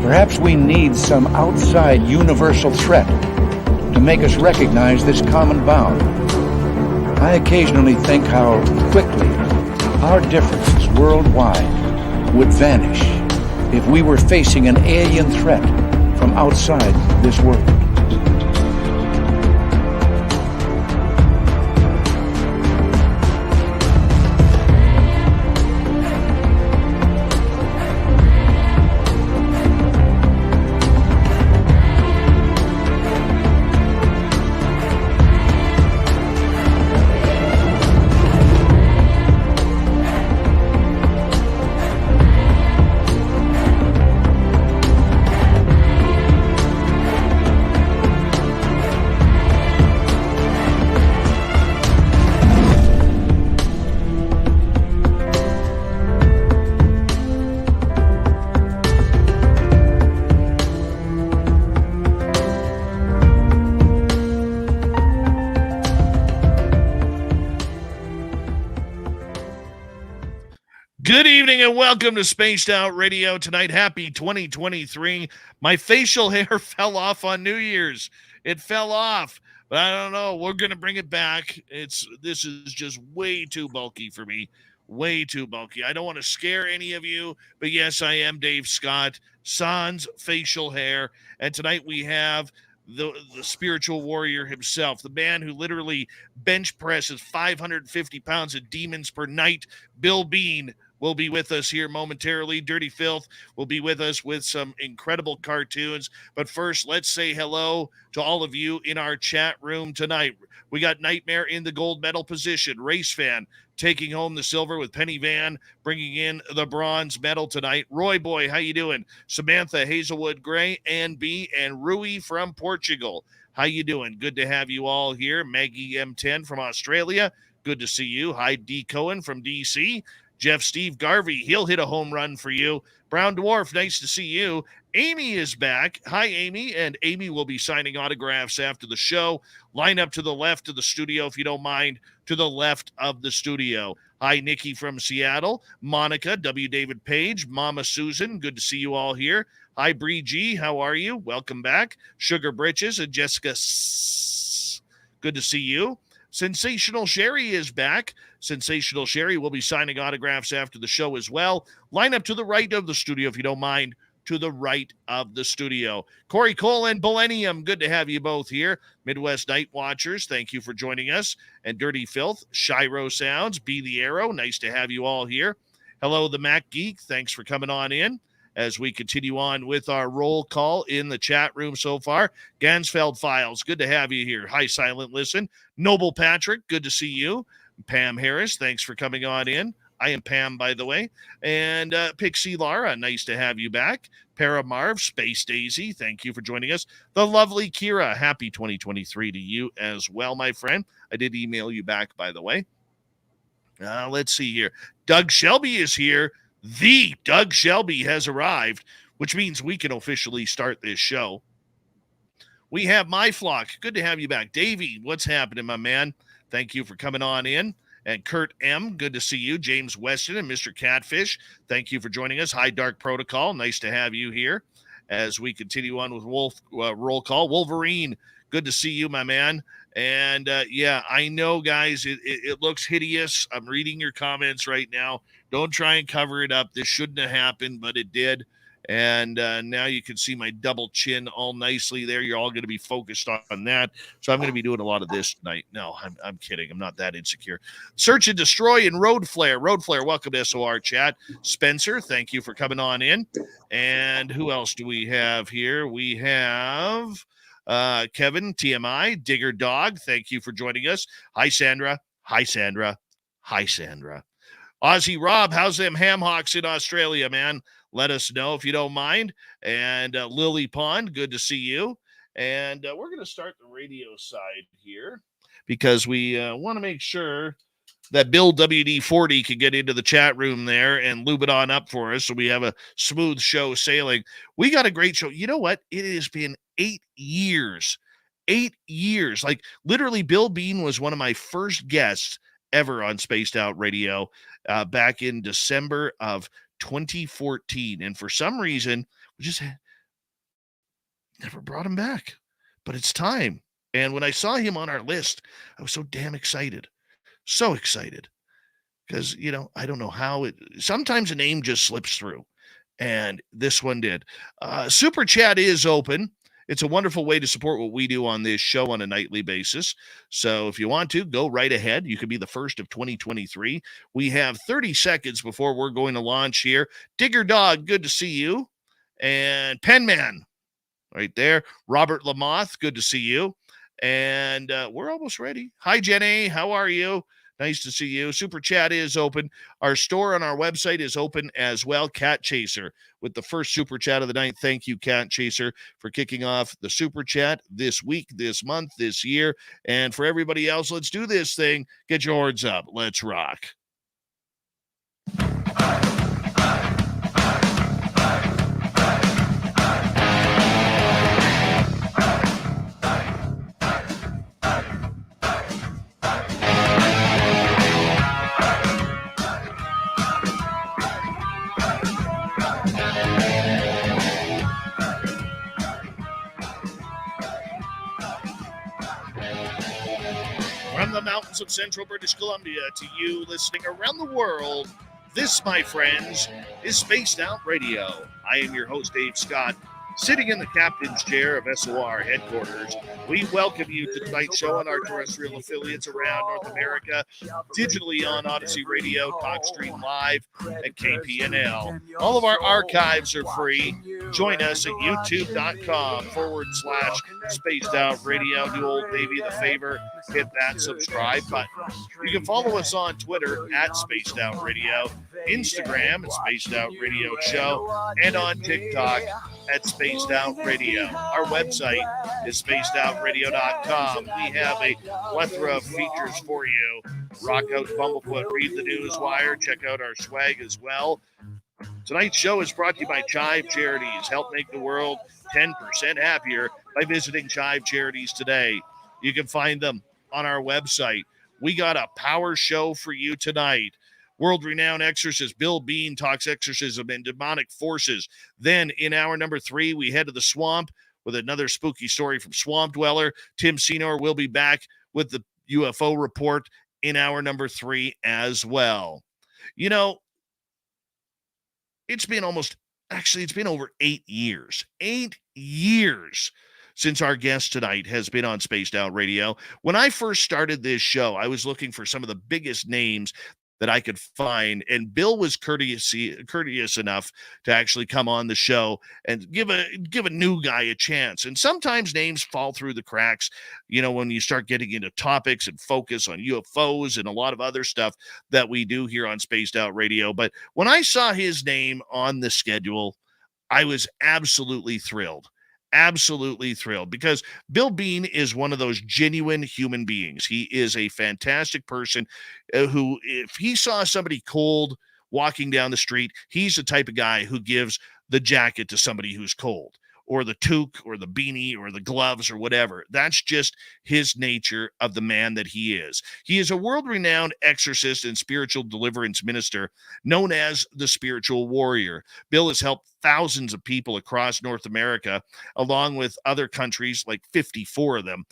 Perhaps we need some outside universal threat to make us recognize this common bound. I occasionally think how quickly our differences worldwide would vanish if we were facing an alien threat from outside this world. Good evening and welcome to Spaced Out Radio tonight. Happy 2023. My facial hair fell off on New Year's. It fell off, but I don't know. We're going to bring it back. This is just way too bulky for me. Way too bulky. I don't want to scare any of you, but yes, I am Dave Scott, sans facial hair. And tonight we have the spiritual warrior himself, the man who literally bench presses 550 pounds of demons per night, Bill Bean, will be with us here momentarily. Dirty Filth will be with us with some incredible cartoons. But first, let's say hello to all of you in our chat room tonight. We got Nightmare in the gold medal position. Race Fan taking home the silver with Penny Van bringing in the bronze medal tonight. Roy Boy, how you doing? Samantha Hazelwood Gray, Ann B, and Rui from Portugal. How you doing? Good to have you all here. Maggie M10 from Australia. Good to see you. Hi, D. Cohen from DC. Jeff Steve Garvey, he'll hit a home run for you. Brown Dwarf, nice to see you. Amy is back. Hi, Amy. And Amy will be signing autographs after the show. Line up to the left of the studio, if you don't mind, to the left of the studio. Hi, Nikki from Seattle. Monica, W. David Page, Mama Susan, good to see you all here. Hi, Bree G, how are you? Welcome back. Sugar Britches and Jessica, good to see you. Sensational Sherry is back. Sensational Sherry will be signing autographs after the show as well. Line up to the right of the studio, if you don't mind, to the right of the studio. Corey Cole and Millennium, good to have you both here. Midwest Night Watchers, thank you for joining us. And Dirty Filth, Shiro Sounds, Be the Arrow, nice to have you all here. Hello, the Mac Geek, thanks for coming on in. As we continue on with our roll call in the chat room so far. Gansfeld Files, good to have you here. Hi, Silent Listen. Noble Patrick, good to see you. Pam Harris, thanks for coming on in. I am Pam, by the way. And Pixie Lara, nice to have you back. Paramarv, Space Daisy, thank you for joining us. The lovely Kira, happy 2023 to you as well, my friend. I did email you back, by the way. Let's see here. Doug Shelby is here. The Doug Shelby has arrived, which means we can officially start this show. We have My Flock. Good to have you back. Davey, what's happening, my man? Thank you for coming on in. And Kurt M., good to see you. James Weston and Mr. Catfish, thank you for joining us. Hi, Dark Protocol. Nice to have you here as we continue on with roll call. Wolverine, good to see you, my man. And, yeah, I know, guys, it looks hideous. I'm reading your comments right now. Don't try and cover it up. This shouldn't have happened, but it did. And now you can see my double chin all nicely there. You're all going to be focused on that. So I'm going to be doing a lot of this tonight. No, I'm kidding. I'm not that insecure. Search and Destroy and Road Flare. Road Flare, welcome to SOR chat. Spencer, thank you for coming on in. And who else do we have here? We have Kevin, TMI, Digger Dog. Thank you for joining us. Hi, Sandra. Hi, Sandra. Hi, Sandra. Aussie Rob, how's them ham hocks in Australia, man? Let us know if you don't mind. And Lily Pond, good to see you. And we're going to start the radio side here because we want to make sure that Bill WD-40 can get into the chat room there and lube it on up for us so we have a smooth show sailing. We got a great show. You know what? It has been 8 years. 8 years. Like literally, Bill Bean was one of my first guests ever on Spaced Out Radio back in December of 2014. And for some reason, we just never brought him back. But it's time. And when I saw him on our list, I was so damn excited. So excited. Because, I don't know how sometimes a name just slips through. And this one did. Super Chat is open. It's a wonderful way to support what we do on this show on a nightly basis. So if you want to, go right ahead. You could be the first of 2023. We have 30 seconds before we're going to launch here. Digger Dog, good to see you. And Penman, right there. Robert Lamoth, good to see you. And we're almost ready. Hi, Jenny. How are you? Nice to see you. Super Chat is open. Our store on our website is open as well. Cat Chaser with the first Super Chat of the night. Thank you, Cat Chaser, for kicking off the Super Chat this week, this month, this year. And for everybody else, let's do this thing. Get your horns up. Let's rock. From the mountains of central British Columbia to you listening around the world, this, my friends, is Spaced Out Radio. I am your host, Dave Scott, sitting in the captain's chair of SOR headquarters. We welcome you to tonight's show on our terrestrial affiliates around North America, digitally on Odyssey Radio, TalkStream Live, and KPNL. All of our archives are free. Join us at youtube.com/Spaced Out Radio. Do old baby the favor, hit that subscribe button. You can follow us on Twitter at Spaced Out Radio, Instagram at Spaced Out Radio Show, and on TikTok at Spaced Out Radio. Our website is spacedoutradio.com. We have a plethora of features for you. Rock out Bumblefoot, read the news wire, check out our swag as well. Tonight's show is brought to you by Chive Charities. Help make the world 10% happier by visiting Chive Charities today. You can find them on our website. We got a power show for you tonight. World-renowned exorcist Bill Bean talks exorcism and demonic forces. Then in hour number 3, we head to the swamp with another spooky story from Swamp Dweller. Tim Senor will be back with the UFO report in hour number 3 as well. It's been over 8 years. 8 years since our guest tonight has been on Spaced Out Radio. When I first started this show, I was looking for some of the biggest names that I could find, and Bill was courteous enough to actually come on the show and give a new guy a chance. And sometimes names fall through the cracks, when you start getting into topics and focus on UFOs and a lot of other stuff that we do here on Spaced Out Radio. But when I saw his name on the schedule, I was absolutely thrilled. Absolutely thrilled, because Bill Bean is one of those genuine human beings. He is a fantastic person who, if he saw somebody cold walking down the street, he's the type of guy who gives the jacket to somebody who's cold, or the toque, or the beanie, or the gloves, or whatever. That's just his nature of the man that he is. He is a world-renowned exorcist and spiritual deliverance minister known as the Spiritual Warrior. Bill has helped thousands of people across North America, along with other countries, like 54 of them.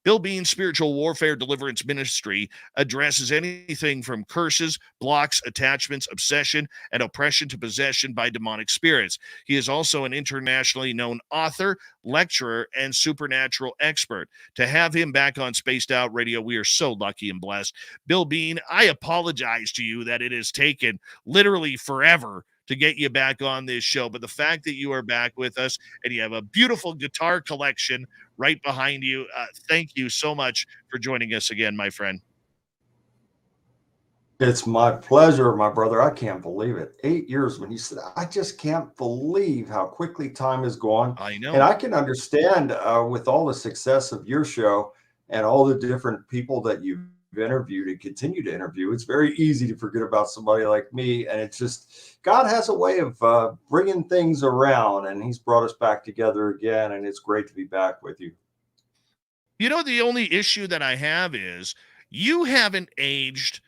Bill Bean's Spiritual Warfare Deliverance Ministry addresses anything from curses, blocks, attachments, obsession, and oppression to possession by demonic spirits. He is also an internationally known author, lecturer, and supernatural expert. To have him back on Spaced Out Radio, we are so lucky and blessed. Bill Bean, I apologize to you that it has taken literally forever to get you back on this show, but the fact that you are back with us and you have a beautiful guitar collection right behind you, thank you so much for joining us again, my friend. It's my pleasure, my brother. I can't believe it. 8 years, when you said, I just can't believe how quickly time has gone. I know. And I can understand with all the success of your show and all the different people that you've interviewed and continue to interview, it's very easy to forget about somebody like me. And it's just, God has a way of bringing things around, and he's brought us back together again. And it's great to be back with you. You know, the only issue that I have is you haven't aged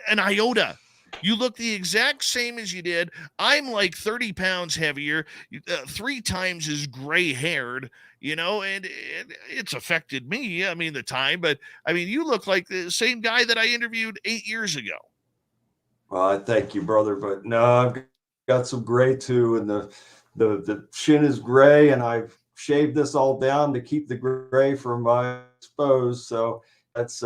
an iota. You look the exact same as you did. I'm like 30 pounds heavier, 3 times as gray haired, and it's affected me. I mean, the time, but I mean, you look like the same guy that I interviewed 8 years ago. Well, I thank you, brother, but no, I've got some gray too, and the chin is gray, and I've shaved this all down to keep the gray from my exposed. So that's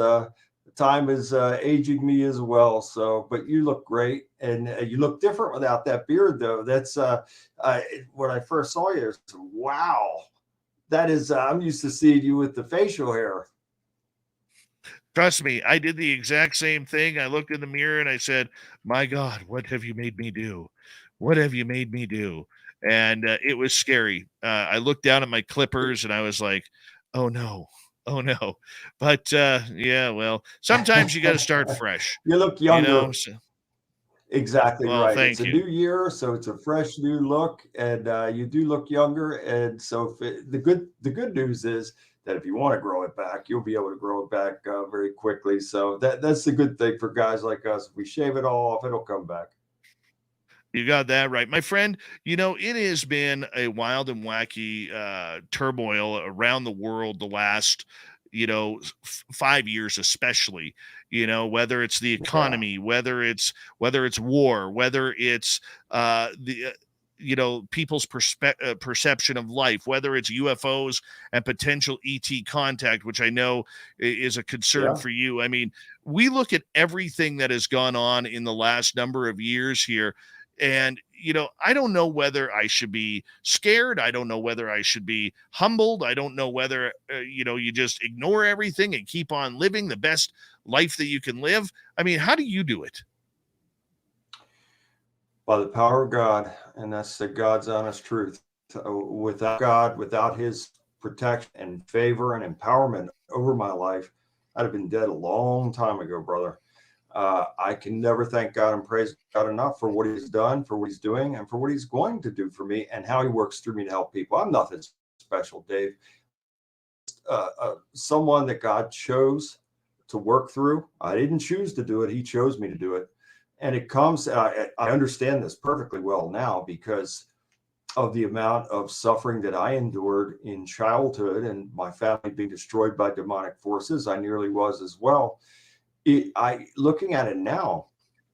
time is aging me as well. So, but you look great, and you look different without that beard, though. That's when I first saw you, it's, wow, that is. I'm used to seeing you with the facial hair. Trust me, I did the exact same thing. I looked in the mirror and I said, "My God, what have you made me do? What have you made me do?" And it was scary. I looked down at my clippers and I was like, "Oh no, oh no." But yeah, well, sometimes you got to start fresh, You look you know. younger. So, Exactly well, right. It's thank a you. new year, so it's a fresh new look, and you do look younger. And so, the good news is that if you want to grow it back, you'll be able to grow it back very quickly. So that's the good thing for guys like us. If we shave it all off, it'll come back. You got that right. My friend, it has been a wild and wacky turmoil around the world the last, 5 years, especially, whether it's the Yeah, economy, whether it's war, whether it's the people's perception of life, whether it's UFOs and potential ET contact, which I know is a concern yeah. for you. I mean, we look at everything that has gone on in the last number of years here, and, I don't know whether I should be scared. I don't know whether I should be humbled. I don't know whether, you just ignore everything and keep on living the best life that you can live. I mean, how do you do it? By the power of God, and that's the God's honest truth. Without God, without His protection and favor and empowerment over my life, I'd have been dead a long time ago, brother. I can never thank God and praise God enough for what He's done, for what He's doing, and for what He's going to do for me, and how He works through me to help people. I'm nothing special, Dave. Someone that God chose to work through. I didn't choose to do it; He chose me to do it, and it comes. I understand this perfectly well now because of the amount of suffering that I endured in childhood and my family being destroyed by demonic forces. I nearly was as well. Looking at it now,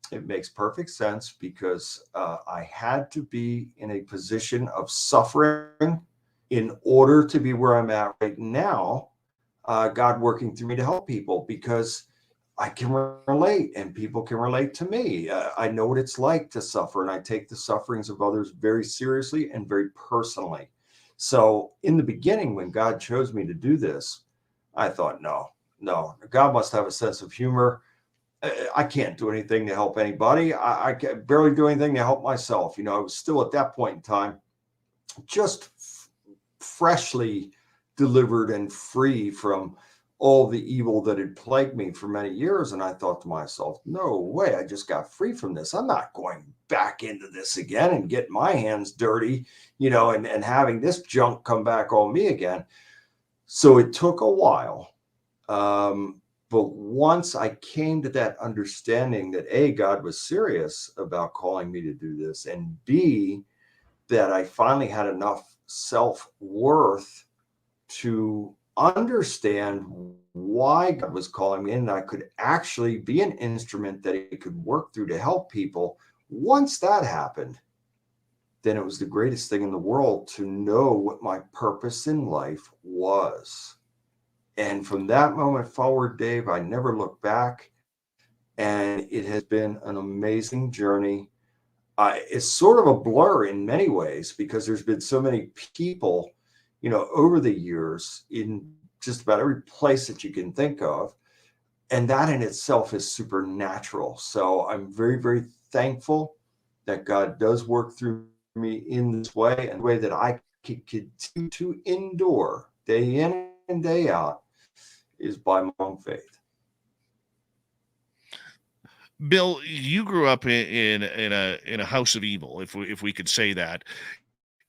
it makes perfect sense because I had to be in a position of suffering in order to be where I'm at right now. God working through me to help people because I can relate and people can relate to me. I know what it's like to suffer, and I take the sufferings of others very seriously and very personally. So, in the beginning, when God chose me to do this, I thought, no, no, God must have a sense of humor. I can't do anything to help anybody. I can barely do anything to help myself. I was still at that point in time just freshly delivered and free from all the evil that had plagued me for many years. And I thought to myself, no way, I just got free from this. I'm not going back into this again and get my hands dirty, and having this junk come back on me again. So it took a while. But once I came to that understanding that A, God was serious about calling me to do this, and B, that I finally had enough self-worth to understand why God was calling me, and I could actually be an instrument that He could work through to help people. Once that happened, then it was the greatest thing in the world to know what my purpose in life was. And from that moment forward, Dave, I never looked back. And it has been an amazing journey. It's sort of a blur in many ways because there's been so many people, over the years in just about every place that you can think of. And that in itself is supernatural. So I'm very, very thankful that God does work through me in this way and the way that I can continue to endure day in and day out is by my own faith. Bill, you grew up in a house of evil, if we could say that.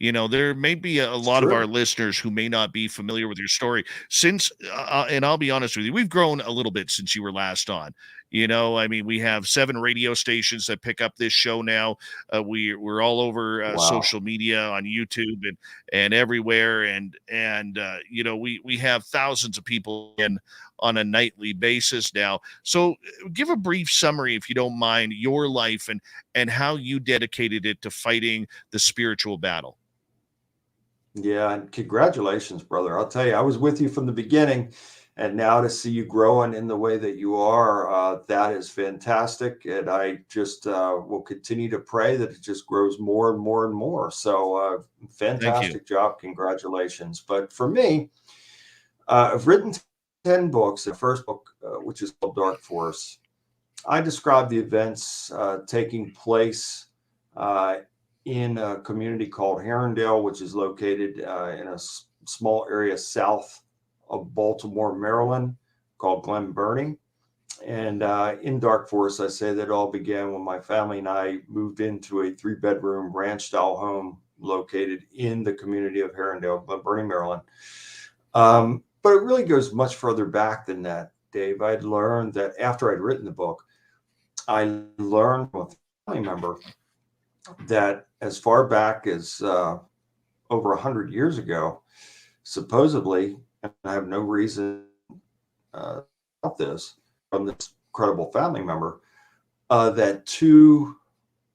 There may be a It's lot of our true. listeners who may not be familiar with your story since, and I'll be honest with you, we've grown a little bit since you were last on. I mean, we have 7 radio stations that pick up this show now. We're all over Wow. social media on YouTube and everywhere, and we have thousands of people in on a nightly basis now. So, give a brief summary, if you don't mind, your life and how you dedicated it to fighting the spiritual battle. Yeah, and congratulations, brother. I'll tell you, I was with you from the beginning, and now to see you growing in the way that you are, that is fantastic. And I just will continue to pray that it just grows more and more and more. So, Thank you. fantastic job. Congratulations. But for me, I've written 10 books. The first book, which is called Dark Force, I describe the events taking place in a community called Herondale, which is located in a small area south of Baltimore, Maryland, called Glen Burnie. And in Dark Forest, I say that it all began when my family and I moved into a 3-bedroom ranch-style home located in the community of Herondale, Glen Burnie, Maryland. But it really goes much further back than that, Dave. I'd learned that after I'd written the book, I learned from a family member that as far back as over 100 years ago, supposedly, and I have no reason about this from this credible family member, that 2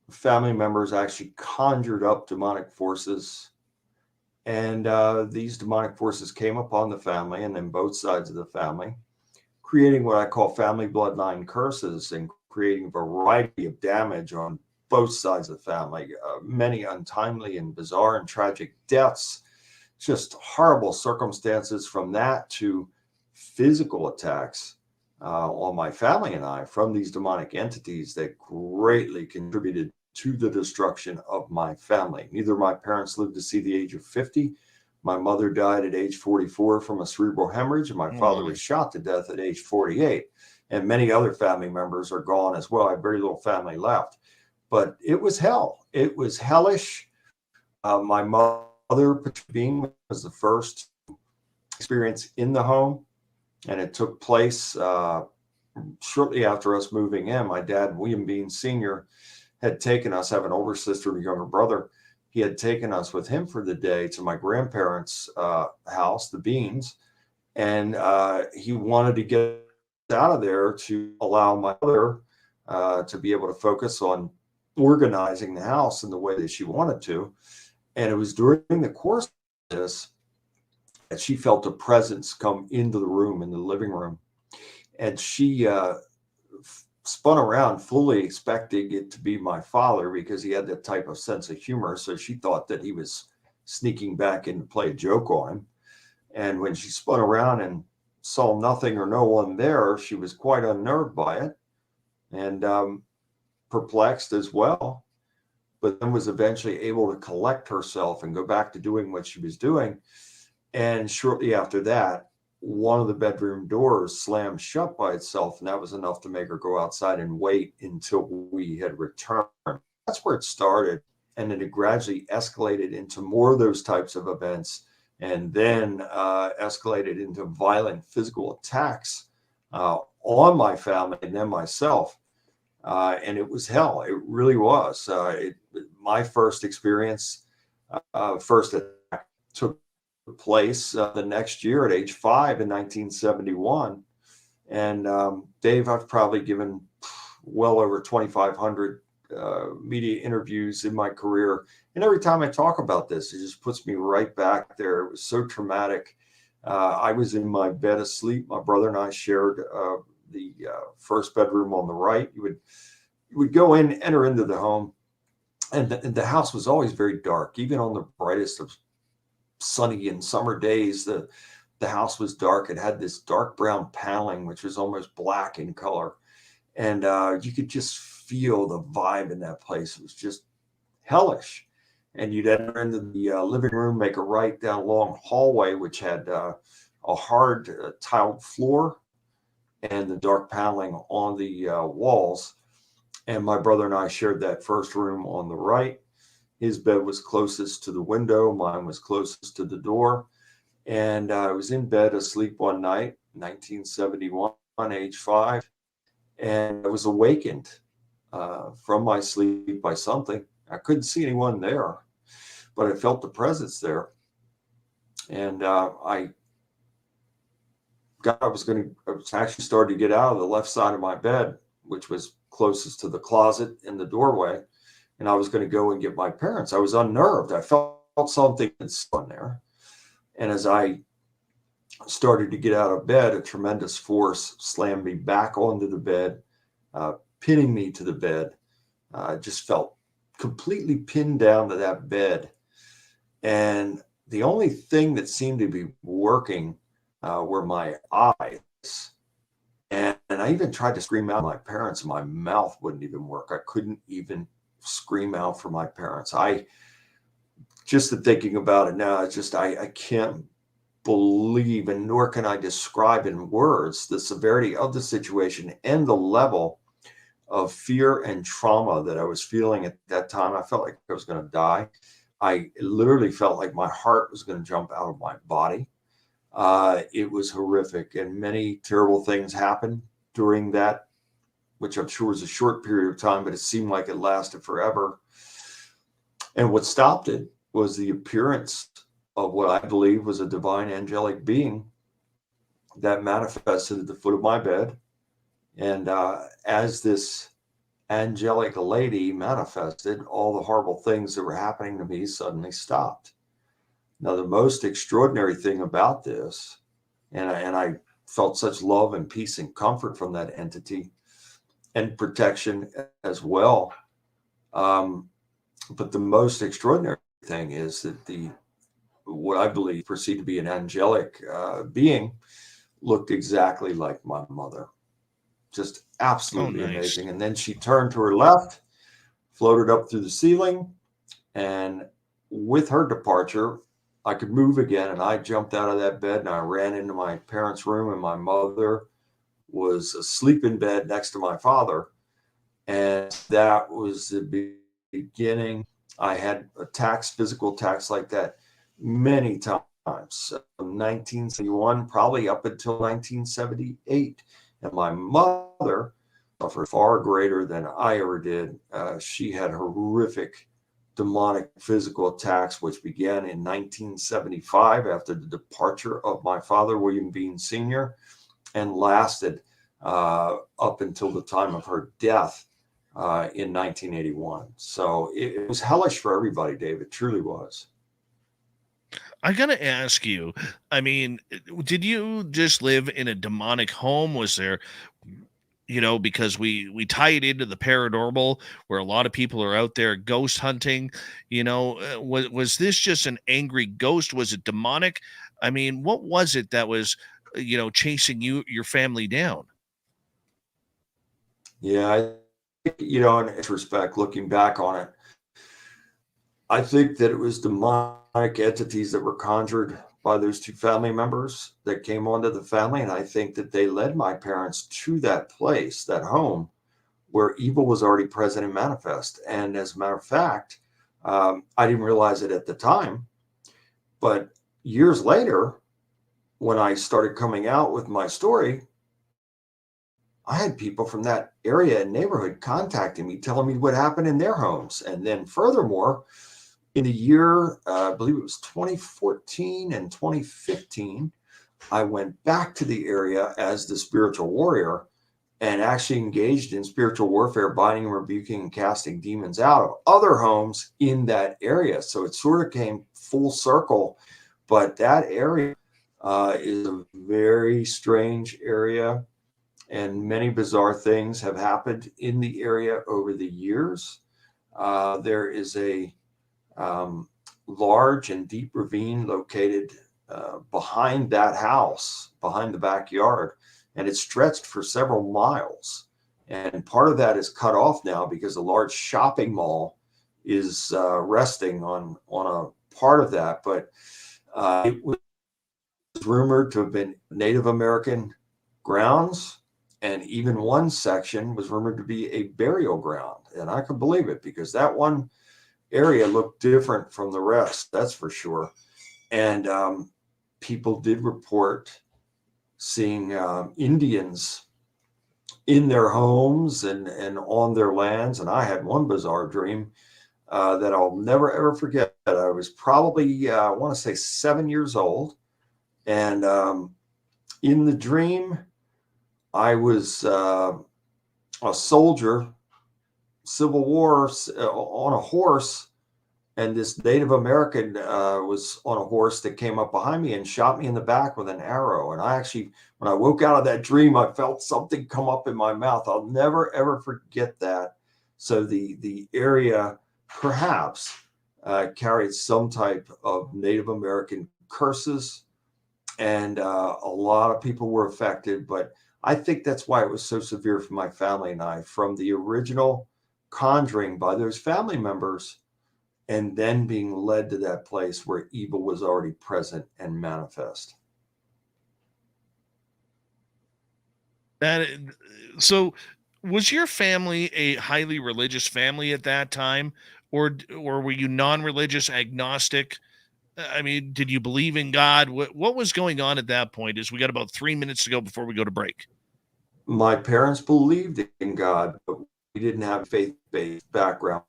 family members actually conjured up demonic forces. And these demonic forces came upon the family and then both sides of the family, creating what I call family bloodline curses and creating a variety of damage on both sides of the family, many untimely and bizarre and tragic deaths, just horrible circumstances from that to physical attacks on my family and I from these demonic entities that greatly contributed to the destruction of my family. Neither of my parents lived to see the age of 50. My mother died at age 44 from a cerebral hemorrhage, and my Oh father my. was shot to death at age 48. And many other family members are gone as well. I have very little family left. But it was hell. It was hellish. My mother being was the first experience in the home, and it took place shortly after us moving in. My dad, William Bean Sr., had taken us, I have an older sister and a younger brother. He had taken us with him for the day to my grandparents' house, the Beans, and he wanted to get out of there to allow my mother to be able to focus on organizing the house in the way that she wanted to. And it was during the course of this that she felt a presence come into the room, in the living room. And she spun around, fully expecting it to be my father because he had that type of sense of humor. So she thought that he was sneaking back in to play a joke on him. And when she spun around and saw nothing or no one there, she was quite unnerved by it and perplexed as well, but then was eventually able to collect herself and go back to doing what she was doing. And shortly after that, one of the bedroom doors slammed shut by itself, and that was enough to make her go outside and wait until we had returned. That's where it started. And then it gradually escalated into more of those types of events, and then escalated into violent physical attacks on my family and then myself. And it was hell. It really was. My first experience, first attack took place the next year at age 5 in 1971. And Dave, I've probably given well over 2,500 media interviews in my career. And every time I talk about this, it just puts me right back there. It was so traumatic. I was in my bed asleep. My brother and I shared the first bedroom on the right. You would go in, enter into the home, and the house was always very dark. Even on the brightest of sunny and summer days, the house was dark. It had this dark brown paneling, which was almost black in color. And you could just feel the vibe in that place. It was just hellish. And you'd enter into the living room, make a right down a long hallway, which had a hard tiled floor and the dark paneling on the walls. And my brother and I shared that first room on the right. His bed was closest to the window. Mine was closest to the door. And I was in bed asleep one night, 1971, age 5, and I was awakened from my sleep by something. I couldn't see anyone there, but I felt the presence there. And I was actually starting to get out of the left side of my bed, which was closest to the closet in the doorway. And I was going to go and get my parents. I was unnerved. I felt something on there. And as I started to get out of bed, a tremendous force slammed me back onto the bed, pinning me to the bed. I just felt completely pinned down to that bed. And the only thing that seemed to be working were my eyes. And I even tried to scream out at my parents, and my mouth wouldn't even work. I couldn't even scream out for my parents. Just thinking about it now, it's just, I can't believe, and nor can I describe in words, the severity of the situation and the level of fear and trauma that I was feeling at that time. I felt like I was going to die. I literally felt like my heart was going to jump out of my body. It was horrific, and many terrible things happened during that, which I'm sure was a short period of time, but it seemed like it lasted forever. And what stopped it was the appearance of what I believe was a divine angelic being that manifested at the foot of my bed. And as this angelic lady manifested, all the horrible things that were happening to me suddenly stopped. Now, the most extraordinary thing about this, and I felt such love and peace and comfort from that entity and protection as well. But the most extraordinary thing is that what I believe perceived to be an angelic being looked exactly like my mother. Just absolutely amazing. And then she turned to her left, floated up through the ceiling, and with her departure, I could move again. And I jumped out of that bed and I ran into my parents' room, and my mother was asleep in bed next to my father. And that was the beginning. I had physical attacks like that many times, from 1971, probably up until 1978. And my mother suffered far greater than I ever did. She had horrific demonic physical attacks, which began in 1975 after the departure of my father, William Bean Sr., and lasted up until the time of her death in 1981. So it was hellish for everybody, Dave. It truly was. I gotta ask you, I mean, did you just live in a demonic home? Was there, because we tie it into the paranormal, where a lot of people are out there ghost hunting, was this just an angry ghost? Was it demonic? I mean, what was it that was, chasing your family down? Yeah, in retrospect, looking back on it, I think that it was demonic entities that were conjured by those two family members that came onto the family. And I think that they led my parents to that place, that home, where evil was already present and manifest. And as a matter of fact, I didn't realize it at the time, but years later, when I started coming out with my story, I had people from that area and neighborhood contacting me, telling me what happened in their homes. And then furthermore, in the year, I believe it was 2014 and 2015, I went back to the area as the spiritual warrior and actually engaged in spiritual warfare, binding, rebuking, and casting demons out of other homes in that area. So it sort of came full circle, but that area is a very strange area, and many bizarre things have happened in the area over the years. There is a large and deep ravine located behind that house, behind the backyard, and it stretched for several miles. And part of that is cut off now because a large shopping mall is resting on a part of that. But it was rumored to have been Native American grounds, and even one section was rumored to be a burial ground. And I could believe it, because that one area looked different from the rest, that's for sure. And people did report seeing Indians in their homes and on their lands. And I had one bizarre dream that I'll never, ever forget. I was probably, I want to say 7 years old. And in the dream, I was a soldier, Civil War, on a horse. And this Native American was on a horse that came up behind me and shot me in the back with an arrow. And I actually, when I woke out of that dream, I felt something come up in my mouth. I'll never, ever forget that. So the area perhaps carried some type of Native American curses, and a lot of people were affected. But I think that's why it was so severe for my family and I, from the original conjuring by those family members, and then being led to that place where evil was already present and manifest. So was your family a highly religious family at that time, or were you non-religious, agnostic? I mean, did you believe in God? What was going on at that point? As we got about 3 minutes to go before we go to break. My parents believed in God, but we didn't have a faith-based background.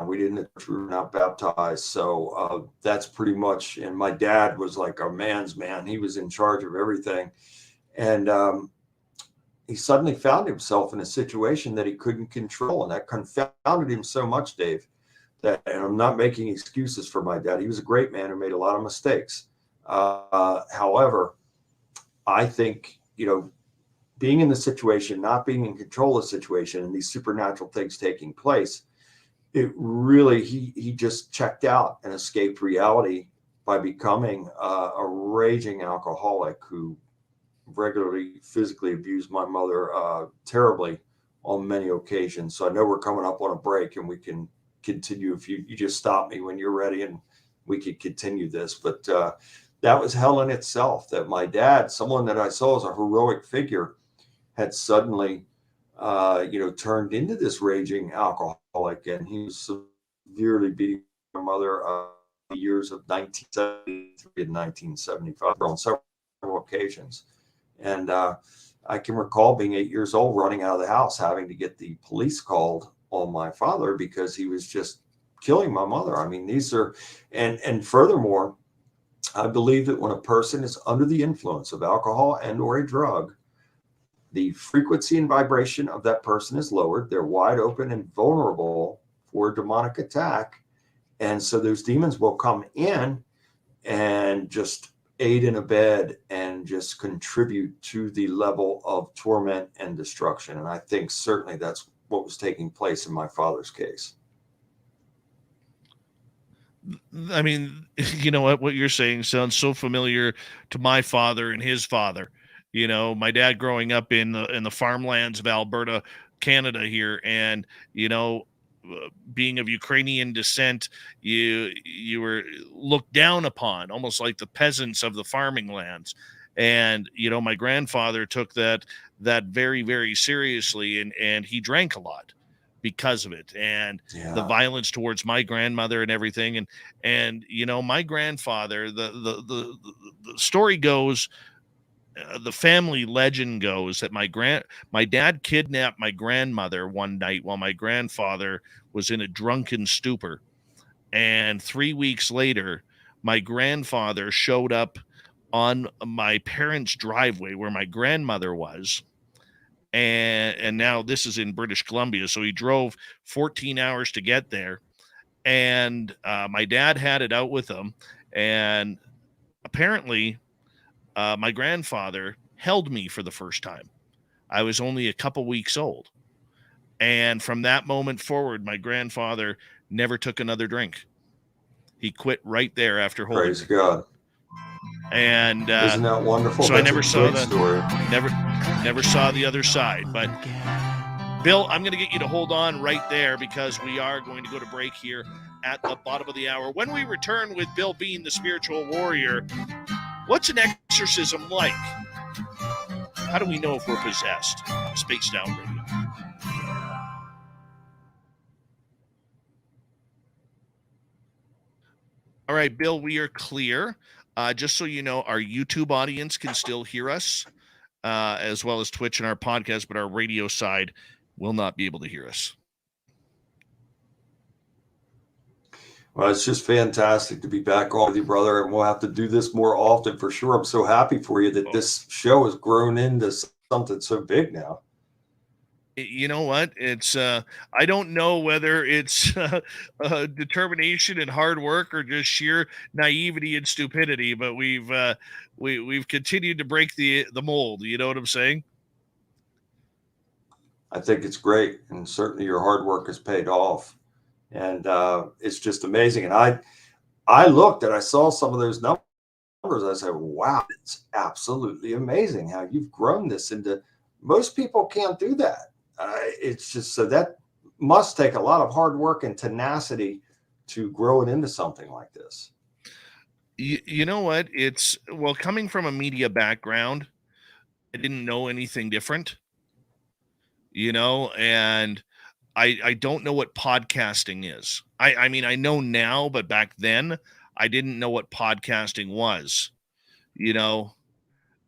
We were not baptized. So that's pretty much, and my dad was like a man's man. He was in charge of everything. And he suddenly found himself in a situation that he couldn't control. And that confounded him so much, Dave, that, and I'm not making excuses for my dad. He was a great man who made a lot of mistakes. However, I think, being in the situation, not being in control of the situation, and these supernatural things taking place, it really, he just checked out and escaped reality by becoming a raging alcoholic who regularly physically abused my mother terribly on many occasions. So I know we're coming up on a break, and we can continue if you just stop me when you're ready, and we could continue this. But that was hell in itself, that my dad, someone that I saw as a heroic figure, had suddenly turned into this raging alcoholic, and he was severely beating my mother the years of 1973 and 1975 on several occasions. And I can recall being 8 years old, running out of the house, having to get the police called on my father because he was just killing my mother. I mean, these are, and furthermore, I believe that when a person is under the influence of alcohol and or a drug, the frequency and vibration of that person is lowered. They're wide open and vulnerable for demonic attack. And so those demons will come in and just aid and abet and just contribute to the level of torment and destruction. And I think certainly that's what was taking place in my father's case. I mean, you know what you're saying sounds so familiar to my father and his father. My dad growing up in the farmlands of Alberta, Canada here, and being of Ukrainian descent, you were looked down upon, almost like the peasants of the farming lands. And my grandfather took that very, very seriously, and he drank a lot because of it, and the violence towards my grandmother and everything. And my grandfather, the story goes, the family legend goes that my dad kidnapped my grandmother one night while my grandfather was in a drunken stupor. And 3 weeks later, my grandfather showed up on my parents' driveway where my grandmother was. And now this is in British Columbia. So he drove 14 hours to get there. And my dad had it out with him. And apparently, my grandfather held me for the first time. I was only a couple weeks old. And from that moment forward, my grandfather never took another drink. He quit right there after holding Praise God. And isn't that wonderful? So That's I never saw that story. Never saw the other side. But Bill, I'm going to get you to hold on right there because we are going to go to break here at the bottom of the hour. When we return with Bill Bean, the spiritual warrior, what's an exorcism like? How do we know if we're possessed? Spaced Out Radio. All right, Bill, we are clear. Just so you know, our YouTube audience can still hear us, as well as Twitch and our podcast, but our radio side will not be able to hear us. Well, it's just fantastic to be back on with you, brother, and we'll have to do this more often for sure. I'm so happy for you that this show has grown into something so big now. You know what? It's I don't know whether it's determination and hard work or just sheer naivety and stupidity, but we've continued to break the mold. You know what I'm saying? I think it's great, and certainly your hard work has paid off, and it's just amazing. And I looked and I saw some of those numbers. I said, "Wow, it's absolutely amazing how you've grown this into." Most people can't do that. It's just so that must take a lot of hard work and tenacity to grow it into something like this. You know what? It's well, coming from a media background, I didn't know anything different. And I don't know what podcasting is. I mean, I know now, but back then I didn't know what podcasting was, you know,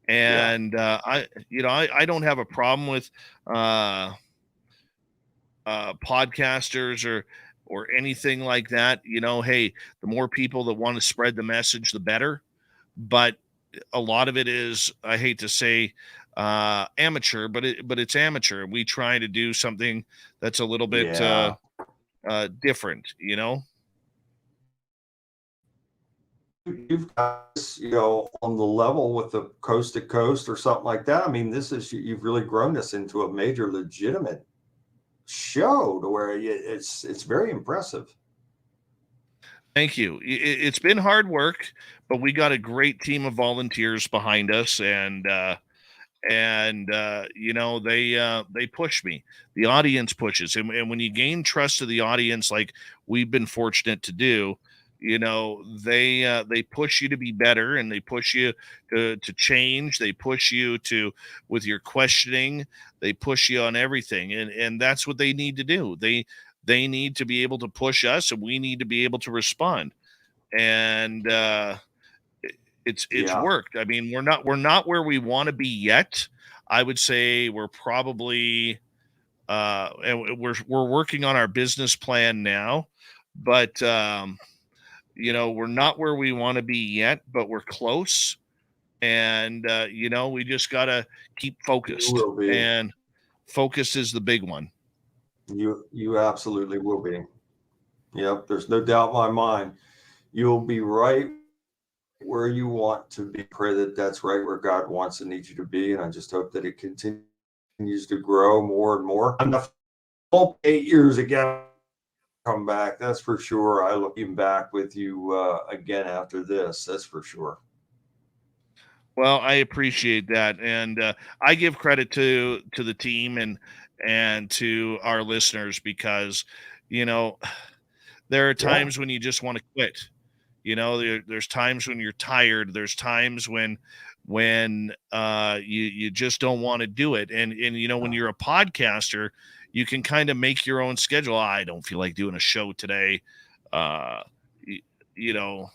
Yeah, and I don't have a problem with uh podcasters or anything like that. Hey, the more people that want to spread the message, the better. But a lot of it is, I hate to say, amateur, but it's amateur. We try to do something that's a little bit yeah. different. You've got this, on the level with the coast to coast or something like that. I mean, you've really grown this into a major legitimate show to where it's very impressive. Thank you. It's been hard work, but we got a great team of volunteers behind us, and they push me. The audience pushes, and when you gain trust of the audience, like we've been fortunate to do, they push you to be better, and they push you to change. They push you to with your questioning. They push you on everything, and that's what they need to do. They need to be able to push us, and we need to be able to respond. And it's Yeah. worked. I mean, we're not where we want to be yet. I would say we're probably and we're working on our business plan now, but we're not where we want to be yet, but we're close. And we just gotta keep You focused, will be. and focus is the big one. You absolutely will be. Yep, there's no doubt in my mind. You'll be right where you want to be. Pray that that's right where God wants and needs you to be, and I just hope that it continues to grow more and more. I'm not 8 years ago. Come back, that's for sure. I look back with you again after this. That's for sure. Well, I appreciate that, and I give credit to the team and to our listeners, because you know there are Yeah, times when you just want to quit. There's times when you're tired. There's times when you just don't want to do it. And when you're a podcaster, you can kind of make your own schedule. I don't feel like doing a show today. Uh, y- you know,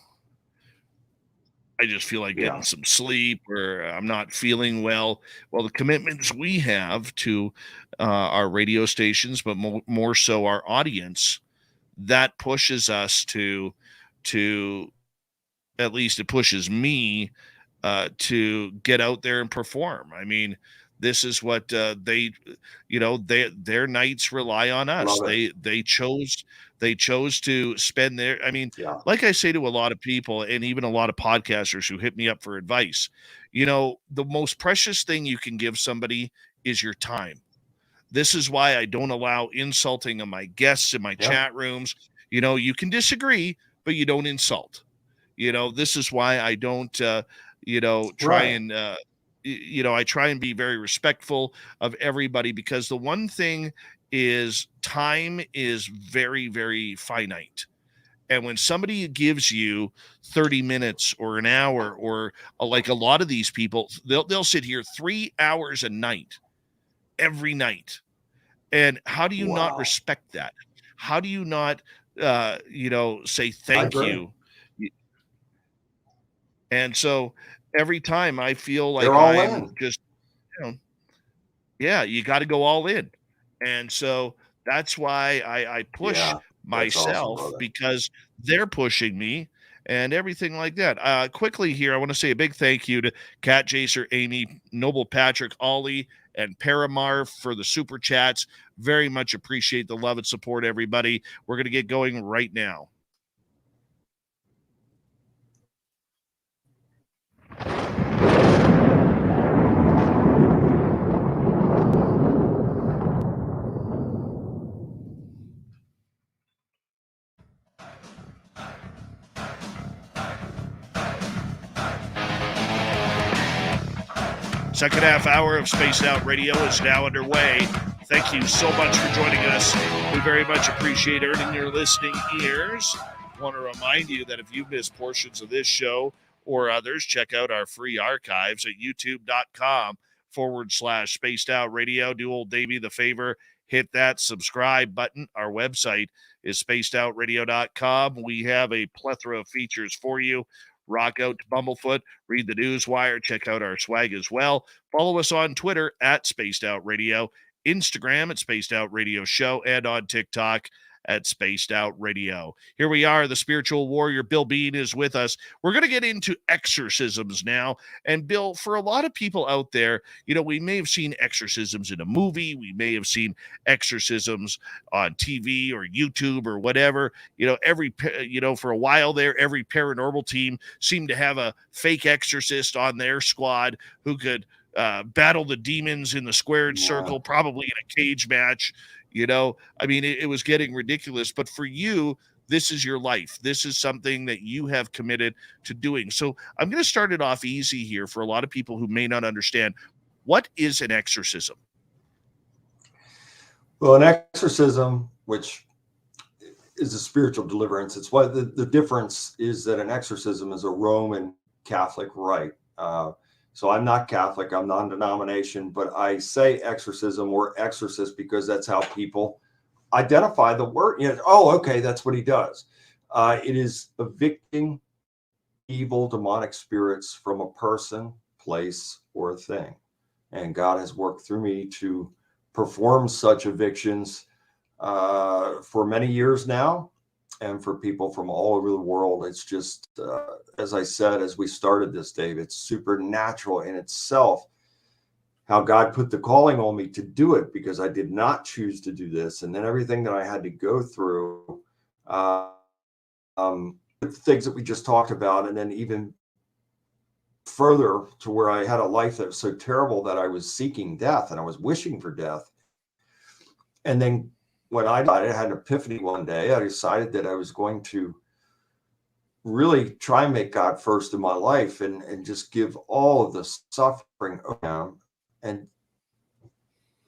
I just feel like getting yeah, some sleep, or I'm not feeling well. Well, the commitments we have to our radio stations, but more so our audience, that pushes us to at least it pushes me to get out there and perform. I mean, this is what their nights rely on us. love it. They chose to spend their. I mean, Yeah, like I say to a lot of people, and even a lot of podcasters who hit me up for advice, the most precious thing you can give somebody is your time. This is why I don't allow insulting of my guests in my yeah, chat rooms. You can disagree, but you don't insult. This is why I don't try right. and I try and be very respectful of everybody, because the one thing is time is very, very finite. And when somebody gives you 30 minutes or an hour, or like a lot of these people, they'll sit here 3 hours a night every night. And how do you not Wow, respect that? How do you not say I thank agree. you? And so every time I feel like They're all I'm in. just, you know, yeah, you got to go all in. And so that's why I push Yeah, that's awesome, myself, brother. because they're pushing me and everything like that. Quickly here, I want to say a big thank you to Cat Jacer, Amy, Noble Patrick, Ollie, and Paramar for the super chats. Very much appreciate the love and support, everybody. We're going to get going right now. Second half hour of Spaced Out Radio is now underway. Thank you so much for joining us. We very much appreciate earning your listening ears. I want to remind you that if you missed portions of this show or others, check out our free archives at youtube.com/Spaced Out Radio. Do old Davey the favor, hit that subscribe button. Our website is spacedoutradio.com. We have a plethora of features for you. Rock out to Bumblefoot, read the Newswire, check out our swag as well. Follow us on Twitter at Spaced Out Radio, Instagram at Spaced Out Radio Show, and on TikTok at Spaced Out Radio. Here we are. The spiritual warrior Bill Bean is with us. We're going to get into exorcisms now. And Bill, for a lot of people out there, we may have seen exorcisms in a movie. We may have seen exorcisms on TV or YouTube or whatever. For a while there, every paranormal team seemed to have a fake exorcist on their squad who could battle the demons in the squared circle, probably in a cage match. It was getting ridiculous. But for you, this is your life. This is something that you have committed to doing. So I'm going to start it off easy here for a lot of people who may not understand. What is an exorcism? Well, an exorcism, which is a spiritual deliverance, it's what the difference is that an exorcism is a Roman Catholic rite. So I'm not Catholic, I'm non-denomination, but I say exorcism or exorcist because that's how people identify the word. Okay, that's what he does. It is evicting evil demonic spirits from a person, place, or a thing. And God has worked through me to perform such evictions for many years now. And for people from all over the world, it's just, as I said, as we started this, Dave, it's supernatural in itself, how God put the calling on me to do it, because I did not choose to do this. And then everything that I had to go through, the things that we just talked about, and then even further to where I had a life that was so terrible that I was seeking death and I was wishing for death. And then when I died, I had an epiphany one day. I decided that I was going to really try and make God first in my life and just give all of the suffering down. And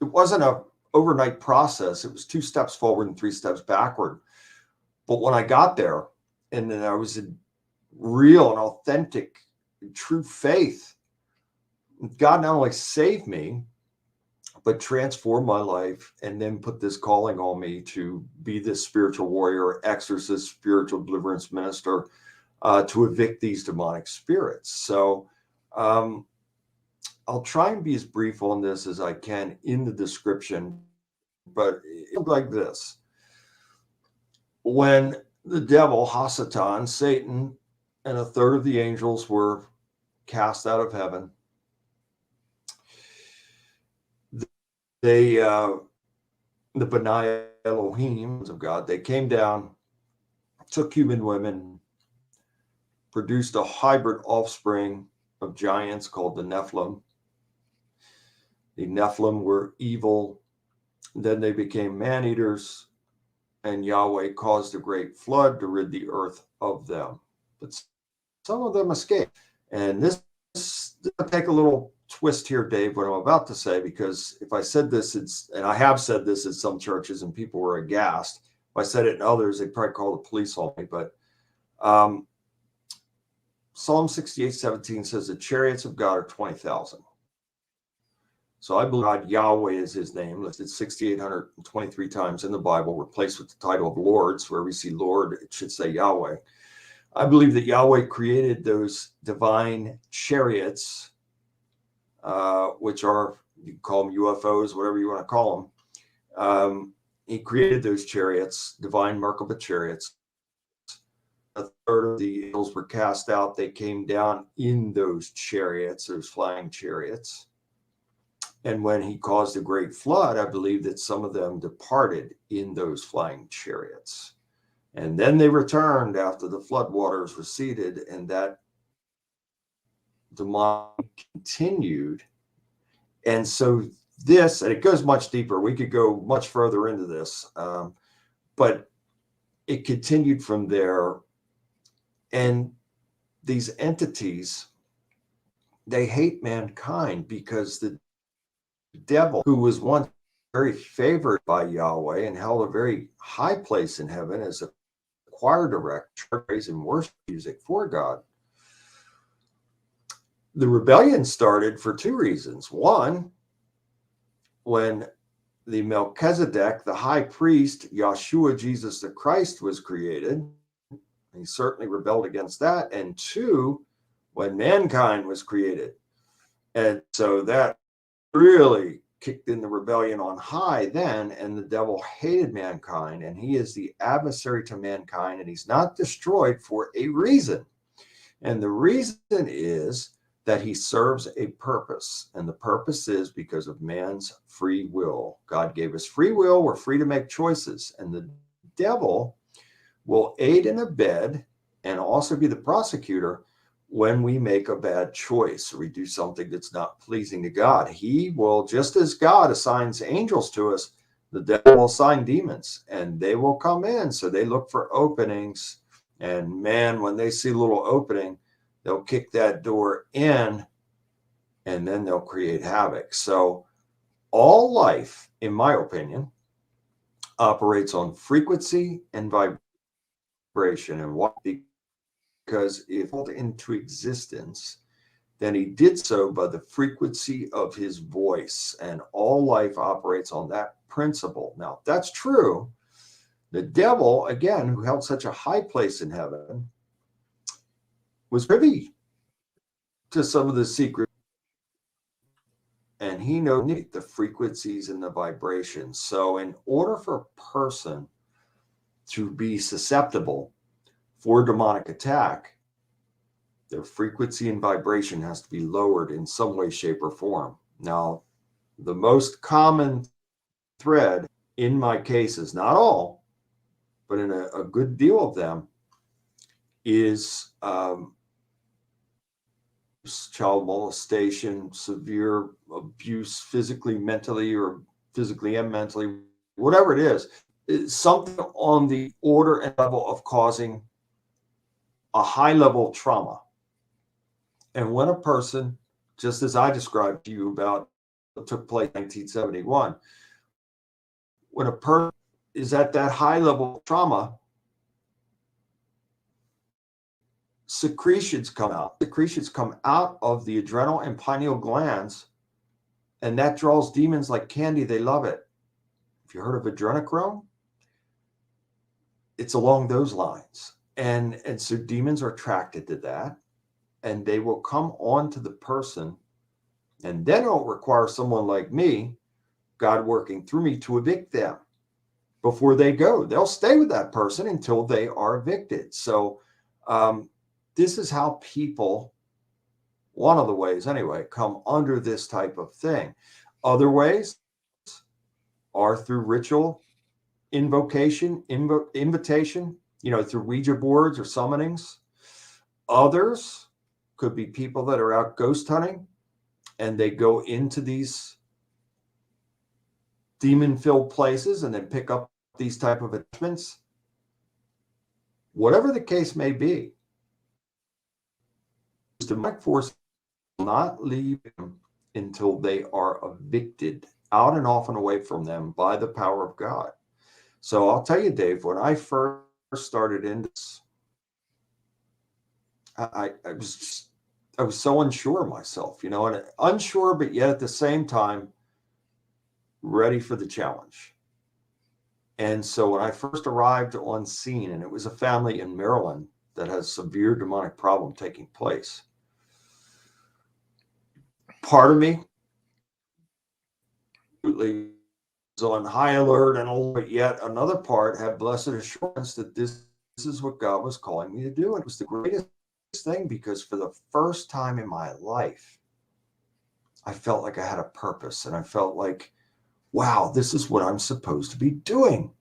it wasn't an overnight process. It was 2 steps forward and 3 steps backward. But when I got there, and then I was in real and authentic, true faith, God not only saved me, but transformed my life, and then put this calling on me to be this spiritual warrior, exorcist, spiritual deliverance minister, to evict these demonic spirits. So I'll try and be as brief on this as I can in the description, but it's like this. When the devil, Hasatan, Satan, and a third of the angels were cast out of heaven, they, the Benai Elohim of God, they came down, took human women, produced a hybrid offspring of giants called the Nephilim. The Nephilim were evil. Then they became man-eaters, and Yahweh caused a great flood to rid the earth of them. But some of them escaped. And this will take a little twist here, Dave, what I'm about to say, because if I said this, and I have said this at some churches and people were aghast. If I said it in others, they'd probably call the police on me. But Psalm 68:17 says the chariots of God are 20,000. So I believe God, Yahweh is his name, listed 6,823 times in the Bible, replaced with the title of Lord. So where we see Lord, it should say Yahweh. I believe that Yahweh created those divine chariots, which are, you call them UFOs, whatever you want to call them. He created those chariots, divine Merkaba chariots. A third of the angels were cast out. They came down in those chariots, those flying chariots. And when he caused a great flood, I believe that some of them departed in those flying chariots. And then they returned after the flood waters receded, and that demonic continued. And so this, and it goes much deeper. We could go much further into this, but it continued from there. And these entities, they hate mankind because the devil, who was once very favored by Yahweh and held a very high place in heaven as a choir director, praise and worship music for God. The rebellion started for two reasons. One, when the Melchizedek, the high priest, Yahshua, Jesus the Christ, was created, he certainly rebelled against that. And two, when mankind was created. And so that really kicked in the rebellion on high then, and the devil hated mankind, and he is the adversary to mankind, and he's not destroyed for a reason. And the reason is that he serves a purpose, and the purpose is because of man's free will. God gave us free will. We're free to make choices, and the devil will aid and abet and also be the prosecutor when we make a bad choice or we do something that's not pleasing to God. He will, just as God assigns angels to us, the devil will assign demons, and they will come in. So they look for openings, and man, when they see a little opening, they'll kick that door in, and then they'll create havoc. So all life, in my opinion, operates on frequency and vibration. And what? Because if called into existence, then he did so by the frequency of his voice, and all life operates on that principle. Now, if that's true, the devil, again, who held such a high place in heaven, was privy to some of the secret, and he knows the frequencies and the vibrations. So in order for a person to be susceptible for demonic attack, their frequency and vibration has to be lowered in some way, shape, or form. Now, the most common thread in my cases, not all, but in a good deal of them, is child molestation, severe abuse, physically, mentally, or physically and mentally, whatever it is, something on the order and level of causing a high level of trauma. And when a person, just as I described to you about what took place in 1971, when a person is at that high level of trauma, secretions come out. Secretions come out of the adrenal and pineal glands, and that draws demons like candy. They love it. If you heard of adrenochrome, it's along those lines. And so demons are attracted to that, and they will come on to the person, and then it'll require someone like me, God working through me, to evict them before they go. They'll stay with that person until they are evicted. So this is how people, one of the ways anyway, come under this type of thing. Other ways are through ritual, invocation, invitation, through Ouija boards or summonings. Others could be people that are out ghost hunting, and they go into these demon-filled places and then pick up these type of attachments. Whatever the case may be, the demonic force will not leave them until they are evicted out and off and away from them by the power of God. So I'll tell you, Dave, when I first started in this, I was so unsure of myself, and unsure, but yet at the same time, ready for the challenge. And so when I first arrived on scene, and it was a family in Maryland, that has severe demonic problem taking place. Part of me was on high alert, and yet another part had blessed assurance that this is what God was calling me to do. And it was the greatest thing, because for the first time in my life, I felt like I had a purpose, and I felt like, wow, this is what I'm supposed to be doing.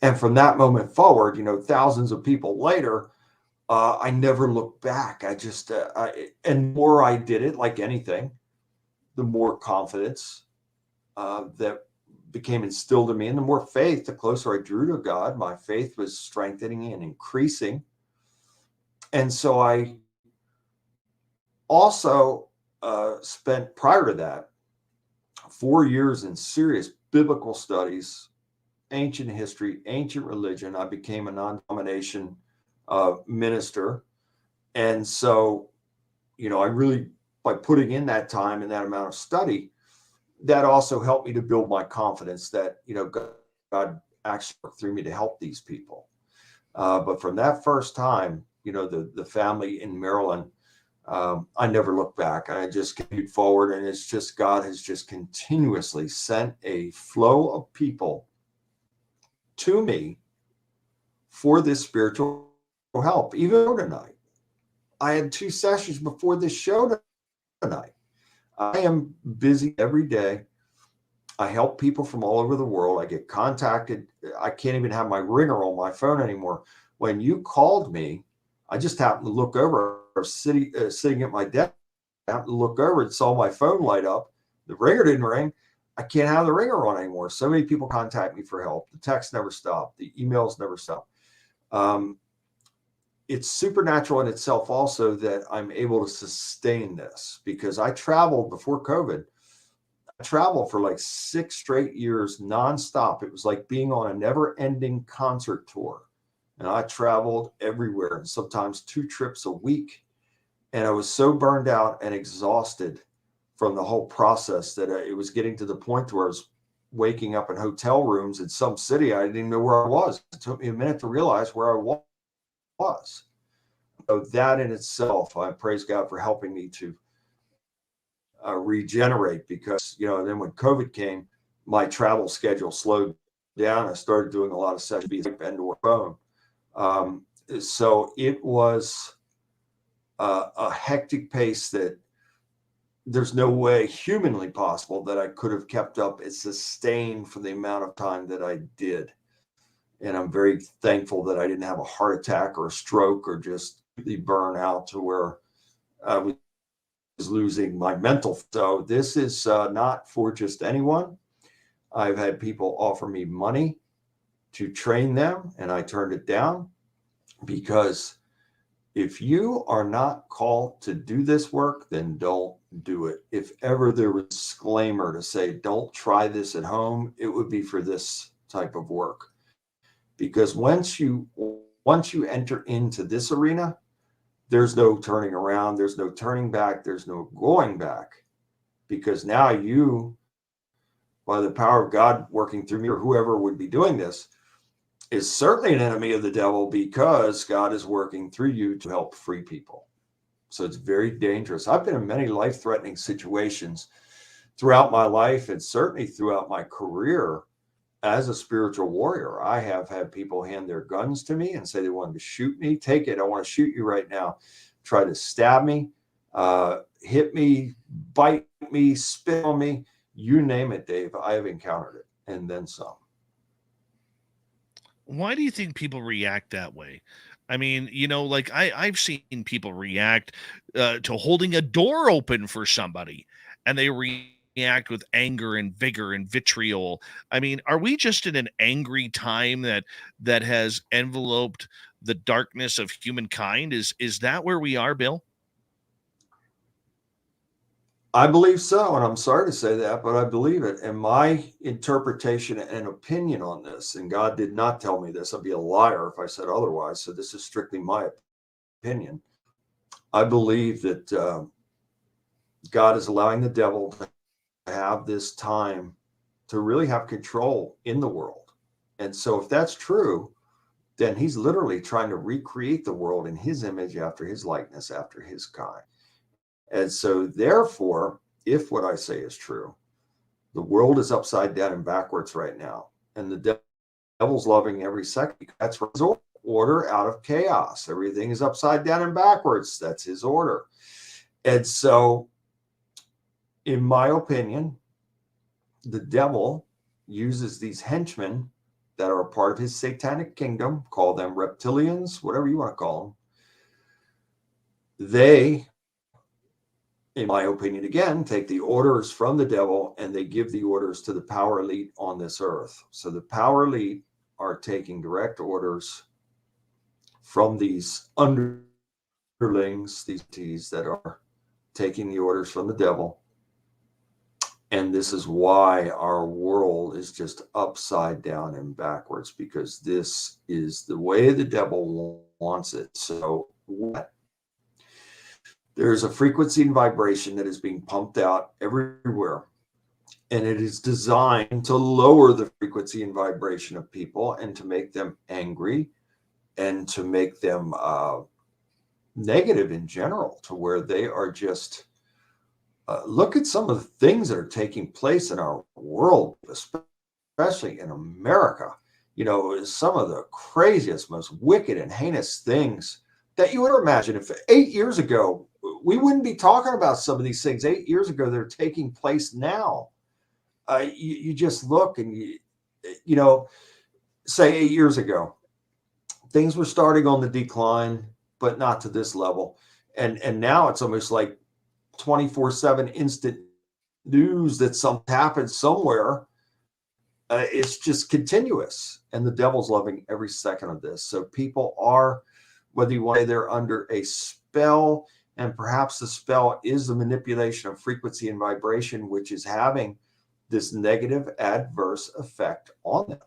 And from that moment forward, thousands of people later, I never looked back. And the more I did it, like anything, the more confidence that became instilled in me, and the more faith, the closer I drew to God. My faith was strengthening and increasing. And so I also spent, prior to that, 4 years in serious biblical studies, ancient history, ancient religion. I became a non-denomination minister. And so, I really, by putting in that time and that amount of study, that also helped me to build my confidence that, God actually worked through me to help these people. But from that first time, the family in Maryland, I never looked back. I just continued forward, and it's just, God has just continuously sent a flow of people to me for this spiritual help. Even tonight, I had 2 sessions before this show tonight. I am busy every day. I help people from all over the world. I get contacted. I can't even have my ringer on my phone anymore. When you called me, I just happened to look over, sitting at my desk. I happened to look over and saw my phone light up. The ringer didn't ring. I can't have the ringer on anymore. So many people contact me for help. The texts never stop. The emails never stop. It's supernatural in itself also that I'm able to sustain this, because I traveled before COVID. I traveled for like 6 straight years nonstop. It was like being on a never-ending concert tour. And I traveled everywhere, and sometimes 2 trips a week. And I was so burned out and exhausted from the whole process that it was getting to the point where I was waking up in hotel rooms in some city. I didn't even know where I was. It took me a minute to realize where I was. So that in itself, I praise God for helping me to regenerate, because, then when COVID came, my travel schedule slowed down. I started doing a lot of sessions and/or phone. So it was a hectic pace that there's no way humanly possible that I could have kept up and sustained for the amount of time that I did. And I'm very thankful that I didn't have a heart attack or a stroke or just completely burn out to where I was losing my mental. So this is not for just anyone. I've had people offer me money to train them, and I turned it down, because if you are not called to do this work, then don't do it. If ever there was a disclaimer to say, don't try this at home, it would be for this type of work. Because once you enter into this arena, there's no turning around, there's no turning back, there's no going back. Because now you, by the power of God working through me, or whoever would be doing this, is certainly an enemy of the devil, because God is working through you to help free people. So it's very dangerous. I've been in many life-threatening situations throughout my life, and certainly throughout my career as a spiritual warrior. I have had people hand their guns to me and say they wanted to shoot me. Take it. I want to shoot you right now. Try to stab me, hit me, bite me, spit on me. You name it, Dave. I have encountered it, and then some. Why do you think people react that way? I mean, like I've seen people react to holding a door open for somebody, and they react with anger and vigor and vitriol. I mean, are we just in an angry time that has enveloped the darkness of humankind? Is that where we are, Bill? I believe so, and I'm sorry to say that, but I believe it. And my interpretation and opinion on this, and God did not tell me this, I'd be a liar if I said otherwise, so this is strictly my opinion. I believe that God is allowing the devil to have this time to really have control in the world. And so if that's true, then he's literally trying to recreate the world in his image, after his likeness, after his kind. And so therefore, if what I say is true, the world is upside down and backwards right now, and the devil's loving every second. That's his order out of chaos. Everything is upside down and backwards. That's his order. And so, in my opinion, the devil uses these henchmen that are a part of his satanic kingdom, call them reptilians, whatever you want to call them. They, in my opinion, again, take the orders from the devil and they give the orders to the power elite on this earth. So the power elite are taking direct orders from these underlings, these entities that are taking the orders from the devil. And this is why our world is just upside down and backwards, because this is the way the devil wants it. So there's a frequency and vibration that is being pumped out everywhere. And it is designed to lower the frequency and vibration of people and to make them angry and to make them negative in general, to where they are just... look at some of the things that are taking place in our world, especially in America. You know, some of the craziest, most wicked and heinous things that you would imagine. If 8 years ago, we wouldn't be talking about some of these things. 8 years ago, they're taking place now. You just look and, you know, say 8 years ago, things were starting on the decline, but not to this level. And now it's almost like 24/7 instant news that something happens somewhere. It's just continuous, and the devil's loving every second of this. So people are, whether you want to say they're under a spell, and perhaps the spell is the manipulation of frequency and vibration, which is having this negative adverse effect on them.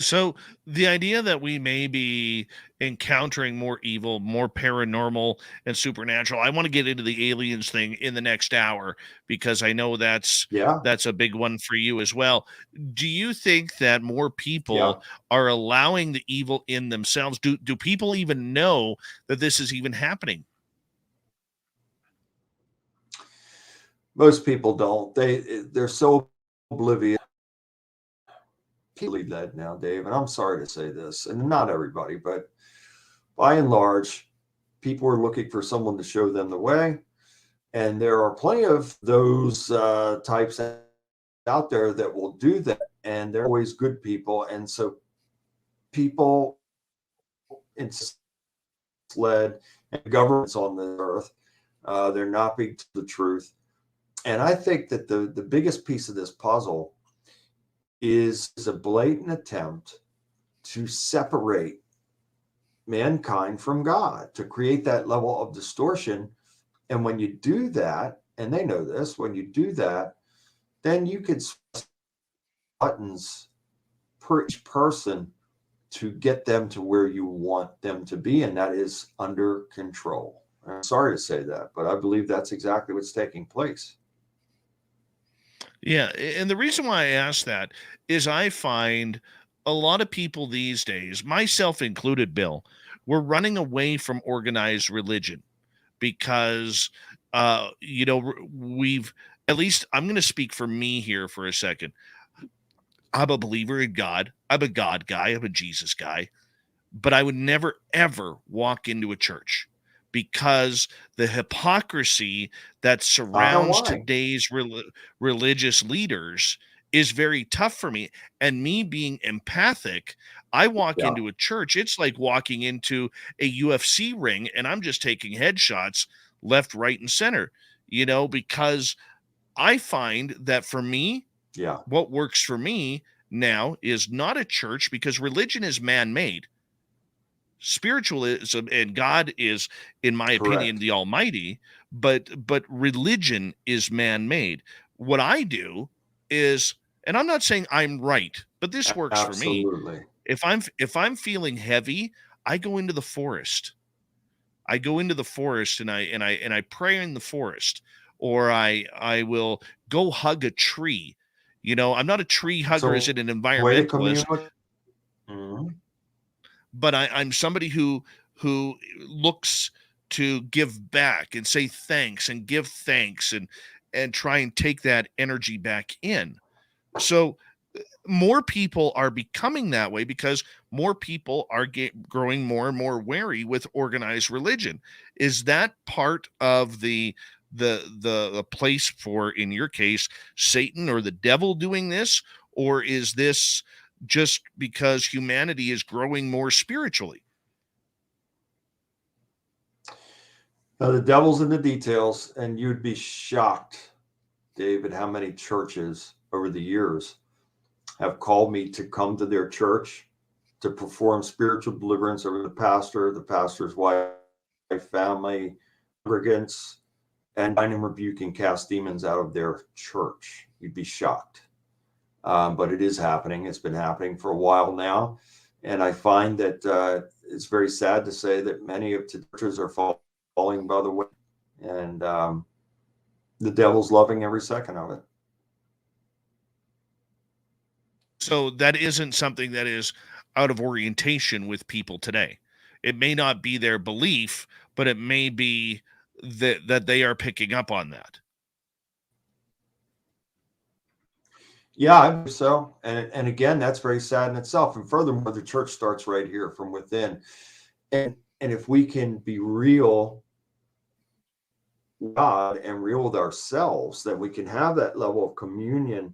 So the idea that we may be encountering more evil, more paranormal and supernatural, I want to get into the aliens thing in the next hour, because I know that's a big one for you as well. Do you think that more people are allowing the evil in themselves? Do people even know that this is even happening? Most people don't. They're so oblivious. People that now, Dave, and I'm sorry to say this, and not everybody, but by and large, people are looking for someone to show them the way. And there are plenty of those types out there that will do that. And they're always good people. And so people led and governments on the earth, they're not being told the truth. And I think that the biggest piece of this puzzle is a blatant attempt to separate mankind from God, to create that level of distortion. And when you do that, and they know this, when you do that, then you could buttons per each person to get them to where you want them to be, and that is under control. I'm sorry to say that, but I believe that's exactly what's taking place. Yeah, and the reason why I ask that is I find a lot of people these days, myself included, Bill, we're running away from organized religion because, we've, at least I'm going to speak for me here for a second. I'm a believer in God. I'm a God guy. I'm a Jesus guy. But I would never, ever walk into a church, because the hypocrisy that surrounds today's religious leaders is very tough for me. And me being empathic, I walk into a church, it's like walking into a UFC ring, and I'm just taking headshots left, right, and center, because I find that for me, what works for me now is not a church, because religion is man-made. Spiritualism and God is, in my opinion, the Almighty, but religion is man-made. What I do is, and I'm not saying I'm right, but this works for me. If I'm feeling heavy, I go into the forest. I go into the forest and I pray in the forest, or I will go hug a tree. I'm not a tree hugger as an environmentalist. but I'm somebody who looks to give back and say thanks and give thanks and try and take that energy back in. So more people are becoming that way because more people are growing more and more wary with organized religion. Is that part of the place for, in your case, Satan or the devil doing this, or is this just because humanity is growing more spiritually? Now, the devil's in the details, and you'd be shocked, David, how many churches over the years have called me to come to their church to perform spiritual deliverance over the pastor's wife, family, congregants, and bind and rebuke and cast demons out of their church. You'd be shocked. But it is happening. It's been happening for a while now. And I find that it's very sad to say that many of the churches are falling by the way. And the devil's loving every second of it. So that isn't something that is out of orientation with people today. It may not be their belief, but it may be that they are picking up on that. Yeah, I believe so. And again, that's very sad in itself. And furthermore, the church starts right here from within. And if we can be real with God and real with ourselves, then we can have that level of communion,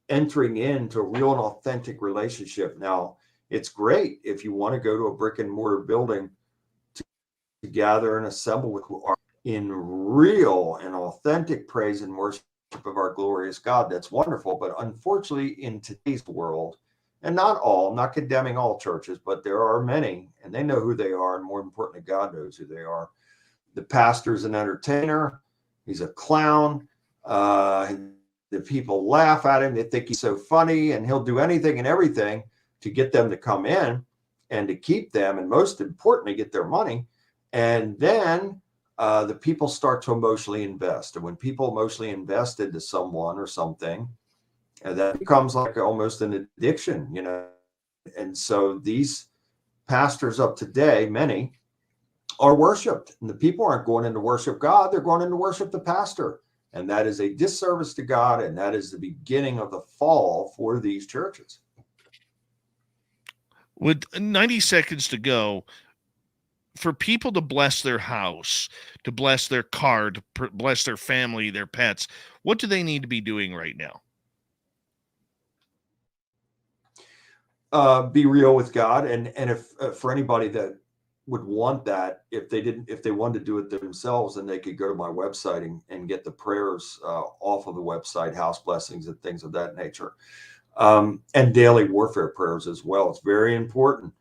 entering into a real and authentic relationship. Now, it's great if you want to go to a brick and mortar building to gather and assemble with who are in real and authentic praise and worship of our glorious God. That's wonderful. But unfortunately, in today's world, and not all, I'm not condemning all churches, but there are many, and they know who they are. And more importantly, God knows who they are. The pastor's an entertainer. He's a clown. The people laugh at him. They think he's so funny, and he'll do anything and everything to get them to come in and to keep them, and most importantly, get their money. And then the people start to emotionally invest. And when people emotionally invest into someone or something, that becomes like almost an addiction, you know. And so these pastors of today, many, are worshiped. And the people aren't going in to worship God, they're going in to worship the pastor. And that is a disservice to God, and that is the beginning of the fall for these churches. With 90 seconds to go, for people to bless their house, to bless their car, to bless their family, their pets, what do they need to be doing right now? Be real with God. And if for anybody that would want that, if they wanted to do it themselves, then they could go to my website and get the prayers off of the website, house blessings and things of that nature, and daily warfare prayers as well. It's very important.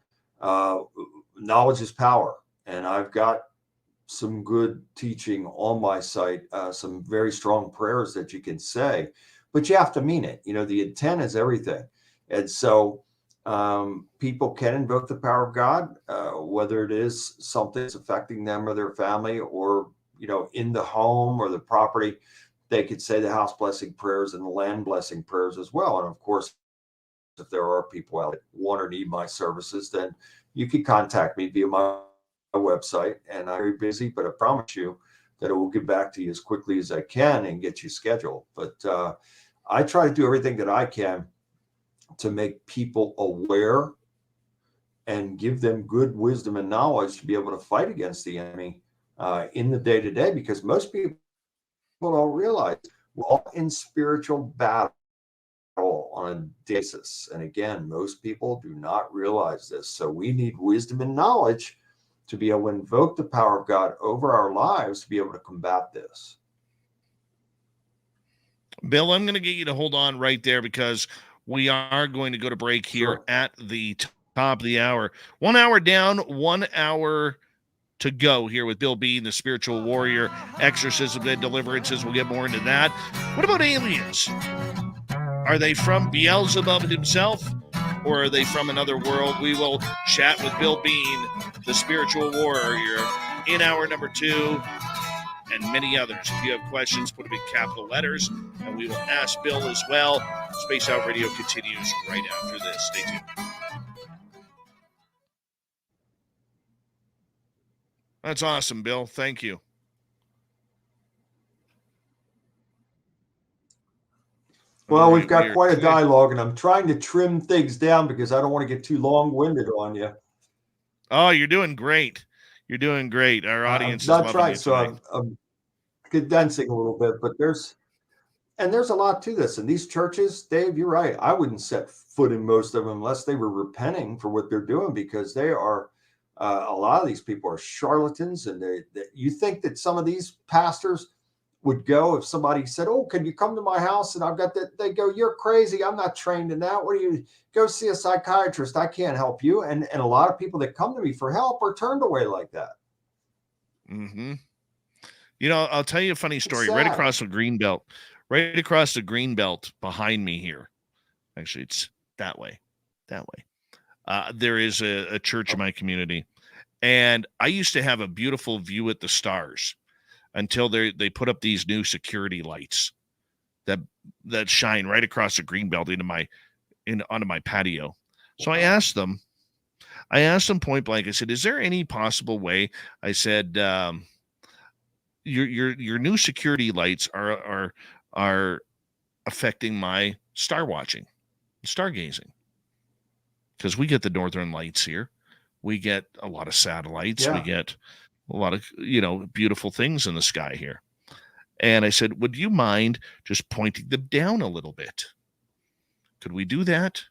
Knowledge is power, and I've got some good teaching on my site, some very strong prayers that you can say, but you have to mean it. You know, the intent is everything. And so people can invoke the power of God, whether it is something that's affecting them or their family, or, you know, in the home or the property. They could say the house blessing prayers and the land blessing prayers as well. And of course, if there are people out that want or need my services, then you can contact me via my website. And I'm very busy, but I promise you that I will get back to you as quickly as I can and get you scheduled. But I try to do everything that I can to make people aware and give them good wisdom and knowledge to be able to fight against the enemy in the day-to-day, because most people don't realize we're all in spiritual battle on a basis. And again, most people do not realize this. So we need wisdom and knowledge to be able to invoke the power of God over our lives to be able to combat this. Bill, I'm going to get you to hold on right there, because we are going to go to break here at the top of the hour. 1 hour down, 1 hour to go here with Bill Bean, the spiritual warrior, exorcisms and deliverances. We'll get more into that. What about aliens? Are they from Beelzebub himself, or are they from another world? We will chat with Bill Bean, the spiritual warrior, in hour number 2, and many others. If you have questions, put them in capital letters, and we will ask Bill as well. Space Out Radio continues right after this. Stay tuned. That's awesome, Bill. Thank you. Well, we've Right, we got are quite a good. dialogue, and I'm trying to trim things down because I don't want to get too long-winded on you. Oh, you're doing great. You're doing great. Our I'm audience is not loving trying, you so tonight. I'm condensing a little bit, but there's a lot to this. And these churches, Dave, you're right. I wouldn't set foot in most of them unless they were repenting for what they're doing, because they are a lot of these people are charlatans, and you think that some of these pastors would go if somebody said, "Oh, can you come to my house?" And I've got that. They go, "You're crazy. I'm not trained in that. What do you go see a psychiatrist? I can't help you." And a lot of people that come to me for help are turned away like that. Mm-hmm. You know, I'll tell you a funny It's story. sad. Right across the green belt behind me here. Actually, it's that way. There is a church in my community, and I used to have a beautiful view at the stars until they put up these new security lights that shine right across the green belt onto my patio. So I asked them point blank. I said, "Is there any possible way?" I said, "Your new security lights are affecting my star watching, stargazing, because we get the northern lights here. We get a lot of satellites. We Yeah. get a lot of beautiful things in the sky here." And I said, "Would you mind just pointing them down a little bit? Could we do that?"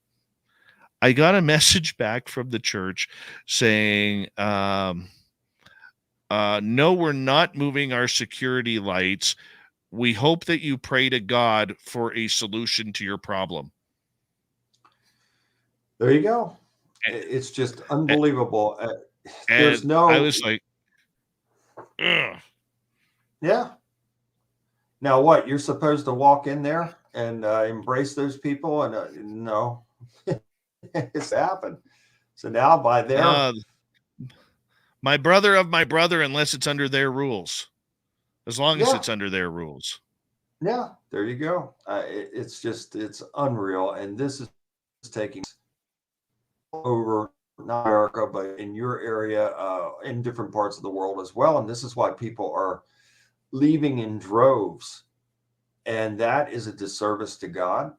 I got a message back from the church saying, "No, we're not moving our security lights. We hope that you pray to God for a solution to your problem." There you go. And, It's just unbelievable. There's and I no, was like, ugh. yeah. Now what? You're supposed to walk in there and embrace those people, and no, it's happened. So now by their, Uh, my brother of my brother, unless it's under their rules, as long as yeah, it's under their rules. yeah, there you go. It's unreal, and this is taking over not America, but in your area, in different parts of the world as well. And this is why people are leaving in droves, and that is a disservice to God,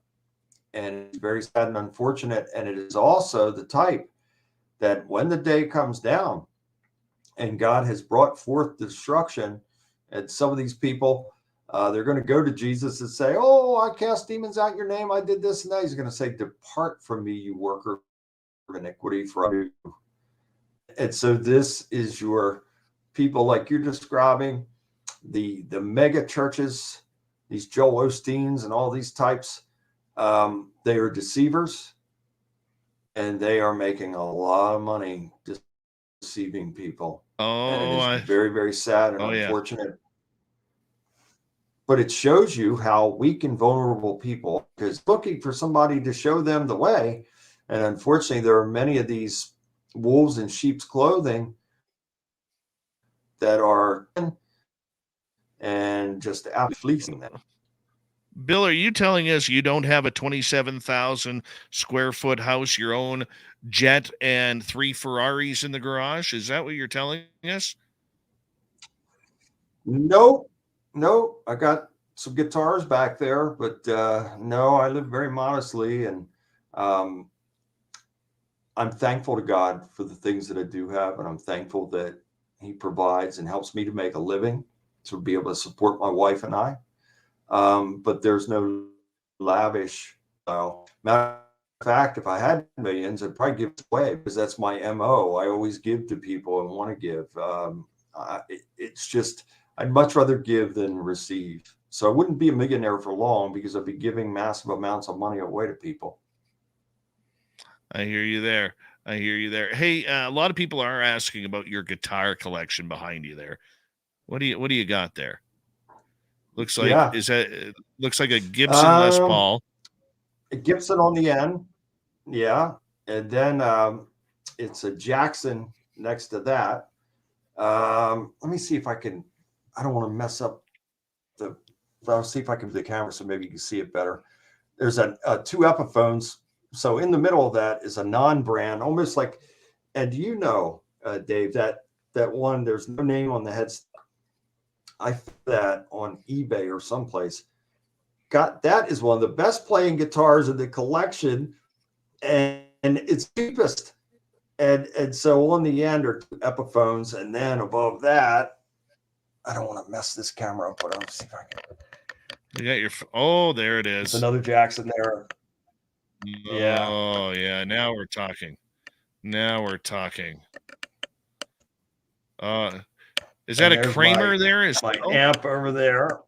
and it's very sad and unfortunate. And it is also the type that when the day comes down and God has brought forth destruction, and some of these people, they're going to go to Jesus and say, "Oh, I cast demons out in your name. I did this and that." He's going to say, "Depart from me, you worker of iniquity, for I knew you." And so this is your people like you're describing, the mega churches, these Joel Osteens and all these types. They are deceivers, and they are making a lot of money deceiving people. And it is very, very sad and Yeah. unfortunate. But it shows you how weak and vulnerable people, because looking for somebody to show them the way. And unfortunately, there are many of these wolves in sheep's clothing that are and just out fleecing them. Bill, are you telling us you don't have a 27,000 square foot house, your own jet, and 3 Ferraris in the garage? Is that what you're telling us? Nope. I got some guitars back there, but no, I live very modestly, and I'm thankful to God for the things that I do have, and I'm thankful that He provides and helps me to make a living to be able to support my wife and I. But there's no lavish style. Matter of fact, if I had millions, I'd probably give it away, because that's my MO. I always give to people and want to give. It's just, I'd much rather give than receive. So I wouldn't be a millionaire for long, because I'd be giving massive amounts of money away to people. I hear you there. Hey, a lot of people are asking about your guitar collection behind you there. What do you got there? Looks like looks like a Gibson Les Paul. A Gibson on the end, yeah, and then it's a Jackson next to that. Let me see if I can. I don't want to mess up the. I'll see if I can do the camera so maybe you can see it better. There's a 2 Epiphones. So in the middle of that is a non-brand, almost like. And Dave, that that one, there's no name on the headstock. I found that on eBay or someplace. That is one of the best playing guitars in the collection, and it's cheapest. And so on the end are 2 Epiphones, and then above that, I don't want to mess this camera up, but I'll see if I can. You got your oh, there it is. It's another Jackson there. Yeah. Oh yeah. Now we're talking. Is that a Kramer there? Is my amp over there?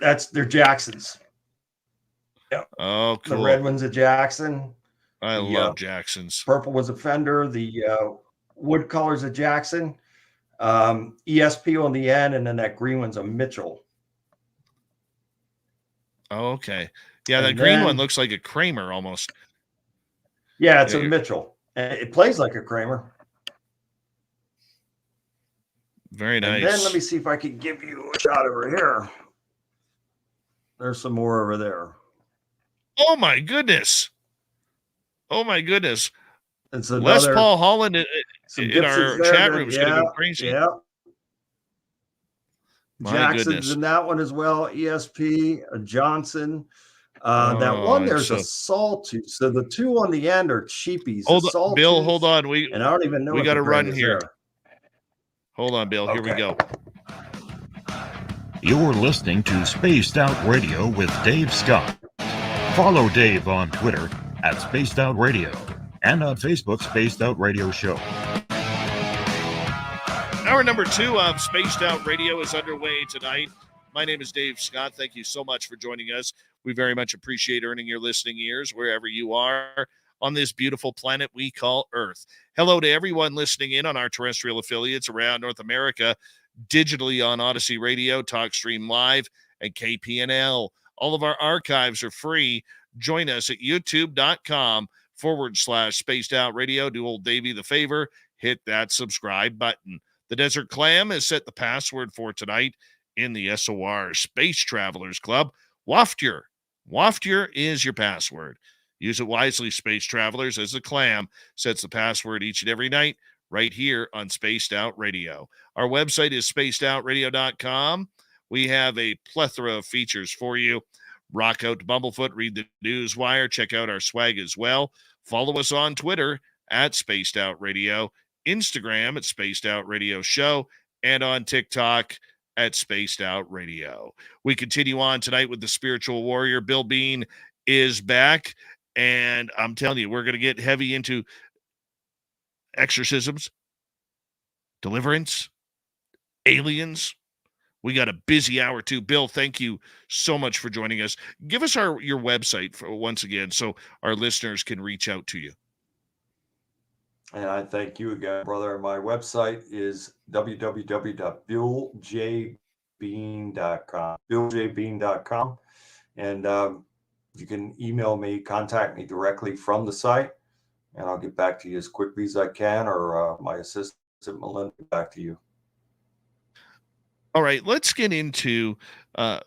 They're Jacksons. Yeah. Oh, cool. The red one's a Jackson. I love Jacksons. Purple was a Fender. The wood color's a Jackson. ESP on the end, and then that green one's a Mitchell. Oh, okay. Yeah, that green one looks like a Kramer almost. Yeah, it's a Mitchell. And it plays like a Kramer. Very nice. And then let me see if I can give you a shot over here. There's some more over there. Oh my goodness. It's another, Les Paul Holland in our chat room. Go crazy. Yeah. My Jackson's goodness. in that one as well. ESP, a Johnson. That one, there's a sawtooth. So the 2 on the end are cheapies. Bill, hold on. And I don't even know. We got to run here. Hold on, Bill. Here we go. You're listening to Spaced Out Radio with Dave Scott. Follow Dave on Twitter at Spaced Out Radio and on Facebook, Spaced Out Radio Show. Hour number 2 of Spaced Out Radio is underway tonight. My name is Dave Scott. Thank you so much for joining us. We very much appreciate earning your listening ears wherever you are on this beautiful planet we call Earth. Hello to everyone listening in on our terrestrial affiliates around North America, digitally on Odyssey Radio, TalkStream Live, and KPNL. All of our archives are free. Join us at youtube.com/Spaced Out Radio. Do old Davey the favor, hit that subscribe button. The Desert Clam has set the password for tonight in the SOR Space Travelers Club. Waftier. Waftier is your password. Use it wisely, Space Travelers, as the Clam sets the password each and every night right here on Spaced Out Radio. Our website is spacedoutradio.com. We have a plethora of features for you. Rock out to Bumblefoot, read the news wire, check out our swag as well. Follow us on Twitter at Spaced Out Radio, Instagram at Spaced Out Radio Show, and on TikTok at Spaced Out Radio. We continue on tonight with the spiritual warrior. Bill Bean is back, and I'm telling you, we're going to get heavy into exorcisms, deliverance, aliens. We got a busy hour too. Bill, thank you so much for joining us. Give us your website once again so our listeners can reach out to you. And I thank you again, brother. My website is www.billjbean.com. billjbean.com. And you can email me, contact me directly from the site, and I'll get back to you as quickly as I can, or my assistant, Melinda, back to you. All right, let's get into,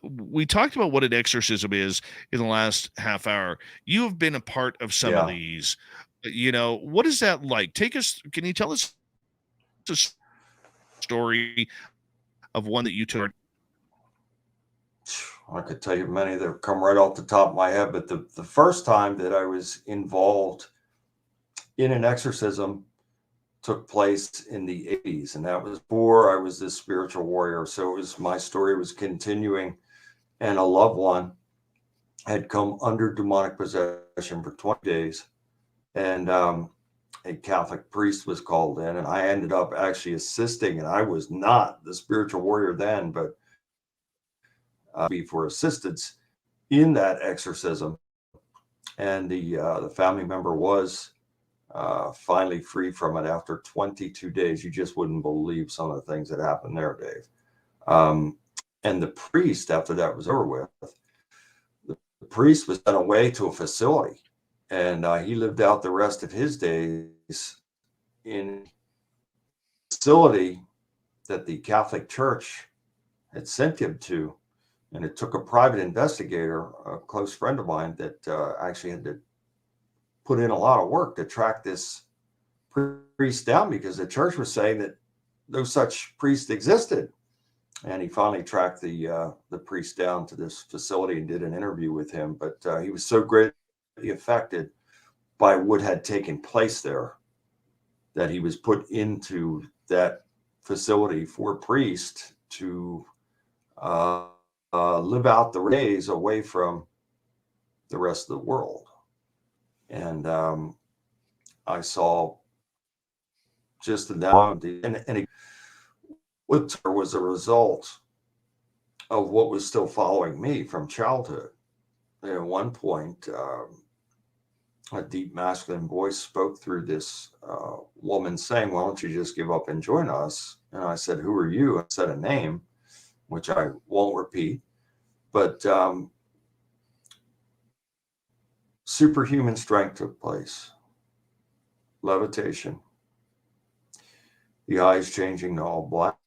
we talked about what an exorcism is in the last half hour. You have been a part of some of these. What is that like? Can you tell us a story of one that you took? I could tell you many that come right off the top of my head, but the first time that I was involved in an exorcism took place in the 80s, and that was before I was this spiritual warrior. So my story was continuing, and a loved one had come under demonic possession for 20 days, and a Catholic priest was called in, and I ended up actually assisting, and I was not the spiritual warrior then, but for assistance in that exorcism. And the family member was finally free from it after 22 days. You just wouldn't believe some of the things that happened there, Dave. And the priest, after that was over with, the priest was sent away to a facility, and he lived out the rest of his days in a facility that the Catholic Church had sent him to. And it took a private investigator, a close friend of mine, that actually had to put in a lot of work to track this priest down because the church was saying that no such priest existed. And he finally tracked the priest down to this facility and did an interview with him. But he was so greatly affected by what had taken place there that he was put into that facility for a priest to live out the days away from the rest of the world. And I saw just in that, and what was a result of what was still following me from childhood. And at one point, a deep masculine voice spoke through this woman saying, "Why don't you just give up and join us?" And I said, "Who are you?" I said a name, which I won't repeat, but superhuman strength took place. Levitation. The eyes changing to all black.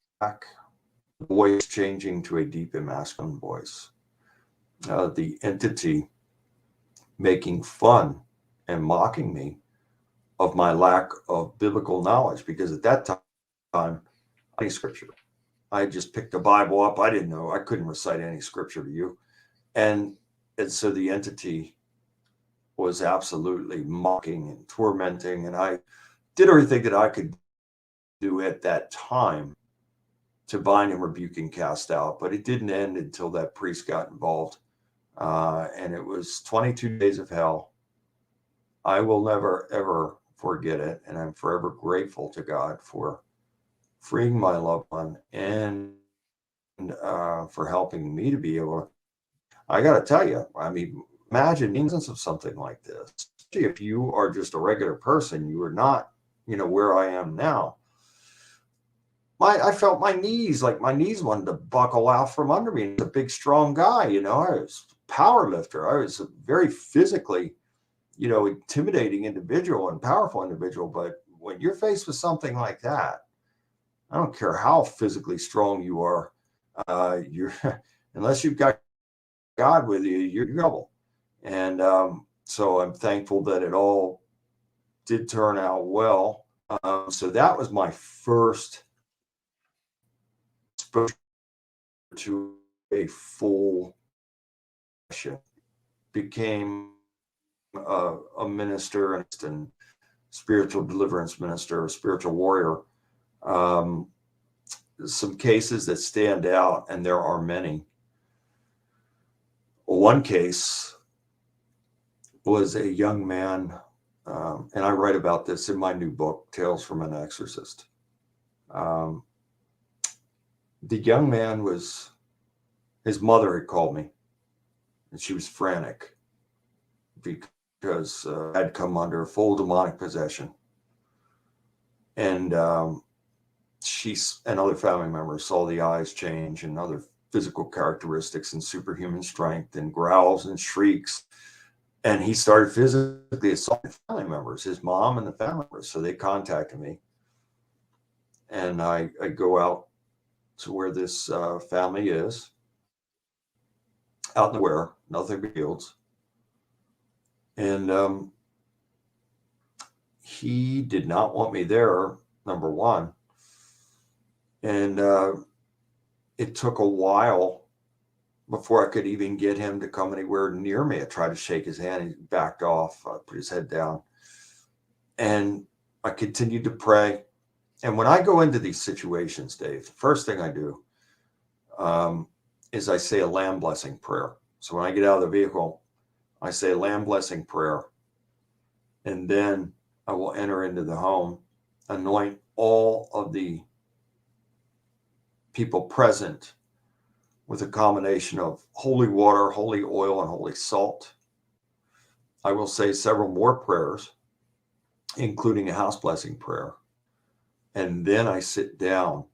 The voice changing to a deep and masculine voice. The entity making fun and mocking me of my lack of biblical knowledge, because at that time, any scripture. I just picked the Bible up. I didn't know. I couldn't recite any scripture to you. And so the entity was absolutely mocking and tormenting. And I did everything that I could do at that time to bind and rebuke and cast out. But it didn't end until that priest got involved. And it was 22 days of hell. I will never, ever forget it. And I'm forever grateful to God for freeing my loved one and for helping me to be able to. I got to tell you, I mean, imagine the instance of something like this. If you are just a regular person, you are not, where I am now. I felt my knees wanted to buckle out from under me. I was a big, strong guy, I was a power lifter. I was a very physically, intimidating individual and powerful individual. But when you're faced with something like that, I don't care how physically strong you are, you're unless you've got God with you, you're in trouble. And so I'm thankful that it all did turn out well. So that was my first exposure to a full session. Became a minister and spiritual deliverance minister, a spiritual warrior. Some cases that stand out, and there are many. One case was a young man, and I write about this in my new book, Tales from an Exorcist. The young man his mother had called me, and she was frantic because I'd come under full demonic possession. And she and other family members saw the eyes change and other physical characteristics and superhuman strength and growls and shrieks. And he started physically assaulting family members, his mom and the family members. So they contacted me. And I go out to where this family is, out nowhere, nothing but fields. And he did not want me there, number one. And it took a while before I could even get him to come anywhere near me. I tried to shake his hand. He backed off, put his head down. And I continued to pray. And when I go into these situations, Dave, the first thing I do is I say a lamb blessing prayer. So when I get out of the vehicle, I say a lamb blessing prayer. And then I will enter into the home, anoint all of the people present with a combination of holy water, holy oil, and holy salt. I will say several more prayers, including a house blessing prayer. And then I sit down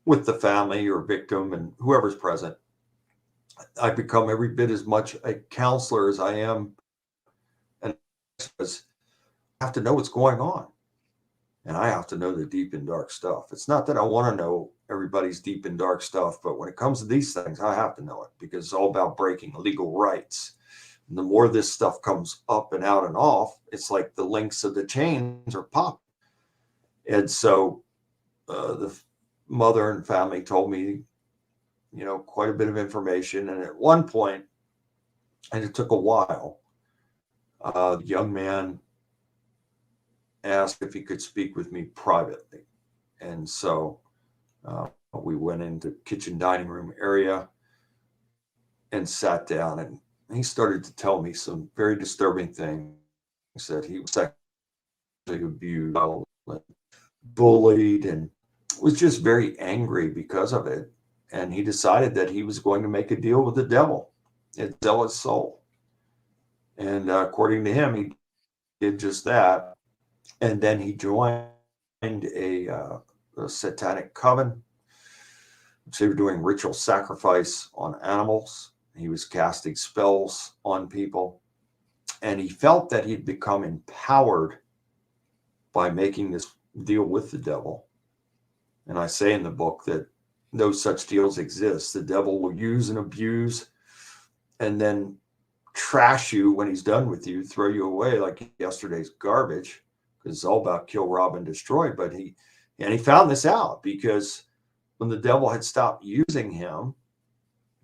with the family or victim and whoever's present. I become every bit as much a counselor as I am, and I have to know what's going on. And I have to know the deep and dark stuff. It's not that I want to know everybody's deep and dark stuff, but when it comes to these things, I have to know it because it's all about breaking legal rights, And the more this stuff comes up and out and off, it's like the links of the chains are popping. And so the mother and family told me, quite a bit of information. And at one point, and it took a while, the young man asked if he could speak with me privately. And so we went into kitchen dining room area and sat down, and he started to tell me some very disturbing things, that he was sexually abused, bullied, and was just very angry because of it. And he decided that he was going to make a deal with the devil and sell his soul. And according to him, he did just that. And then he joined a satanic coven. So they were doing ritual sacrifice on animals. He was casting spells on people. And he felt that he'd become empowered by making this deal with the devil. And I say in the book that no such deals exist. The devil will use and abuse and then trash you when he's done with you, throw you away like yesterday's garbage, because it's all about kill, rob, and destroy. But he found this out because when the devil had stopped using him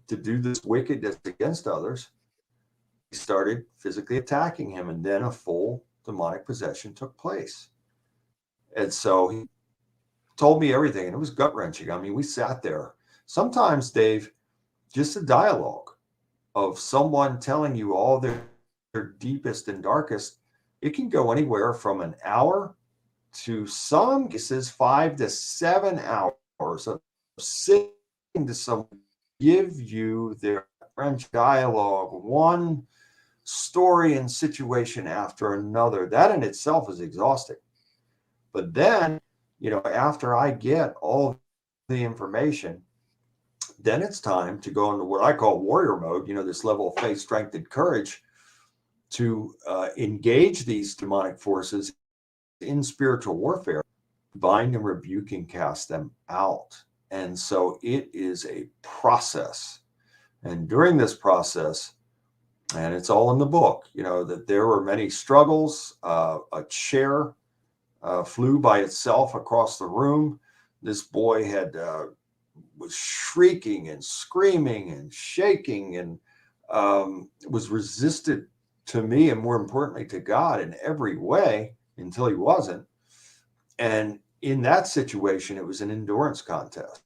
to do this wickedness against others, he started physically attacking him, and then a full demonic possession took place. And so he told me everything, and it was gut-wrenching. I mean, we sat there. Sometimes, Dave, just a dialogue of someone telling you all their deepest and darkest, it can go anywhere from an hour to some cases 5 to 7 hours of sitting to someone give you their French dialogue, one story and situation after another. That in itself is exhausting. But then, after I get all the information, then it's time to go into what I call warrior mode, this level of faith, strength, and courage to engage these demonic forces in spiritual warfare, bind and rebuke and cast them out. And so it is a process. And during this process, and it's all in the book, that there were many struggles. A chair flew by itself across the room. This boy was shrieking and screaming and shaking, and was resisted to me, and more importantly to God, in every way, until he wasn't. And in that situation, it was an endurance contest.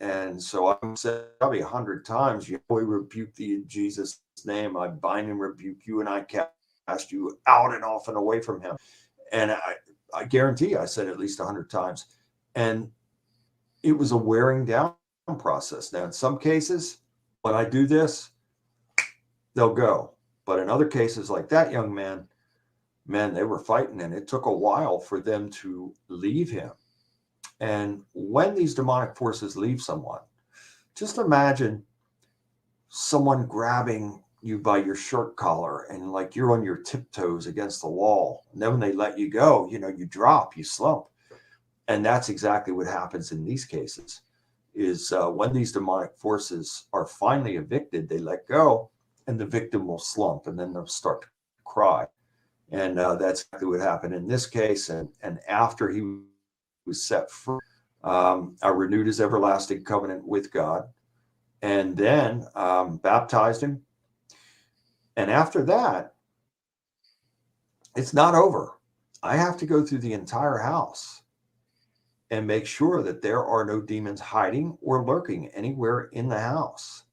And so I said probably 100 times, we rebuke thee in Jesus' name. I bind and rebuke you, and I cast you out and off and away from him. And I guarantee I said at least 100 times. And it was a wearing down process. Now, in some cases, when I do this, they'll go. But in other cases, like that young man, they were fighting, and it took a while for them to leave him. And when these demonic forces leave someone, just imagine someone grabbing you by your shirt collar and like you're on your tiptoes against the wall. And then when they let you go, you drop, you slump. And that's exactly what happens in these cases, is when these demonic forces are finally evicted, they let go, and the victim will slump, and then they'll start to cry. And that's exactly what happened in this case. And after he was set free, I renewed his everlasting covenant with God, and then baptized him. And after that, it's not over. I have to go through the entire house and make sure that there are no demons hiding or lurking anywhere in the house.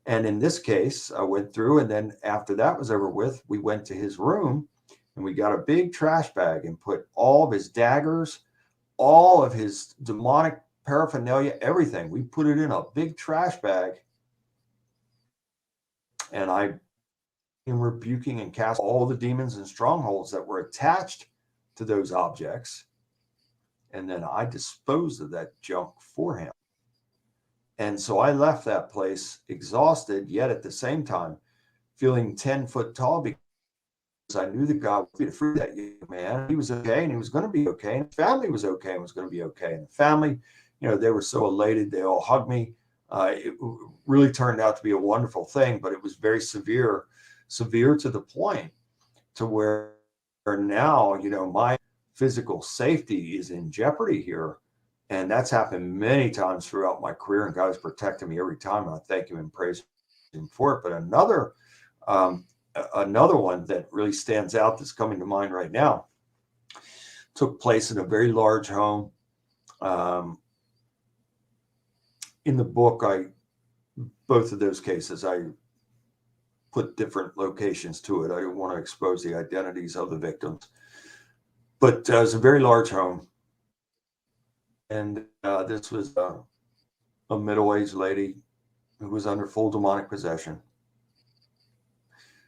And in this case, I went through, and then after that was over with, we went to his room, and we got a big trash bag and put all of his daggers, all of his demonic paraphernalia, everything. We put it in a big trash bag, and I am rebuking and cast all the demons and strongholds that were attached to those objects. And then I disposed of that junk for him. And so I left that place exhausted, yet at the same time feeling 10 foot tall, because I knew that God would free that young man. He was okay, and he was going to be okay, and his family was okay and was going to be okay. And the family, they were so elated. They all hugged me. It really turned out to be a wonderful thing, but it was very severe severe to the point to where now, my physical safety is in jeopardy here. And that's happened many times throughout my career, and God has protected me every time. And I thank him and praise him for it. But another one that really stands out that's coming to mind right now took place in a very large home. In the book, both of those cases, I put different locations to it. I don't want to expose the identities of the victims, but it was a very large home. And this was a middle-aged lady who was under full demonic possession.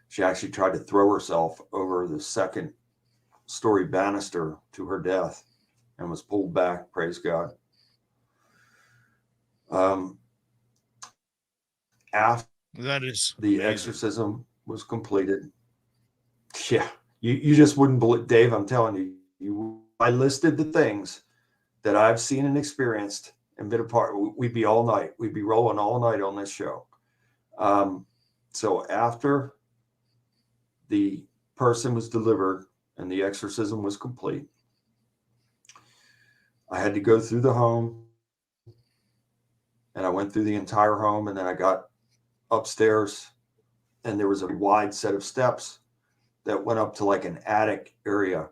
She actually tried to throw herself over the second-story banister to her death and was pulled back, praise God. After That is the amazing. exorcism was completed, yeah, you just wouldn't believe, Dave, I'm telling you, I listed the things that I've seen and experienced and been a part. We'd be all night. We'd be rolling all night on this show. So after the person was delivered and the exorcism was complete, I had to go through the home, and I went through the entire home, and then I got upstairs, and there was a wide set of steps that went up to like an attic area,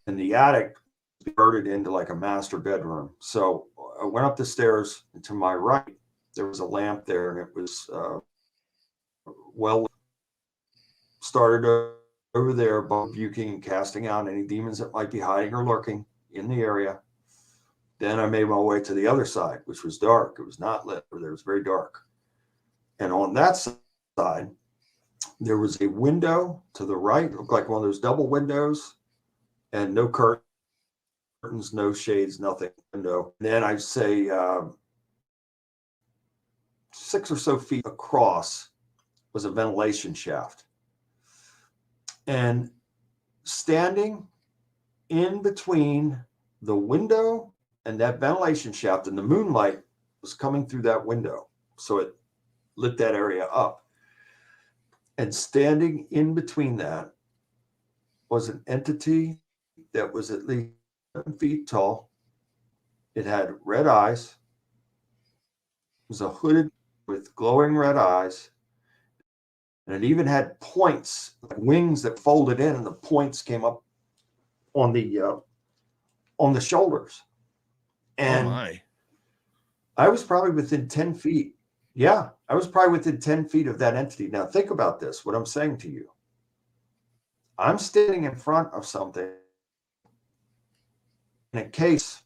and the attic converted into like a master bedroom. So I went up the stairs, and to my right there was a lamp there, and it was started over there, rebuking and casting out any demons that might be hiding or lurking in the area. Then I made my way to the other side, which was dark. It was not lit, but it was very dark. And on that side, there was a window to the right. It looked like one of those double windows, and no curtains, no shades, nothing. Window. And then I'd say 6 or so feet across was a ventilation shaft. And standing in between the window and that ventilation shaft, and the moonlight was coming through that window, so it lit that area up. And standing in between that was an entity that was at least 7 feet tall. It had red eyes. It was a hooded with glowing red eyes. And it even had points, like wings that folded in, and the points came up on the shoulders. And I was probably within 10 feet. Yeah, I was probably within 10 feet of that entity. Now think about this, what I'm saying to you. I'm standing in front of something in a case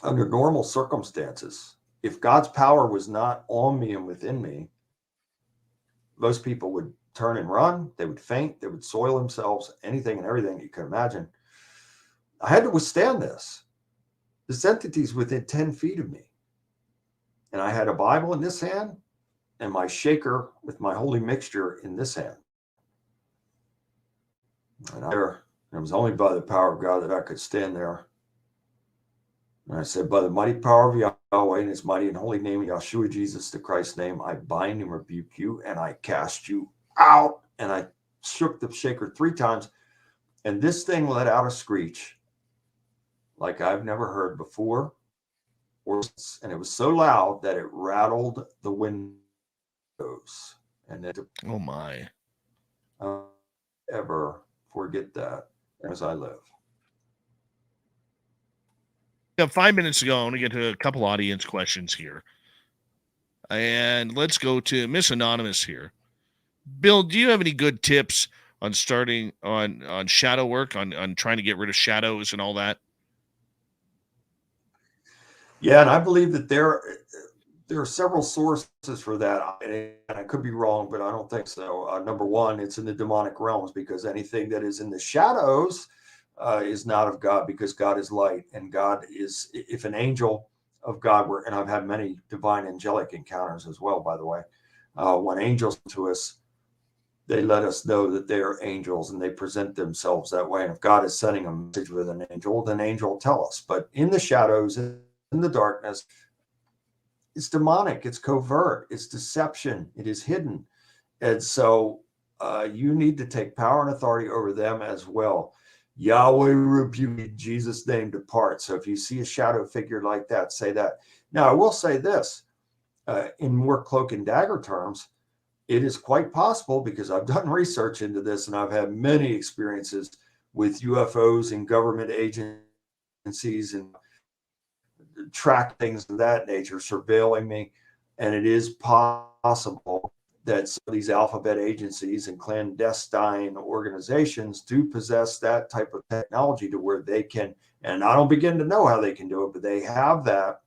under normal circumstances. If God's power was not on me and within me, most people would turn and run. They would faint. They would soil themselves, anything and everything you can imagine. I had to withstand this. This entity's within 10 feet of me. And I had a Bible in this hand and my shaker with my holy mixture in this hand. And it was only by the power of God that I could stand there. And I said, by the mighty power of Yahweh and his mighty and holy name, Yahshua Jesus, the Christ's name, I bind and rebuke you, and I cast you out. And I shook the shaker 3 times, and this thing let out a screech like I've never heard before. And it was so loud that it rattled the windows. And it, oh my, ever forget that as I live. Yeah, 5 minutes ago, I want to get to a couple audience questions here. And let's go to Miss Anonymous here. Bill, do you have any good tips on starting on shadow work, on trying to get rid of shadows and all that? Yeah, and I believe that there are several sources for that, and I could be wrong, but I don't think so. Number one, it's in the demonic realms, because anything that is in the shadows is not of God, because God is light, and God is, if an angel of God were, and I've had many divine angelic encounters as well, by the way, when angels to us, they let us know that they are angels, and they present themselves that way. And if God is sending a message with an angel, then angel will tell us. But in the shadows, in the darkness, it's demonic, it's covert, it's deception, it is hidden. And so you need to take power and authority over them as well. Yahweh rebuke in Jesus' name, depart. So if you see a shadow figure like that, say that. Now, I will say this, in more cloak and dagger terms, it is quite possible, because I've done research into this and I've had many experiences with UFOs and government agencies and track things of that nature, surveilling me. And it is possible that some of these alphabet agencies and clandestine organizations do possess that type of technology to where they can, and I don't begin to know how they can do it, but they have that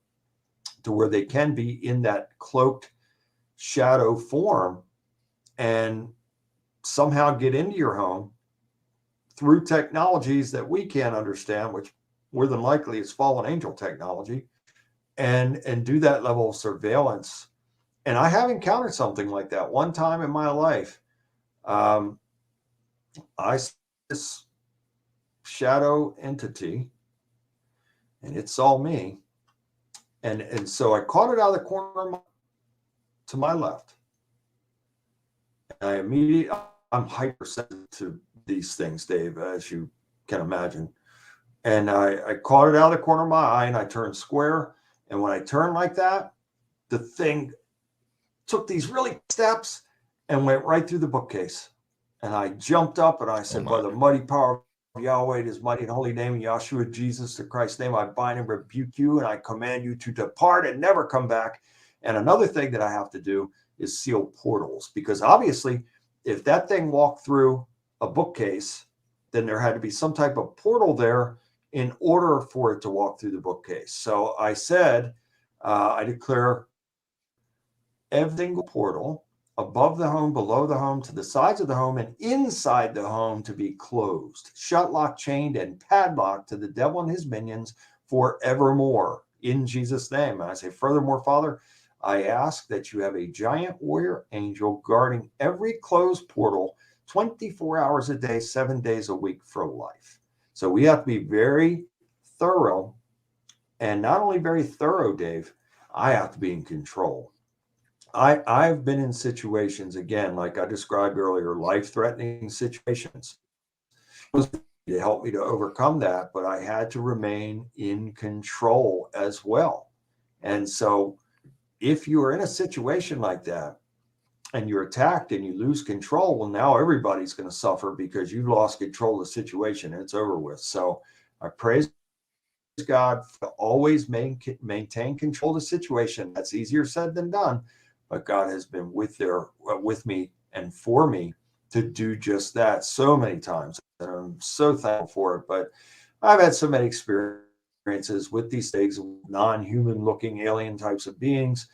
to where they can be in that cloaked shadow form and somehow get into your home through technologies that we can't understand, which more than likely is fallen angel technology, and do that level of surveillance. And I have encountered something like that one time in my life. I saw this shadow entity, and it saw me, and so I caught it out of the corner to my left. And I'm hypersensitive to these things, Dave, as you can imagine. And I caught it out of the corner of my eye, and I turned square. And when I turned like that, the thing took these really steps and went right through the bookcase. And I jumped up and I said, by the mighty power of Yahweh, his mighty and holy name, in Yahshua Jesus, the Christ's name, I bind and rebuke you, and I command you to depart and never come back. And another thing that I have to do is seal portals, because obviously, if that thing walked through a bookcase, then there had to be some type of portal there in order for it to walk through the bookcase. So I said, I declare every single portal above the home, below the home, to the sides of the home, and inside the home to be closed, shut, locked, chained, and padlocked to the devil and his minions forevermore, in Jesus' name. And I say, furthermore, Father, I ask that you have a giant warrior angel guarding every closed portal 24 hours a day, 7 days a week for life. So we have to be very thorough, and not only very thorough, Dave, I have to be in control. I've been in situations, again, like I described earlier, life-threatening situations. It was to help me to overcome that, but I had to remain in control as well. And so if you are in a situation like that and you're attacked and you lose control, well, now everybody's going to suffer because you've lost control of the situation and it's over with. So I praise God to always maintain control of the situation. That's easier said than done, but God has been with me and for me to do just that so many times. And I'm so thankful for it. But I've had so many experiences with these things, non-human looking alien types of beings,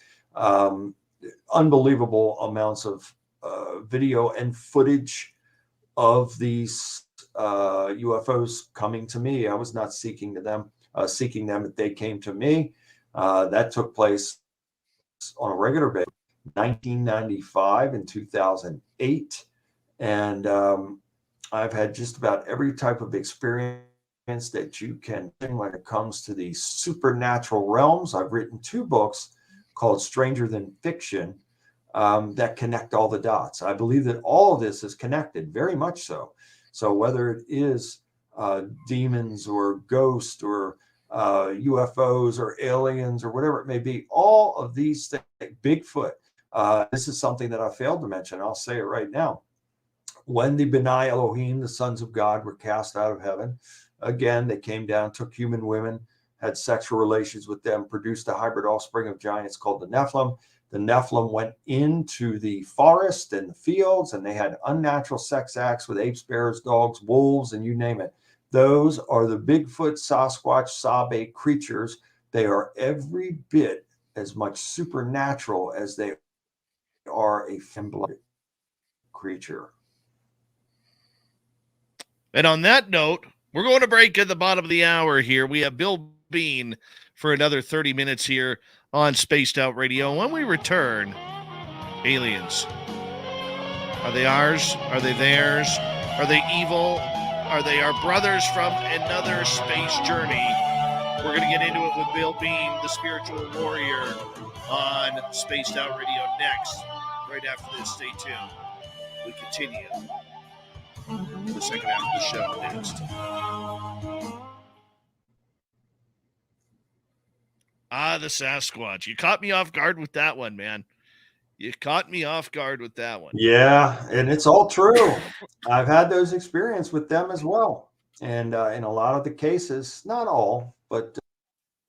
unbelievable amounts of video and footage of these UFOs coming to me. I was not seeking them, but they came to me. That took place on a regular basis, 1995 and 2008. And I've had just about every type of experience that you can when it comes to the supernatural realms. I've written 2 books called Stranger Than Fiction that connect all the dots. I believe that all of this is connected, very much so. So whether it is demons or ghosts or UFOs or aliens or whatever it may be, all of these things, Bigfoot, this is something that I failed to mention. I'll say it right now. When the B'nai Elohim, the sons of God, were cast out of heaven, again, they came down, took human women, had sexual relations with them, produced a hybrid offspring of giants called the Nephilim. The Nephilim went into the forest and the fields, and they had unnatural sex acts with apes, bears, dogs, wolves, and you name it. Those are the Bigfoot, Sasquatch, Sabe creatures. They are every bit as much supernatural as they are a fem-blooded creature. And on that note, we're going to break at the bottom of the hour here. We have Bill Bean for another 30 minutes here on Spaced Out Radio. When we return, aliens. Are they ours? Are they theirs? Are they evil? Are they our brothers from another space journey? We're going to get into it with Bill Bean, the spiritual warrior, on Spaced Out Radio next. Right after this, stay tuned. we continue the second half of the show next. The Sasquatch. You caught me off guard with that one, man. You caught me off guard with that one. Yeah, and it's all true. I've had those experiences with them as well. And in a lot of the cases, not all, but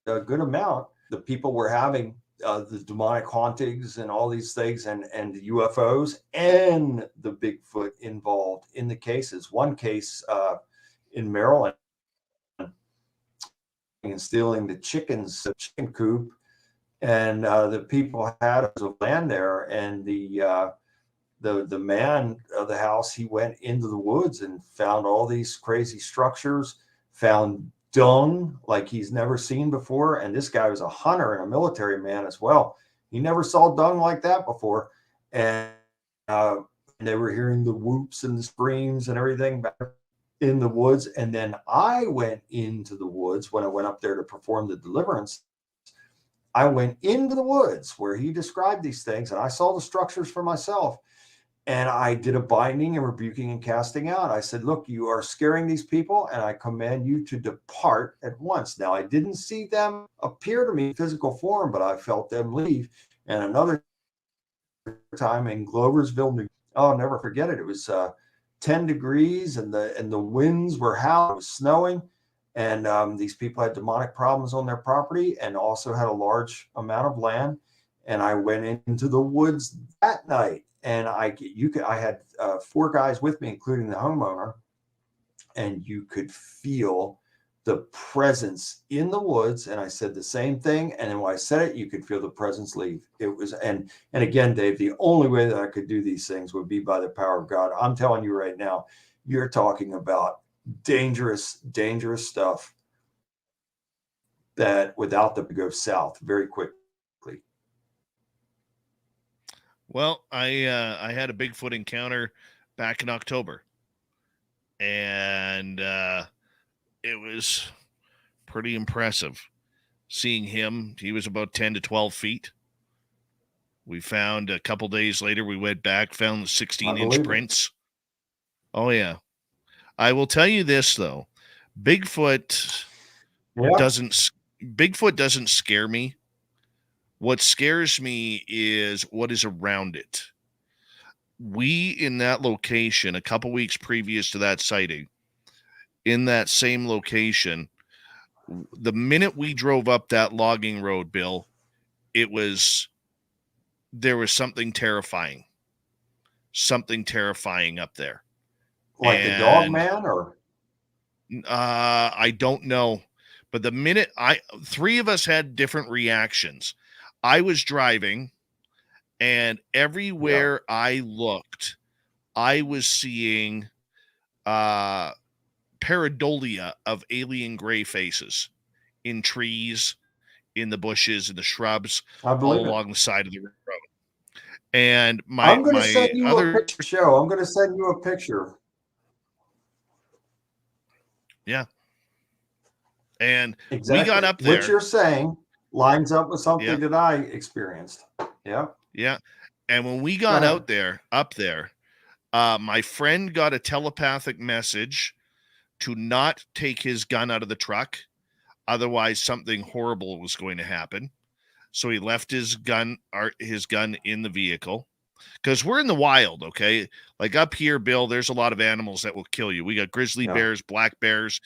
a good amount, the people were having the demonic hauntings and all these things and the UFOs and the Bigfoot involved in the cases. One case in Maryland, and stealing the chickens, the chicken coop, and the people had a land there, and the man of the house, he went into the woods and found all these crazy structures, found dung like he's never seen before. And this guy was a hunter and a military man as well. He never saw dung like that before. And they were hearing the whoops and the screams and everything back in the woods. And then I went into the woods when I went up there to perform the deliverance. I went into the woods where he described these things, and I saw the structures for myself. And I did a binding and rebuking and casting out. I said, look, you are scaring these people, and I command you to depart at once. Now, I didn't see them appear to me in physical form, but I felt them leave. And another time in Gloversville, I'll never forget it. It was 10 degrees, and the winds were howling. It was snowing. And these people had demonic problems on their property and also had a large amount of land. And I went into the woods that night. And I had 4 guys with me, including the homeowner, and you could feel the presence in the woods. And I said the same thing. And then when I said it, you could feel the presence leave. It was, and again, Dave, the only way that I could do these things would be by the power of God. I'm telling you right now, you're talking about dangerous, dangerous stuff that without them go south very quickly. Well, I had a Bigfoot encounter back in October, and it was pretty impressive seeing him. He was about 10 to 12 feet. We found a couple days later, we went back, found the 16-inch prints. Oh, yeah. I will tell you this, though. Bigfoot doesn't scare me. What scares me is what is around it. We, in that location, a couple weeks previous to that sighting, in that same location, the minute we drove up that logging road, Bill, there was something terrifying up there. Like the dog man, or? I don't know. But the minute 3 of us had different reactions. I was driving, and everywhere I looked, I was seeing pareidolia of alien gray faces in trees, in the bushes, in the shrubs, all along the side of the road. And I'm going to send you a picture. Yeah. And exactly. We got up there. What you're saying lines up with something that I experienced. Yeah. Yeah. And when we got up there, my friend got a telepathic message to not take his gun out of the truck. Otherwise, something horrible was going to happen. So he left his gun in the vehicle, because we're in the wild. Okay. Like up here, Bill, there's a lot of animals that will kill you. We got grizzly bears, black bears,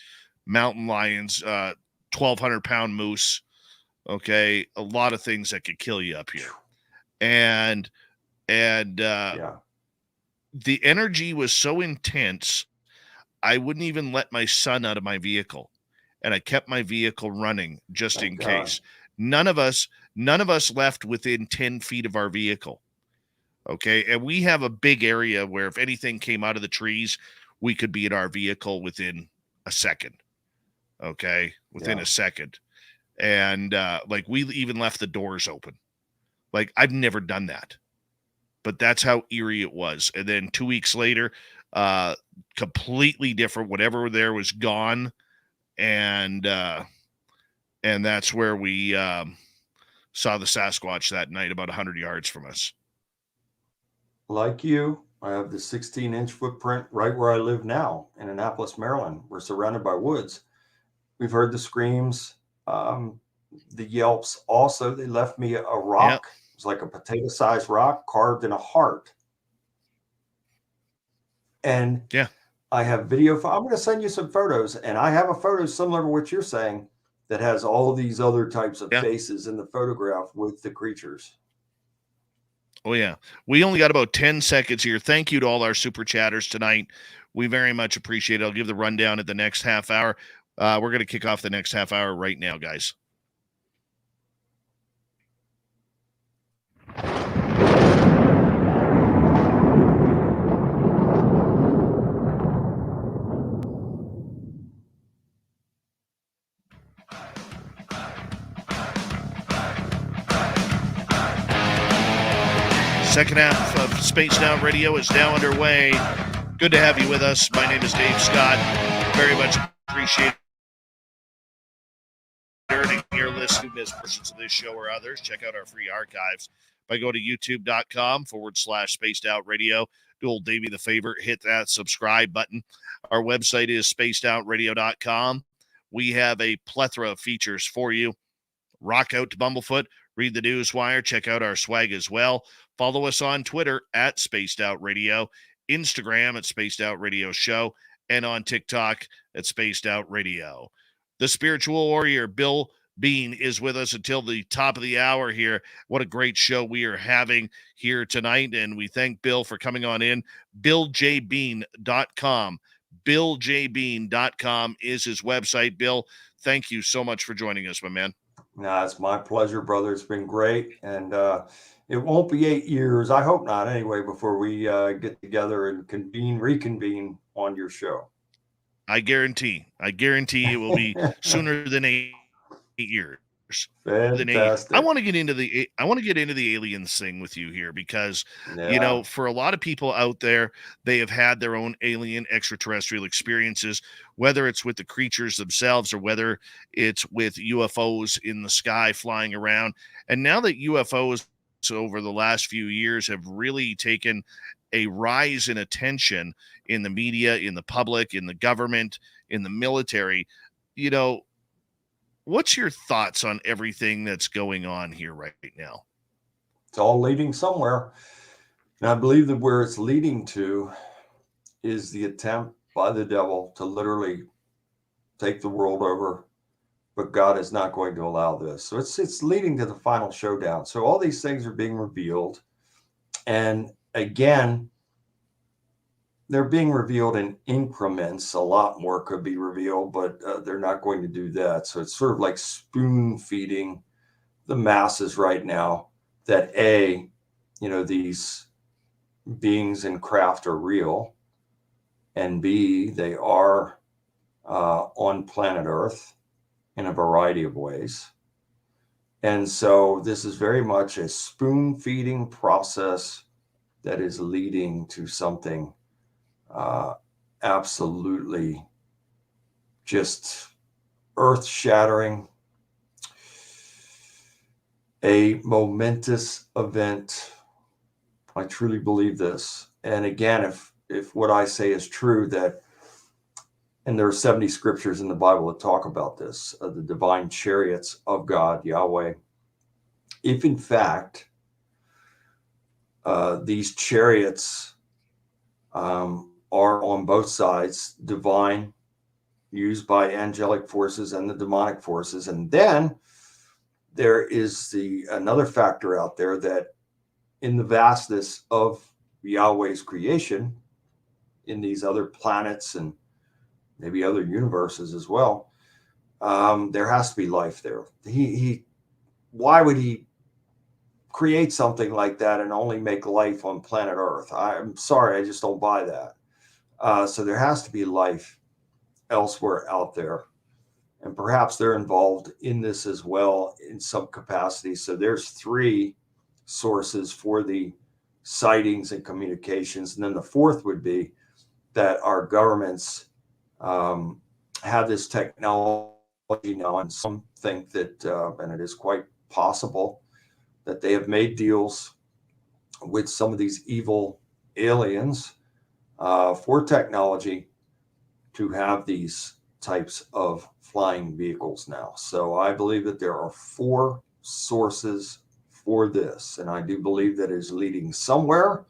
mountain lions, 1,200-pound moose. Okay. A lot of things that could kill you up here. And the energy was so intense, I wouldn't even let my son out of my vehicle. And I kept my vehicle running just in case. None of us left within 10 feet of our vehicle. Okay. And we have a big area where if anything came out of the trees, we could be in our vehicle within a second. Okay. Within a second. And like we even left the doors open. Like I've never done that, but that's how eerie it was. And then 2 weeks later, completely different, whatever there was gone. And that's where we saw the Sasquatch that night, about 100 yards from us. Like you, I have the 16-inch footprint right where I live now in Annapolis, Maryland. We're surrounded by woods. We've heard the screams, the yelps. Also, they left me a rock. Yep. It was like a potato-sized rock carved in a heart. And Yeah. I have video. I'm going to send you some photos, and I have a photo similar to what you're saying that has all of these other types of Yeah. faces in the photograph with the creatures. Oh, yeah. We only got about 10 seconds here. Thank you to all our super chatters tonight. We very much appreciate it. I'll give the rundown at the next half hour. We're going to kick off the next half hour right now, guys. Second half of Spaced Out Radio is now underway. Good to have you with us. My name is Dave Scott. Very much appreciate earning your listening as portions of this show or others. Check out our free archives by going to youtube.com/Spaced Out Radio. Do old Davey the favor, hit that subscribe button. Our website is spacedoutradio.com. We have a plethora of features for you. Rock out to Bumblefoot, read the Newswire, check out our swag as well. Follow us on Twitter at Spaced Out Radio, Instagram at Spaced Out Radio Show, and on TikTok at Spaced Out Radio. The spiritual warrior, Bill Bean, is with us until the top of the hour here. What a great show we are having here tonight, and we thank Bill for coming on in. BillJBean.com. BillJBean.com is his website. Bill, thank you so much for joining us, my man. No, it's my pleasure, brother. It's been great. And it won't be 8 years. I hope not anyway, before we get together and reconvene on your show. I guarantee it will be sooner than 8 years. Fantastic. I want to get into the aliens thing with you here because, you know, for a lot of people out there, they have had their own alien extraterrestrial experiences, whether it's with the creatures themselves or whether it's with UFOs in the sky flying around. And now that UFOs over the last few years have really taken a rise in attention in the media, in the public, in the government, in the military, you know, what's your thoughts on everything that's going on here right now? It's all leading somewhere. And I believe that where it's leading to is the attempt by the devil to literally take the world over. But God is not going to allow this. So it's leading to the final showdown. So all these things are being revealed. And again, they're being revealed in increments. A lot more could be revealed, but they're not going to do that. So it's sort of like spoon feeding the masses right now that these beings and craft are real, and B, they are on planet Earth in a variety of ways. And so this is very much a spoon feeding process that is leading to something absolutely just earth-shattering, a momentous event. I truly believe this. And again, if what I say is true, and there are 70 scriptures in the Bible that talk about this, the divine chariots of God, Yahweh. If in fact these chariots are on both sides, divine, used by angelic forces and the demonic forces. And then there is another factor out there that in the vastness of Yahweh's creation, in these other planets and maybe other universes as well, there has to be life there. Why would he create something like that and only make life on planet Earth? I'm sorry, I just don't buy that. So there has to be life elsewhere out there. And perhaps they're involved in this as well in some capacity. So there's 3 sources for the sightings and communications. And then the 4th would be that our governments have this technology now, and some think that, and it is quite possible, that they have made deals with some of these evil aliens for technology to have these types of flying vehicles now. So I believe that there are 4 sources for this, and I do believe that is leading somewhere.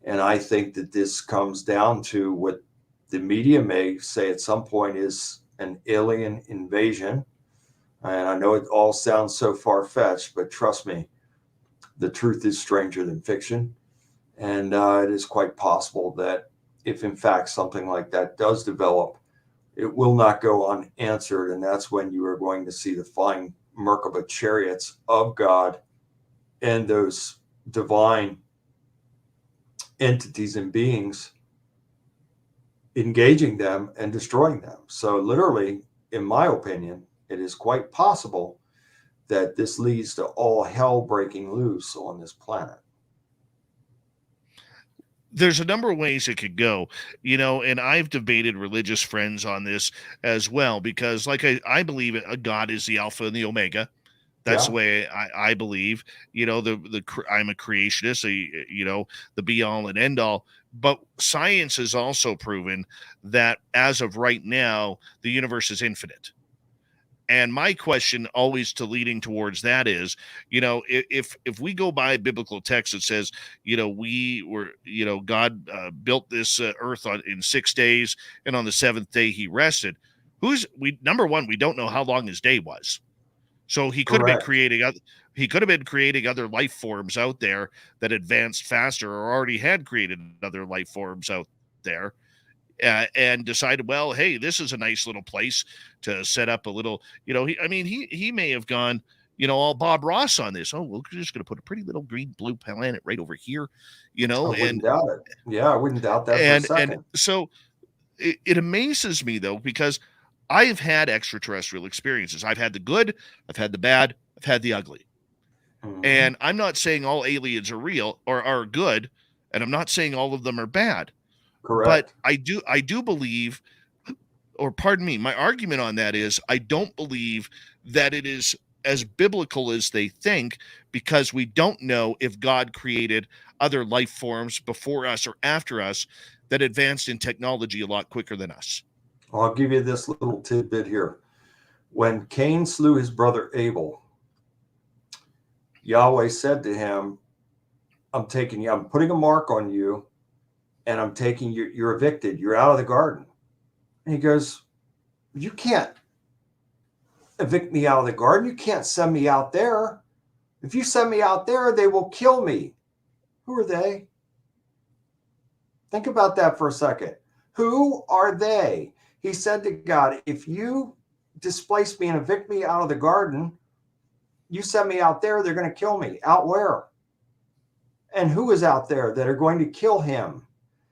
And I think that this comes down to what the media may say at some point is an alien invasion. And I know it all sounds so far-fetched, but trust me, the truth is stranger than fiction. And it is quite possible that if in fact something like that does develop, it will not go unanswered. And that's when you are going to see the flying Merkaba chariots of God and those divine entities and beings engaging them and destroying them. So literally, in my opinion, it is quite possible that this leads to all hell breaking loose on this planet. There's a number of ways it could go, and I've debated religious friends on this as well, because like I believe God is the Alpha and the Omega. That's Yeah. the way I believe, I'm a creationist, the be all and end all. But science has also proven that as of right now, the universe is infinite. And my question always to leading towards that is, if we go by biblical text that says, God built this earth in 6 days, and on the 7th day he rested. Number one, we don't know how long his day was. So he could have been creating other life forms out there that advanced faster, or already had created other life forms out there. And decided, well, hey, this is a nice little place to set up a little, he may have gone, all Bob Ross on this. Oh, we're just going to put a pretty little green blue planet right over here, I wouldn't doubt it. Yeah, I wouldn't doubt that for a second. And so it amazes me, though, because I've had extraterrestrial experiences. I've had the good, I've had the bad, I've had the ugly. Mhm. And I'm not saying all aliens are real or are good, and I'm not saying all of them are bad. Correct. But I do believe, or pardon me, my argument on that is I don't believe that it is as biblical as they think, because we don't know if God created other life forms before us or after us that advanced in technology a lot quicker than us. I'll give you this little tidbit here. When Cain slew his brother Abel, Yahweh said to him, I'm putting a mark on you, and I'm taking you, you're evicted, you're out of the garden. And he goes, you can't evict me out of the garden. You can't send me out there. If you send me out there, they will kill me. Who are they? Think about that for a second. Who are they? He said to God, if you displace me and evict me out of the garden, you send me out there, they're going to kill me. Out where? And who is out there that are going to kill him?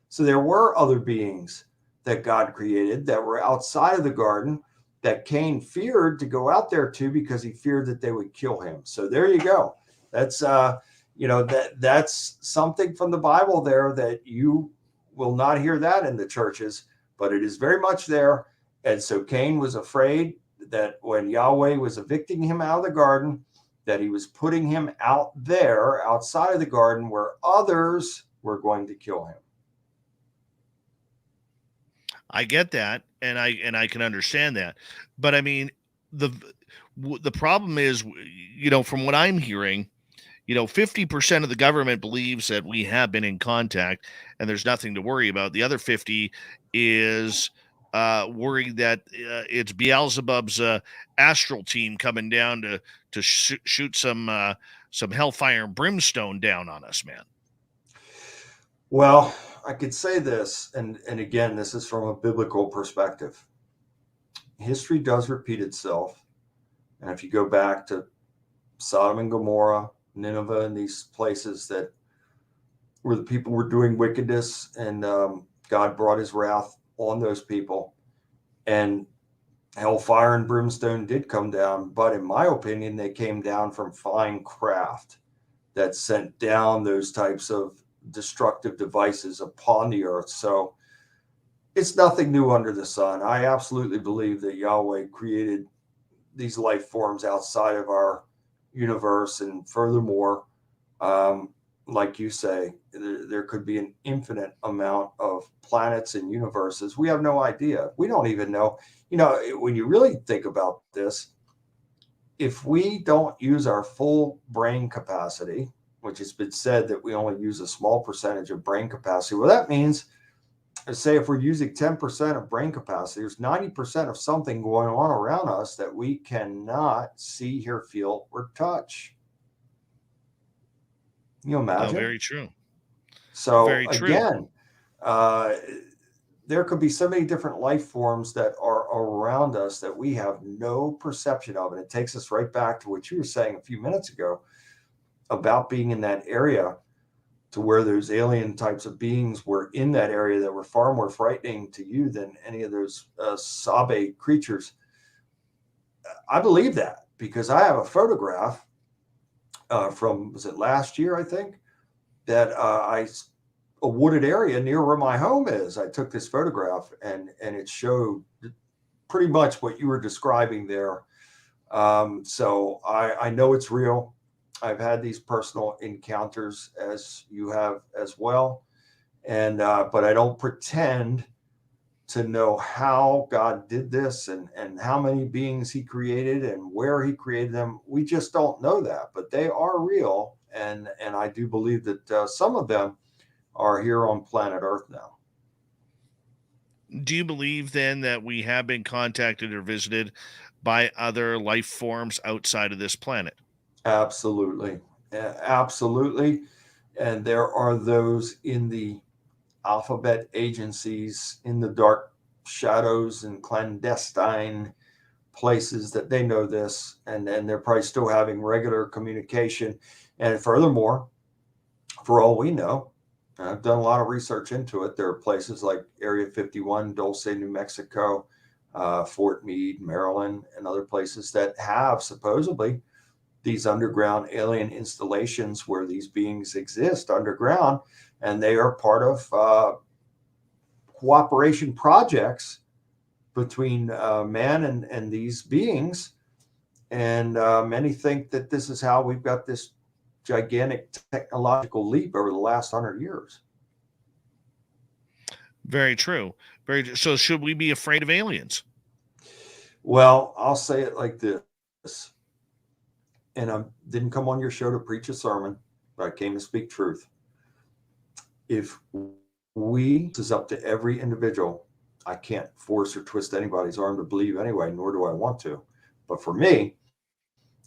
So there were other beings that God created that were outside of the garden that Cain feared to go out there to, because he feared that they would kill him. So there you go. That's that's something from the Bible there that you will not hear that in the churches, but it is very much there. And so Cain was afraid that when Yahweh was evicting him out of the garden, that he was putting him out there outside of the garden where others were going to kill him. I get that, and I can understand that, but I mean, the problem is, from what I'm hearing, 50% of the government believes that we have been in contact, and there's nothing to worry about. The other 50 is worried that it's Beelzebub's astral team coming down to shoot some hellfire and brimstone down on us, man. Well, I could say this, and again, this is from a biblical perspective. History does repeat itself. And if you go back to Sodom and Gomorrah, Nineveh, and these places that where the people were doing wickedness, and God brought his wrath on those people, and hellfire and brimstone did come down. But in my opinion, they came down from flying craft that sent down those types of destructive devices upon the earth. So it's nothing new under the sun. I absolutely believe that Yahweh created these life forms outside of our universe. And furthermore, like you say, there could be an infinite amount of planets and universes. We have no idea. We don't even know. When you really think about this, if we don't use our full brain capacity, which has been said that we only use a small percentage of brain capacity, well, that means, say, if we're using 10% of brain capacity, there's 90% of something going on around us that we cannot see, hear, feel, or touch. Can you imagine? Oh, very true. So Very true. again, there could be so many different life forms that are around us that we have no perception of. And it takes us right back to what you were saying a few minutes ago about being in that area, to where those alien types of beings were in that area that were far more frightening to you than any of those Sabe creatures. I believe that because I have a photograph from, was it last year, I think, that a wooded area near where my home is. I took this photograph and it showed pretty much what you were describing there. So I know it's real. I've had these personal encounters, as you have as well. And but I don't pretend to know how God did this and how many beings he created and where he created them. We just don't know that, but they are real. And I do believe that some of them are here on planet Earth now. Do you believe then that we have been contacted or visited by other life forms outside of this planet? Absolutely. Absolutely. And there are those in the alphabet agencies, in the dark shadows and clandestine places, that they know this, and they're probably still having regular communication. And furthermore, for all we know, and I've done a lot of research into it, there are places like Area 51, Dulce, New Mexico, Fort Meade, Maryland, and other places that have supposedly these underground alien installations where these beings exist underground, and they are part of cooperation projects between man and these beings. And many think that this is how we've got this gigantic technological leap over the last 100 years. Very true. So should we be afraid of aliens? Well, I'll say it like this. And I didn't come on your show to preach a sermon, but I came to speak truth. If this is up to every individual. I can't force or twist anybody's arm to believe anyway, nor do I want to. But for me,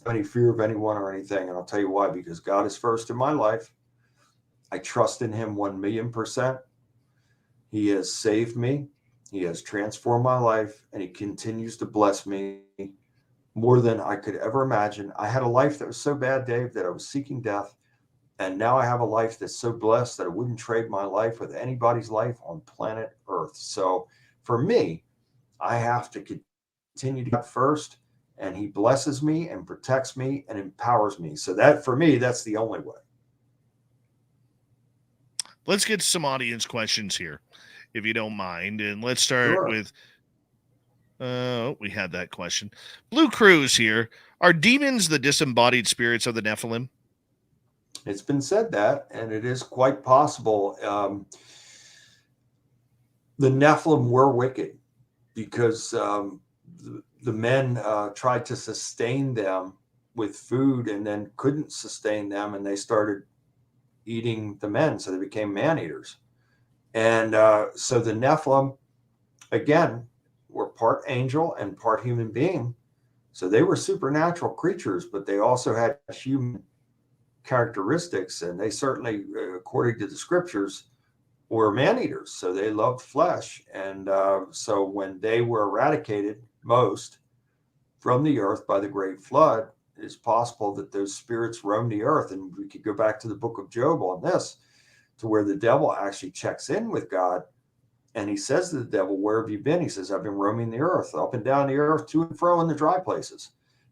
I don't have any fear of anyone or anything. And I'll tell you why, because God is first in my life. I trust in him 1,000,000%. He has saved me. He has transformed my life, and he continues to bless me more than I could ever imagine. I had a life that was so bad, Dave, that I was seeking death. And now I have a life that's so blessed that I wouldn't trade my life with anybody's life on planet Earth. So for me, I have to continue to get first, and he blesses me and protects me and empowers me. So that, for me, that's the only way. Let's get some audience questions here, if you don't mind. And let's start with, we had that question. Blue Cruz here. Are demons the disembodied spirits of the Nephilim? It's been said that, and it is quite possible. The Nephilim were wicked because the men tried to sustain them with food and then couldn't sustain them, and they started eating the men, so they became man-eaters. And so the Nephilim, again, were part angel and part human being. So they were supernatural creatures, but they also had human characteristics, and they certainly, according to the scriptures, were man-eaters. So they loved flesh. And so when they were eradicated most from the earth by the great flood, it is possible that those spirits roamed the earth. And we could go back to the book of Job on this, to where the devil actually checks in with God, and he says to the devil, "Where have you been?" He says, "I've been roaming the earth, up and down the earth, to and fro in the dry places."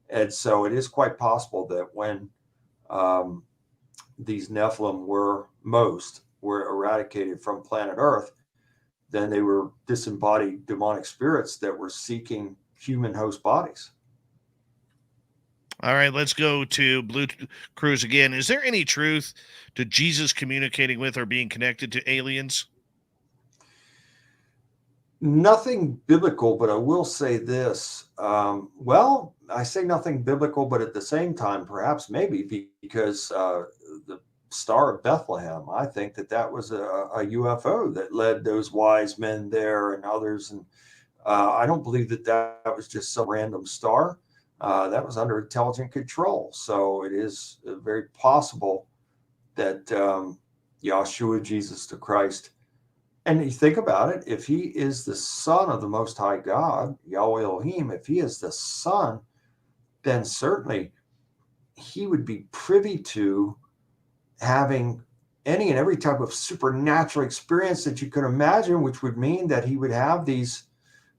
And so it is quite possible that when these Nephilim were eradicated from planet Earth, then they were disembodied demonic spirits that were seeking human host bodies. All right, let's go to Blue Cruise again. Is there any truth to Jesus communicating with or being connected to aliens? Nothing biblical, but I will say this. Well, I say nothing biblical, but at the same time, perhaps maybe because the Star of Bethlehem, I think that was a UFO that led those wise men there and others. And I don't believe that was just some random star. That was under intelligent control. So it is very possible that Yahshua, Jesus the Christ, and you think about it, if he is the son of the Most High God, Yahweh Elohim, if he is the son, then certainly he would be privy to having any and every type of supernatural experience that you could imagine, which would mean that he would have these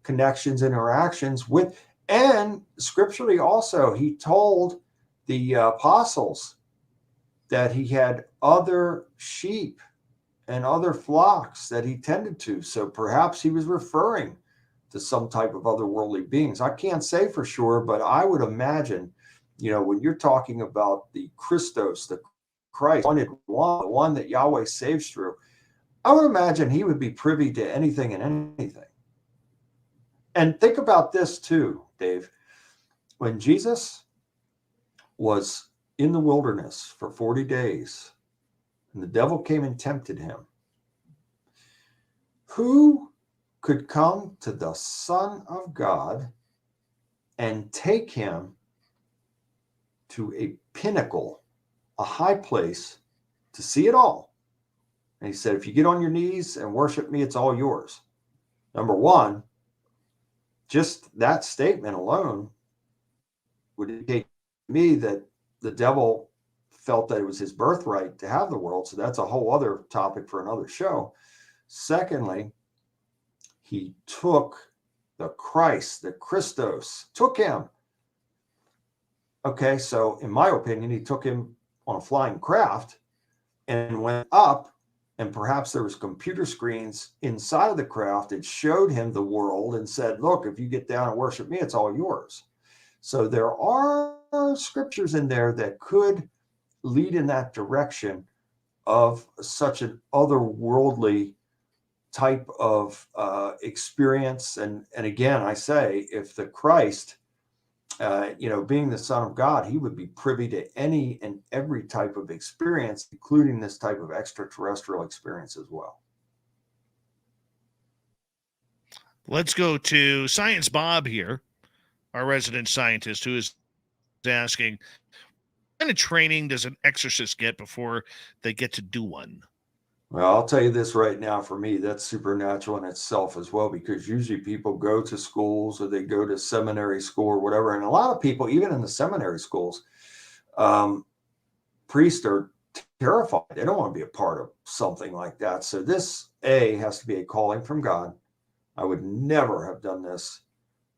connections, interactions with, and scripturally also, he told the apostles that he had other sheep and other flocks that he tended to. So perhaps he was referring to some type of otherworldly beings. I can't say for sure, but I would imagine, when you're talking about the Christos, the Christ, the one that Yahweh saves through, I would imagine he would be privy to anything and anything. And think about this too, Dave. When Jesus was in the wilderness for 40 days, and the devil came and tempted him, who could come to the Son of God and take him to a pinnacle, a high place, to see it all? And he said, if you get on your knees and worship me, it's all yours. Number one, just that statement alone would indicate to me that the devil felt that it was his birthright to have the world. So that's a whole other topic for another show. Secondly, he took the Christ, the Christos, took him. Okay, so in my opinion, he took him on a flying craft and went up, and perhaps there was computer screens inside of the craft that showed him the world and said, look, if you get down and worship me, it's all yours. So there are scriptures in there that could lead in that direction of such an otherworldly type of experience. And again, I say, if the Christ, being the Son of God, he would be privy to any and every type of experience, including this type of extraterrestrial experience as well. Let's go to Science Bob here, our resident scientist, who is asking, what kind of training does an exorcist get before they get to do one? Well, I'll tell you this right now, for me, that's supernatural in itself as well, because usually people go to schools or they go to seminary school or whatever. And a lot of people, even in the seminary schools, priests are terrified. They don't want to be a part of something like that. So this, has to be a calling from God. I would never have done this.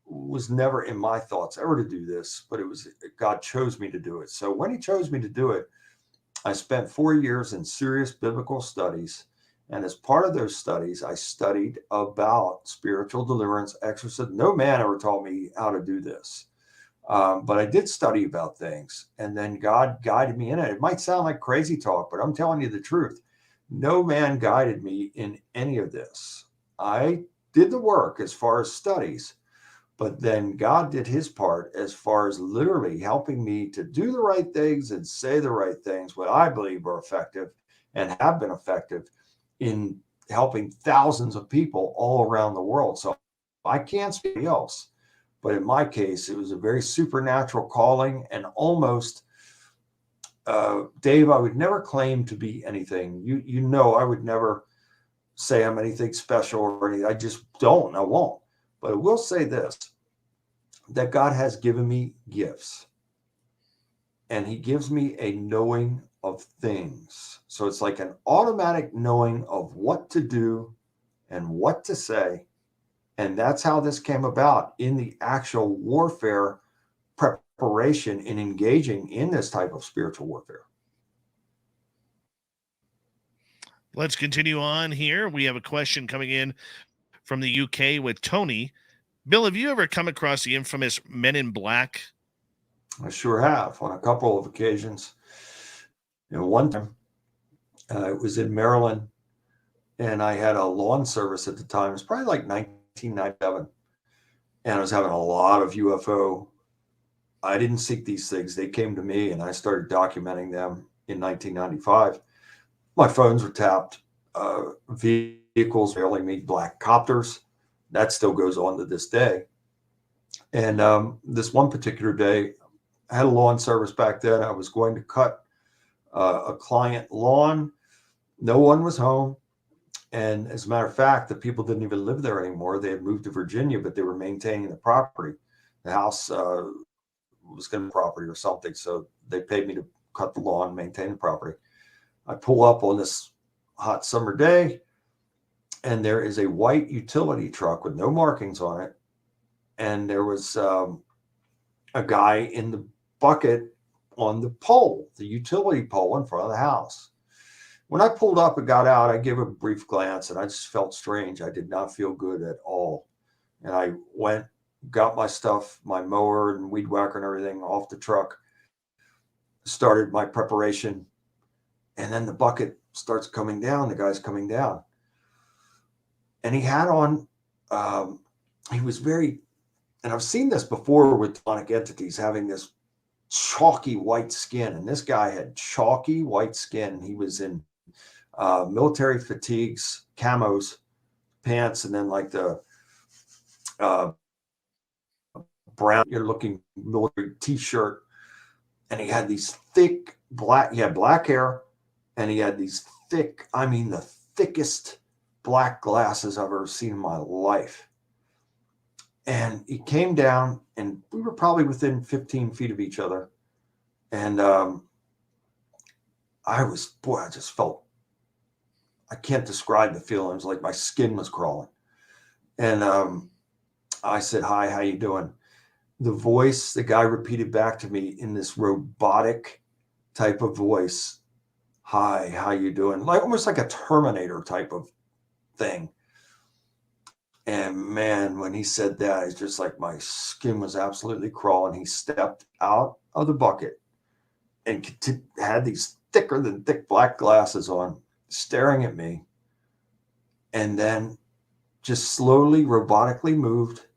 It was never in my thoughts ever to do this, but God chose me to do it. So when he chose me to do it, I spent 4 years in serious biblical studies. And as part of those studies, I studied about spiritual deliverance, exorcism. No man ever taught me how to do this. But I did study about things. And then God guided me in it. It might sound like crazy talk, but I'm telling you the truth. No man guided me in any of this. I did the work as far as studies. But then God did his part as far as literally helping me to do the right things and say the right things, what I believe are effective and have been effective in helping thousands of people all around the world. So I can't speak else. But in my case, it was a very supernatural calling, and almost, Dave, I would never claim to be anything. I would never say I'm anything special or anything. I just don't. I won't. But I will say this, that God has given me gifts, and he gives me a knowing of things. So it's like an automatic knowing of what to do and what to say. And that's how this came about in the actual warfare preparation in engaging in this type of spiritual warfare. Let's continue on here. We have a question coming in from the UK with Tony. Bill, have you ever come across the infamous Men in Black I sure have on a couple of occasions. One time it was in Maryland, and I had a lawn service at the time. It was probably like 1997, and I was having a lot of UFO. I didn't seek these things. They came to me, and I started documenting them in 1995. My phones were tapped. Vehicles railing me, black copters. That still goes on to this day. And this one particular day, I had a lawn service back then. I was going to cut a client lawn. No one was home. And as a matter of fact, the people didn't even live there anymore. They had moved to Virginia, but they were maintaining the property. The house was going to be property or something. So they paid me to cut the lawn, maintain the property. I pull up on this hot summer day, and there is a white utility truck with no markings on it. And there was a guy in the bucket on the pole, the utility pole in front of the house. When I pulled up and got out, I gave a brief glance, and I just felt strange. I did not feel good at all. And I went, got my stuff, my mower and weed whacker and everything off the truck, started my preparation, and then the bucket starts coming down. The guy's coming down. And he had on, he was very, and I've seen this before with demonic entities having this chalky white skin. And this guy had chalky white skin. He was in military fatigues, camos, pants, and then like the brown, you're looking military t-shirt. And he had these thick black, he had black hair, and he had these thick, I mean, the thickest black glasses I've ever seen in my life. And he came down, and we were probably within 15 feet of each other. And I just felt, I can't describe the feeling. It was like my skin was crawling. And I said, "Hi, how you doing?" The voice, the guy repeated back to me in this robotic type of voice, "Hi, how you doing?" Like almost like a Terminator type of thing. And man, when he said that, it's just like my skin was absolutely crawling. He stepped out of the bucket and had these thicker than thick black glasses on, staring at me, and then just slowly, robotically moved,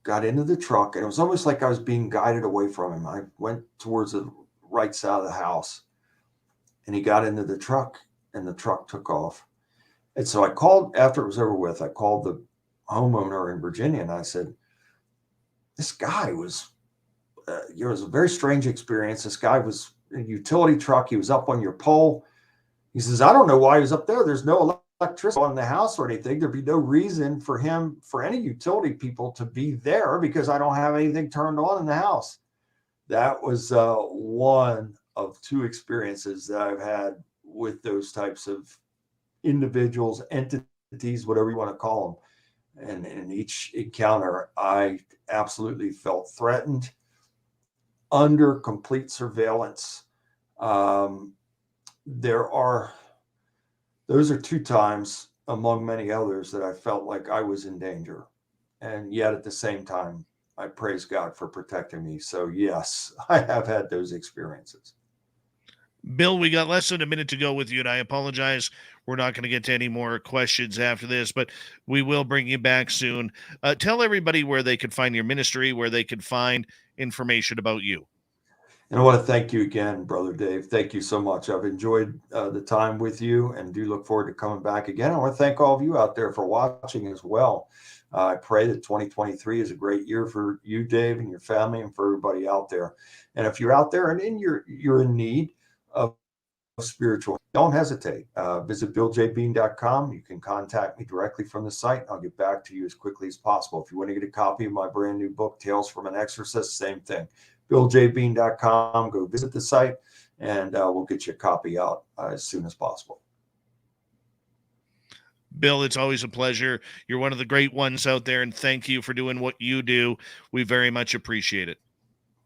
got into the truck, and it was almost like I was being guided away from him. I went towards the right side of the house, and he got into the truck, and the truck took off. And so I called, after it was over with, I called the homeowner in Virginia, and I said, this guy was, it was a very strange experience. This guy was in a utility truck. He was up on your pole. He says, I don't know why he was up there. There's no electricity on the house or anything. There'd be no reason for him, for any utility people to be there because I don't have anything turned on in the house. That was one of two experiences that I've had with those types of individuals, entities, whatever you want to call them. And in each encounter, I absolutely felt threatened, under complete surveillance. Those are two times among many others that I felt like I was in danger. And yet at the same time, I praise God for protecting me. So yes, I have had those experiences. Bill, we got less than a minute to go with you, and I apologize. We're not going to get to any more questions after this, but we will bring you back soon. Tell everybody where they could find your ministry, where they could find information about you. And I want to thank you again, Brother Dave. Thank you so much. I've enjoyed the time with you and do look forward to coming back again. I want to thank all of you out there for watching as well. I pray that 2023 is a great year for you, Dave, and your family, and for everybody out there. And if you're out there and you're in need of spiritual, don't hesitate. Visit BillJBean.com. You can contact me directly from the site. I'll get back to you as quickly as possible. If you want to get a copy of my brand new book, Tales from an Exorcist, same thing. BillJBean.com. Go visit the site, and we'll get you a copy out as soon as possible. Bill, it's always a pleasure. You're one of the great ones out there, and thank you for doing what you do. We very much appreciate it.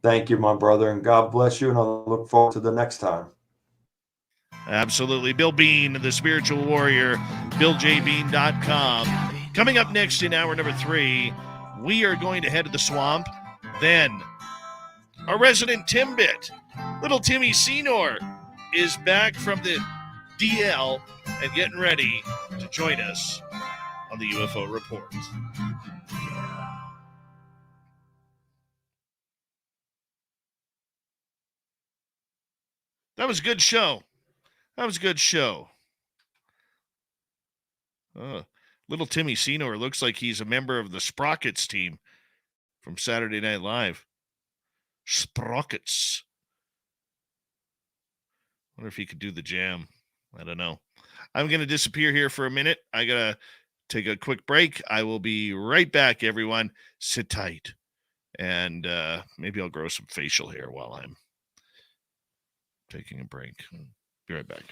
Thank you, my brother, and God bless you, and I'll look forward to the next time. Absolutely. Bill Bean, the spiritual warrior, BillJBean.com. Coming up next in hour number 3, we are going to head to the swamp. Then our resident Timbit, little Timmy Senor, is back from the DL and getting ready to join us on the UFO Report. That was a good show. Little Timmy Senor looks like he's a member of the Sprockets team from Saturday Night Live. Sprockets. Wonder if he could do the jam. I don't know. I'm going to disappear here for a minute. I got to take a quick break. I will be right back, everyone. Sit tight. And maybe I'll grow some facial hair while I'm taking a break. Be right back.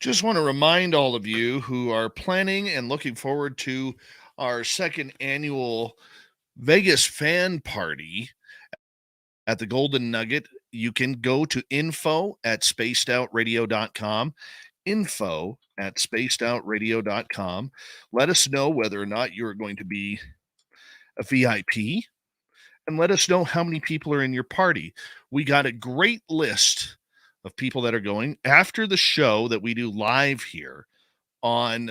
Just want to remind all of you who are planning and looking forward to our second annual Vegas fan party at the Golden Nugget. You can go to info@spacedoutradio.com. info@spacedoutradio.com. Let us know whether or not you're going to be a VIP, and let us know how many people are in your party. We got a great list of people that are going after the show that we do live here on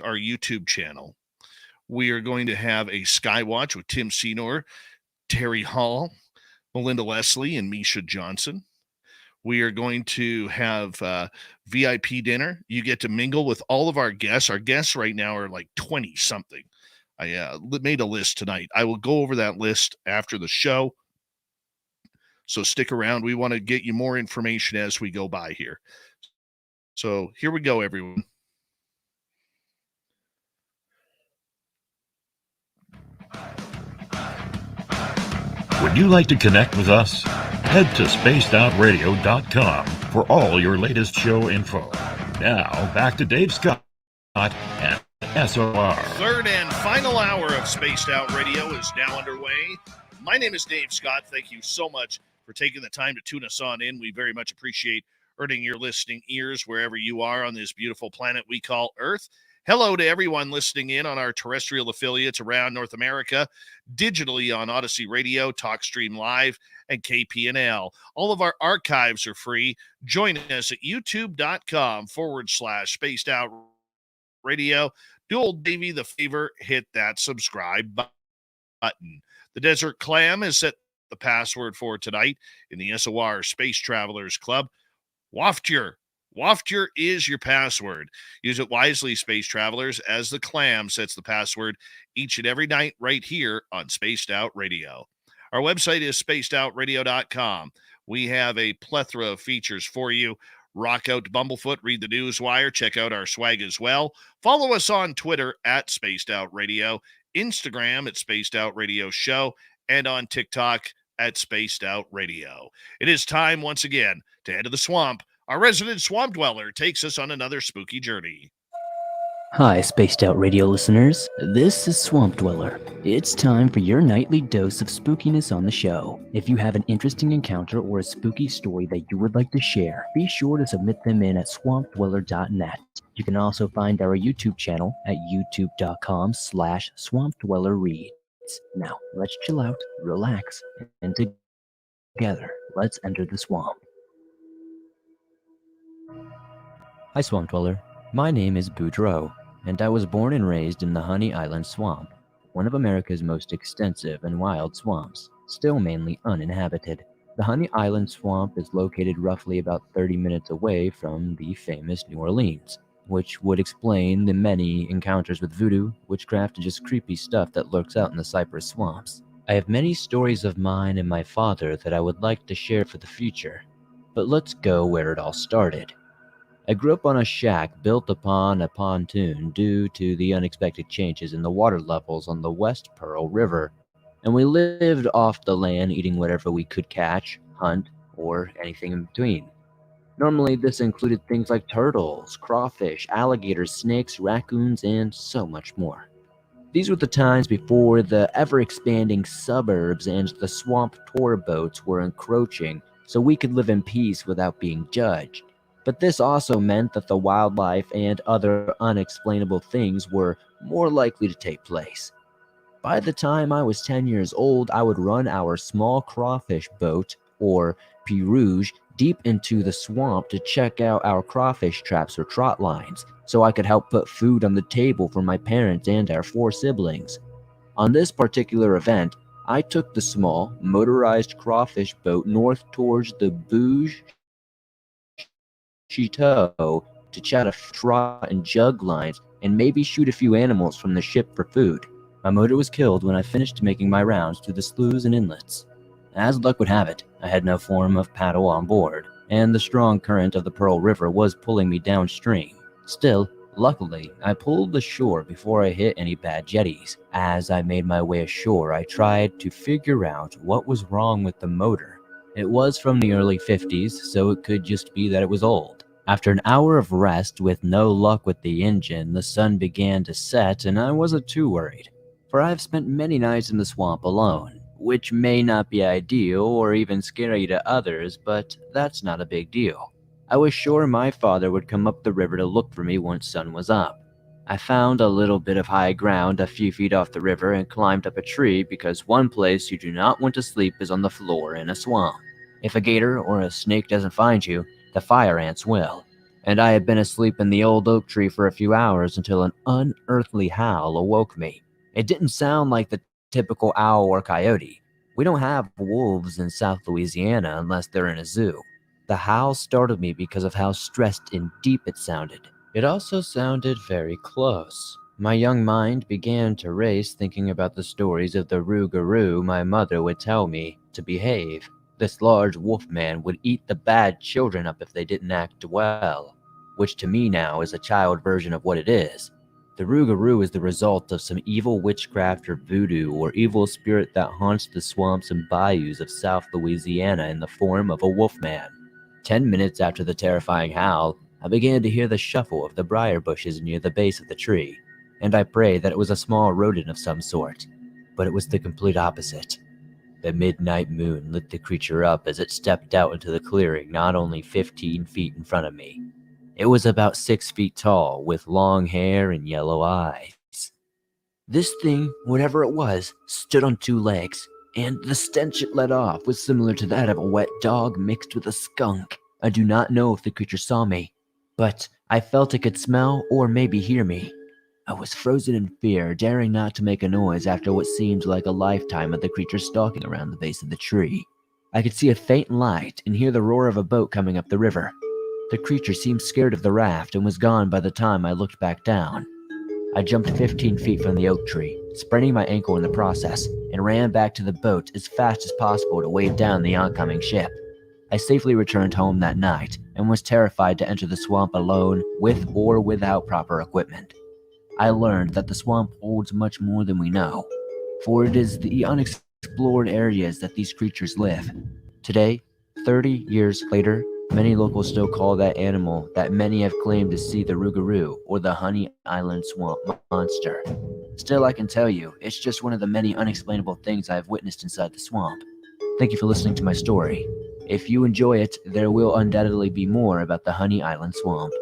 our YouTube channel. We are going to have a Skywatch with Tim Senor, Terry Hall, Melinda Leslie, and Misha Johnson. We are going to have VIP dinner. You get to mingle with all of our guests. Our guests right now are like 20 something. I made a list tonight. I will go over that list after the show. So stick around. We want to get you more information as we go by here. So here we go, everyone. Would you like to connect with us? Head to spacedoutradio.com for all your latest show info. Now, back to Dave Scott and SOR. Third and final hour of Spaced Out Radio is now underway. My name is Dave Scott. Thank you so much for taking the time to tune us on in. We very much appreciate earning your listening ears wherever you are on this beautiful planet we call Earth. Hello to everyone listening in on our terrestrial affiliates around North America, digitally on Odyssey Radio, TalkStream Live, and KPNL. All of our archives are free. Join us at youtube.com/Spaced Out Radio. Do old Davey the favor, hit that subscribe button. The Desert Clam has set the password for tonight in the SOR Space Travelers Club. Waftier is your password. Use it wisely, space travelers, as the Clam sets the password each and every night right here on Spaced Out Radio. Our website is spacedoutradio.com. We have a plethora of features for you. Rock out to Bumblefoot, read the Newswire, check out our swag as well. Follow us on Twitter at Spaced Out Radio, Instagram at Spaced Out Radio Show, and on TikTok at Spaced Out Radio. It is time once again to head to the swamp. Our resident swamp dweller takes us on another spooky journey. Hi, Spaced Out Radio listeners. This is Swamp Dweller. It's time for your nightly dose of spookiness on the show. If you have an interesting encounter or a spooky story that you would like to share, be sure to submit them in at swampdweller.net. You can also find our YouTube channel at youtube.com/swampdwellerreads. Now, let's chill out, relax, and together, let's enter the swamp. Hi, Swamp Dweller. My name is Boudreaux, and I was born and raised in the Honey Island Swamp, one of America's most extensive and wild swamps, still mainly uninhabited. The Honey Island Swamp is located roughly about 30 minutes away from the famous New Orleans, which would explain the many encounters with voodoo, witchcraft, and just creepy stuff that lurks out in the cypress swamps. I have many stories of mine and my father that I would like to share for the future, but let's go where it all started. I grew up on a shack built upon a pontoon due to the unexpected changes in the water levels on the West Pearl River, and we lived off the land eating whatever we could catch, hunt, or anything in between. Normally this included things like turtles, crawfish, alligators, snakes, raccoons, and so much more. These were the times before the ever-expanding suburbs and the swamp tour boats were encroaching, so we could live in peace without being judged. But this also meant that the wildlife and other unexplainable things were more likely to take place. By the time I was 10 years old, I would run our small crawfish boat, or pirogue, deep into the swamp to check out our crawfish traps or trot lines, so I could help put food on the table for my parents and our 4 siblings. On this particular event, I took the small, motorized crawfish boat north towards the Bouge Chateau to chat a trot and jug lines and maybe shoot a few animals from the ship for food. My motor was killed when I finished making my rounds through the sloughs and inlets. As luck would have it, I had no form of paddle on board, and the strong current of the Pearl River was pulling me downstream. Still, luckily, I pulled ashore before I hit any bad jetties. As I made my way ashore, I tried to figure out what was wrong with the motor. It was from the early 50s, so it could just be that it was old. After an hour of rest with no luck with the engine, the sun began to set and I wasn't too worried, for I've spent many nights in the swamp alone, which may not be ideal or even scary to others, but that's not a big deal. I was sure my father would come up the river to look for me once sun was up. I found a little bit of high ground a few feet off the river and climbed up a tree because one place you do not want to sleep is on the floor in a swamp. If a gator or a snake doesn't find you, the fire ants will. And I had been asleep in the old oak tree for a few hours until an unearthly howl awoke me. It didn't sound like the typical owl or coyote. We don't have wolves in South Louisiana unless they're in a zoo. The howl startled me because of how stressed and deep it sounded. It also sounded very close. My young mind began to race thinking about the stories of the rougarou my mother would tell me to behave. This large wolf man would eat the bad children up if they didn't act well, which to me now is a child version of what it is. The rougarou is the result of some evil witchcraft or voodoo or evil spirit that haunts the swamps and bayous of South Louisiana in the form of a wolfman. 10 minutes after the terrifying howl, I began to hear the shuffle of the briar bushes near the base of the tree, and I prayed that it was a small rodent of some sort, but it was the complete opposite. The midnight moon lit the creature up as it stepped out into the clearing not only 15 feet in front of me. It was about 6 feet tall, with long hair and yellow eyes. This thing, whatever it was, stood on 2 legs, and the stench it let off was similar to that of a wet dog mixed with a skunk. I do not know if the creature saw me, but I felt it could smell or maybe hear me. I was frozen in fear, daring not to make a noise after what seemed like a lifetime of the creature stalking around the base of the tree. I could see a faint light and hear the roar of a boat coming up the river. The creature seemed scared of the raft and was gone by the time I looked back down. I jumped 15 feet from the oak tree, spraining my ankle in the process, and ran back to the boat as fast as possible to wave down the oncoming ship. I safely returned home that night and was terrified to enter the swamp alone with or without proper equipment. I learned that the swamp holds much more than we know, for it is the unexplored areas that these creatures live. Today, 30 years later, many locals still call that animal that many have claimed to see the rougarou or the Honey Island swamp monster. Still, I can tell you, it's just one of the many unexplainable things I have witnessed inside the swamp. Thank you for listening to my story. If you enjoy it, there will undoubtedly be more about the Honey Island swamp.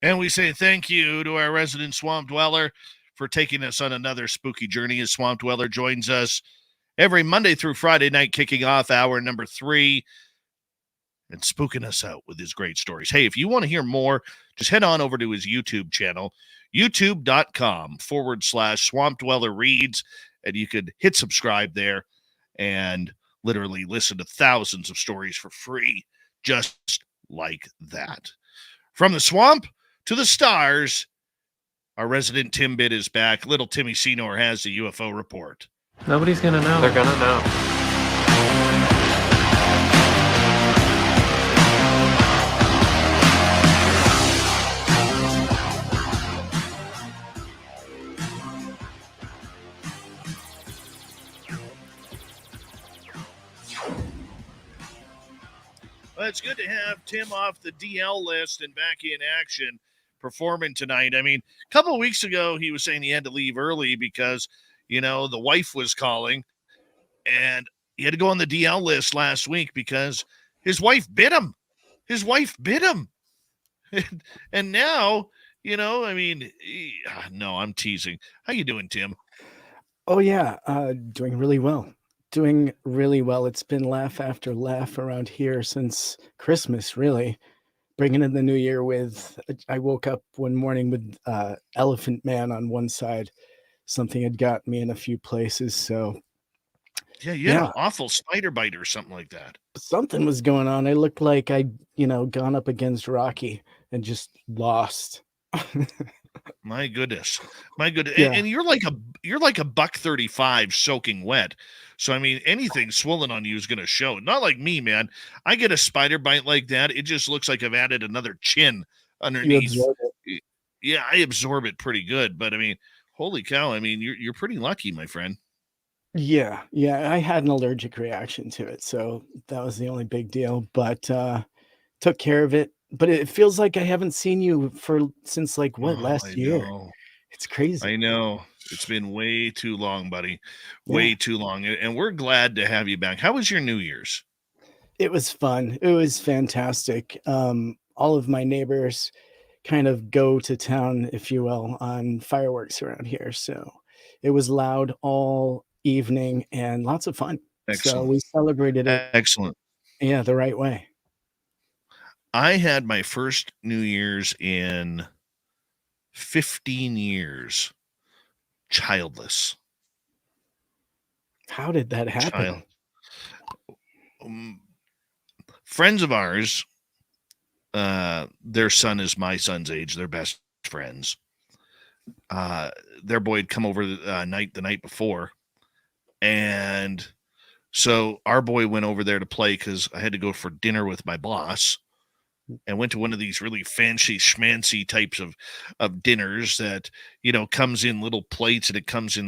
And we say thank you to our resident swamp dweller for taking us on another spooky journey. As Swamp Dweller joins us every Monday through Friday night, kicking off hour number 3 and spooking us out with his great stories. Hey, if you want to hear more, just head on over to his YouTube channel, youtube.com/Swamp Dweller Reads, and you could hit subscribe there and literally listen to thousands of stories for free, just like that. From the swamp to the stars, our resident Timbit is back. Little Timmy Senor has the UFO report. Nobody's gonna know. They're gonna know. Well, it's good to have Tim off the DL list and back in action performing tonight. I mean, a couple of weeks ago, he was saying he had to leave early because, the wife was calling, and he had to go on the DL list last week because his wife bit him. And now, no, I'm teasing. How you doing, Tim? Oh, yeah. Doing really well. It's been laugh after laugh around here since Christmas, really. Bringing in the new year I woke up one morning with Elephant Man on one side. Something had got me in a few places, so Yeah, you had an awful spider bite or something like that. something was going on. I looked like I'd, gone up against Rocky and just lost. My goodness. Yeah. And you're like a $135 soaking wet. So anything swollen on you is going to show. Not like me, man. I get a spider bite like that. It just looks like I've added another chin underneath. You absorb it. Yeah, I absorb it pretty good. But holy cow. You're pretty lucky, my friend. Yeah, yeah, I had an allergic reaction to it, so that was the only big deal, but, took care of it. But it feels like I haven't seen you since, like, what, Oh, last I year? know. It's crazy. I know. It's been way too long, buddy. Yeah. Way too long. And we're glad to have you back. How was your New Year's? It was fun. It was fantastic. All of my neighbors kind of go to town, if you will, on fireworks around here. So it was loud all evening and lots of fun. So Excellent. we celebrated it, Excellent. yeah, the right way. I had my first New Year's in 15 years, childless. How did that Child. happen? Friends of ours, their son is my son's age. They're best friends. Their boy had come over the night before, and so our boy went over there to play because I had to go for dinner with my boss, and went to one of these really fancy schmancy types of dinners that comes in little plates, and it comes in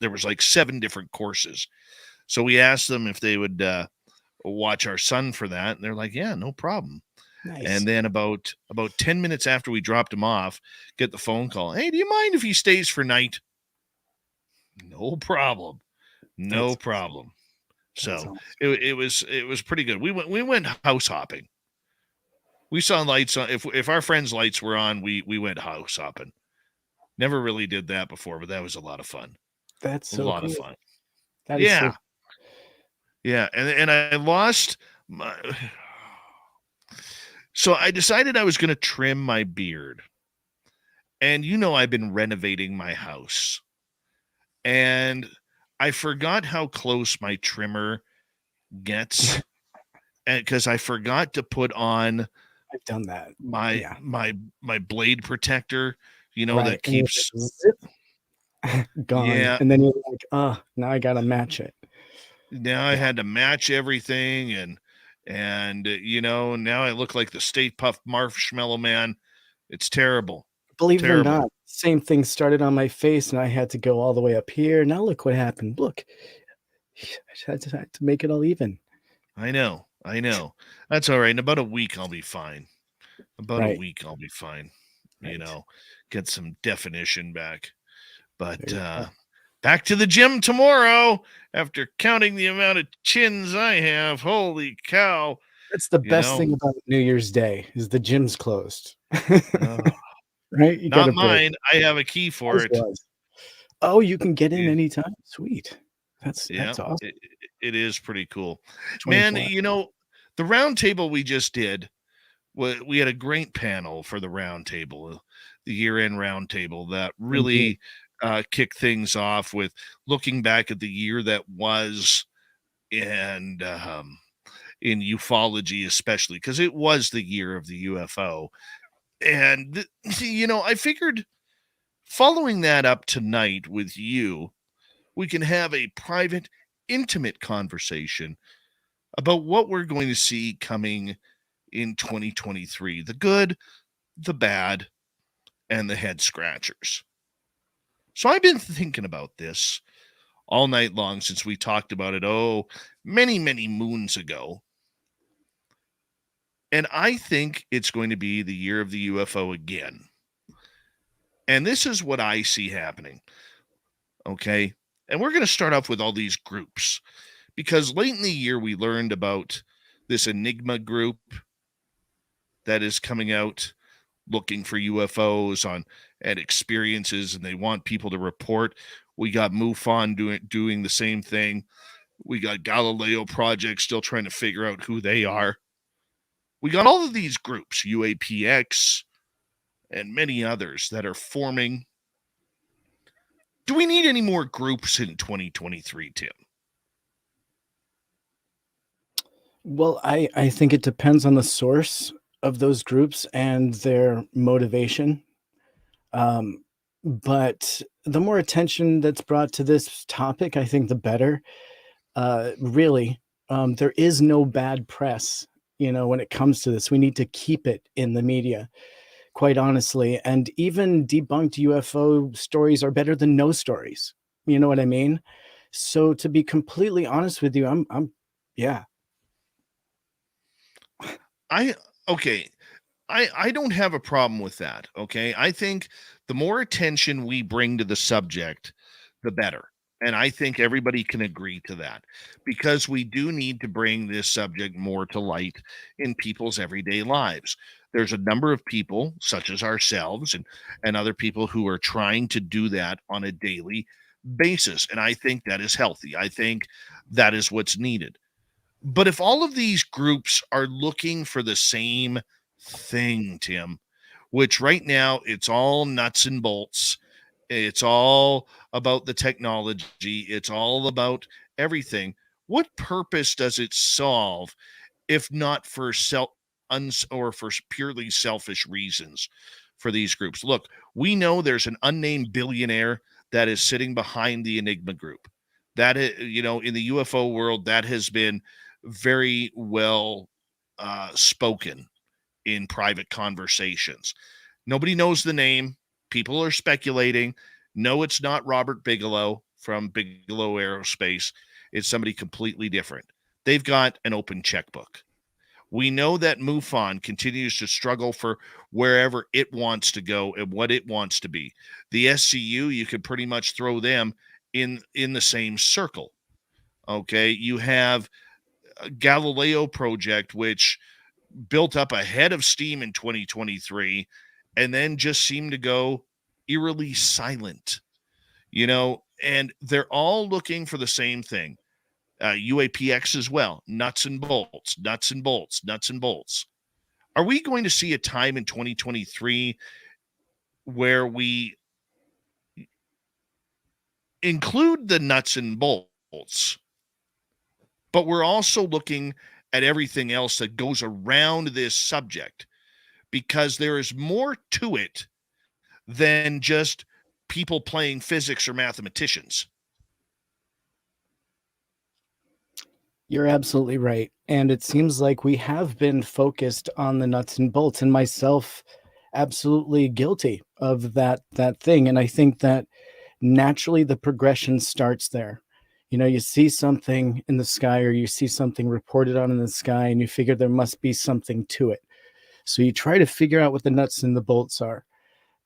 there was like 7 different courses. So we asked them if they would watch our son for that, and they're like, yeah, no problem. Nice. And then about 10 minutes after we dropped him off, get the phone call. Hey, do you mind if he stays for night? No problem. No problem. So awesome. it was pretty good. We went house hopping. We saw lights on. If our friends' lights were on, we went house hopping. Never really did that before, but that was a lot of fun. That's so a lot cool. of fun. That is Yeah. so Yeah, and I lost my. So I decided I was going to trim my beard. And I've been renovating my house. And I forgot how close my trimmer gets. And because I forgot to put on I've done that. my blade protector, Right. that keeps gone. Yeah. And then you're like, oh, now I gotta match it. Now I had to match everything, and now I look like the Stay Puft Marshmallow Man. It's terrible. Believe Terrible. it or not, same thing started on my face, and I had to go all the way up here. Now look what happened. Look, I had to make it all even. I know. That's all right. In about a week, I'll be fine. Right. A week, I'll be fine. Get some definition back. But back to the gym tomorrow after counting the amount of chins I have. Holy cow. That's the best thing about New Year's Day is the gym's closed. Right? You not mine. I have a key for it. Oh, you can get in anytime. Sweet. That's awesome. It is pretty cool. 24. Man, the round table we just did, we had a great panel for the round table, the year-end round table that really kicked things off with looking back at the year that was, and in ufology especially, because it was the year of the UFO. And, I figured following that up tonight with you, we can have a private, intimate conversation about what we're going to see coming in 2023. The good, the bad, and the head scratchers. So I've been thinking about this all night long since we talked about it, many, many moons ago. And I think it's going to be the year of the UFO again. And this is what I see happening. Okay? And we're going to start off with all these groups. Because late in the year, we learned about this Enigma group that is coming out looking for UFOs and experiences, and they want people to report. We got MUFON doing the same thing. We got Galileo Project still trying to figure out who they are. We got all of these groups, UAPX, and many others that are forming. Do we need any more groups in 2023, Tim? Well, I think it depends on the source of those groups and their motivation. But the more attention that's brought to this topic, I think the better. Really, there is no bad press, when it comes to this. We need to keep it in the media, quite honestly. And even debunked UFO stories are better than no stories. You know what I mean? So to be completely honest with you, yeah. Okay. I don't have a problem with that. Okay. I think the more attention we bring to the subject, the better. And I think everybody can agree to that, because we do need to bring this subject more to light in people's everyday lives. There's a number of people, such as ourselves and other people, who are trying to do that on a daily basis. And I think that is healthy. I think that is what's needed. But if all of these groups are looking for the same thing, Tim, which right now it's all nuts and bolts, it's all about the technology, it's all about everything. What purpose does it solve if not for or for purely selfish reasons for these groups? Look, we know there's an unnamed billionaire that is sitting behind the Enigma group. That is, in the UFO world, that has been very well spoken in private conversations. Nobody knows the name. People are speculating. No, it's not Robert Bigelow from Bigelow Aerospace. It's somebody completely different. They've got an open checkbook. We know that MUFON continues to struggle for wherever it wants to go and what it wants to be. The SCU, you could pretty much throw them in the same circle. Okay, you have Galileo project, which built up a head of steam in 2023 and then just seemed to go eerily silent, and they're all looking for the same thing. UAPX as well, nuts and bolts, nuts and bolts, nuts and bolts. Are we going to see a time in 2023 where we include the nuts and bolts, but we're also looking at everything else that goes around this subject, because there is more to it than just people playing physics or mathematicians? You're absolutely right. And it seems like we have been focused on the nuts and bolts, and myself absolutely guilty of that thing. And I think that naturally the progression starts there. You see something in the sky, or you see something reported on in the sky, and you figure there must be something to it. So you try to figure out what the nuts and the bolts are.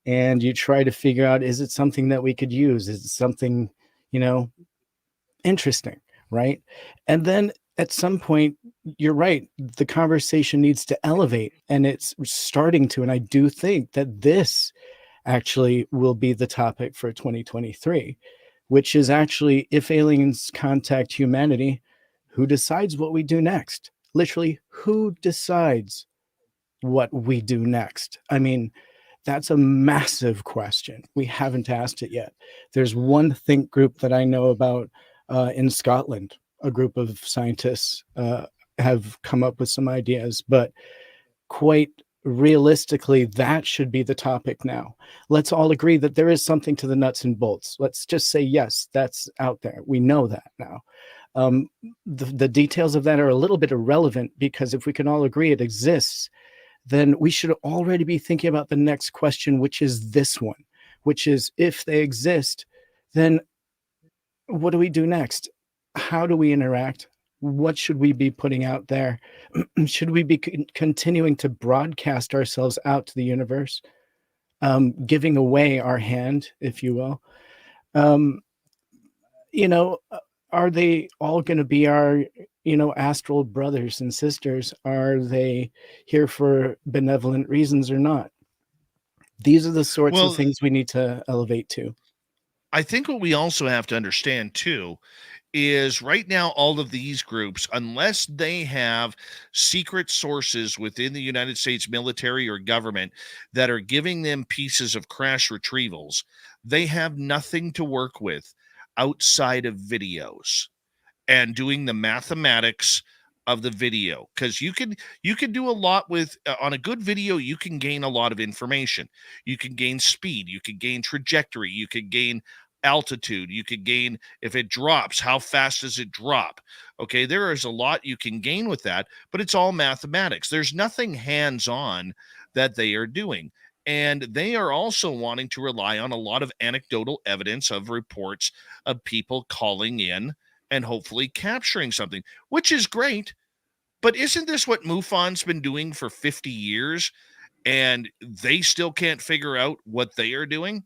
And you try to figure out, is it something that we could use? Is it something, interesting, right? And then at some point, you're right, the conversation needs to elevate, and it's starting to. And I do think that this actually will be the topic for 2023, which is actually, if aliens contact humanity, who decides what we do next? Literally, who decides what we do next? I mean, that's a massive question. We haven't asked it yet. There's one think group that I know about in Scotland. A group of scientists have come up with some ideas, but quite realistically, that should be the topic now. Let's all agree that there is something to the nuts and bolts. Let's just say, yes, that's out there. We know that now. The details of that are a little bit irrelevant, because if we can all agree it exists, then we should already be thinking about the next question, which is this one, which is, if they exist, then what do we do next? How do we interact? What should we be putting out there? Should we be continuing to broadcast ourselves out to the universe, giving away our hand, if you will? Are they all going to be our, astral brothers and sisters? Are they here for benevolent reasons or not? These are the sorts of things we need to elevate to. I think what we also have to understand too is, right now, all of these groups, unless they have secret sources within the United States military or government that are giving them pieces of crash retrievals, they have nothing to work with outside of videos and doing the mathematics of the video. Because you can do a lot with on a good video. You can gain a lot of information. You can gain speed, you can gain trajectory, you can gain altitude, you could gain, if it drops, how fast does it drop? Okay, there is a lot you can gain with that, but it's all mathematics. There's nothing hands-on that they are doing. And they are also wanting to rely on a lot of anecdotal evidence of reports of people calling in and hopefully capturing something, which is great. But isn't this what MUFON's been doing for 50 years? And they still can't figure out what they are doing?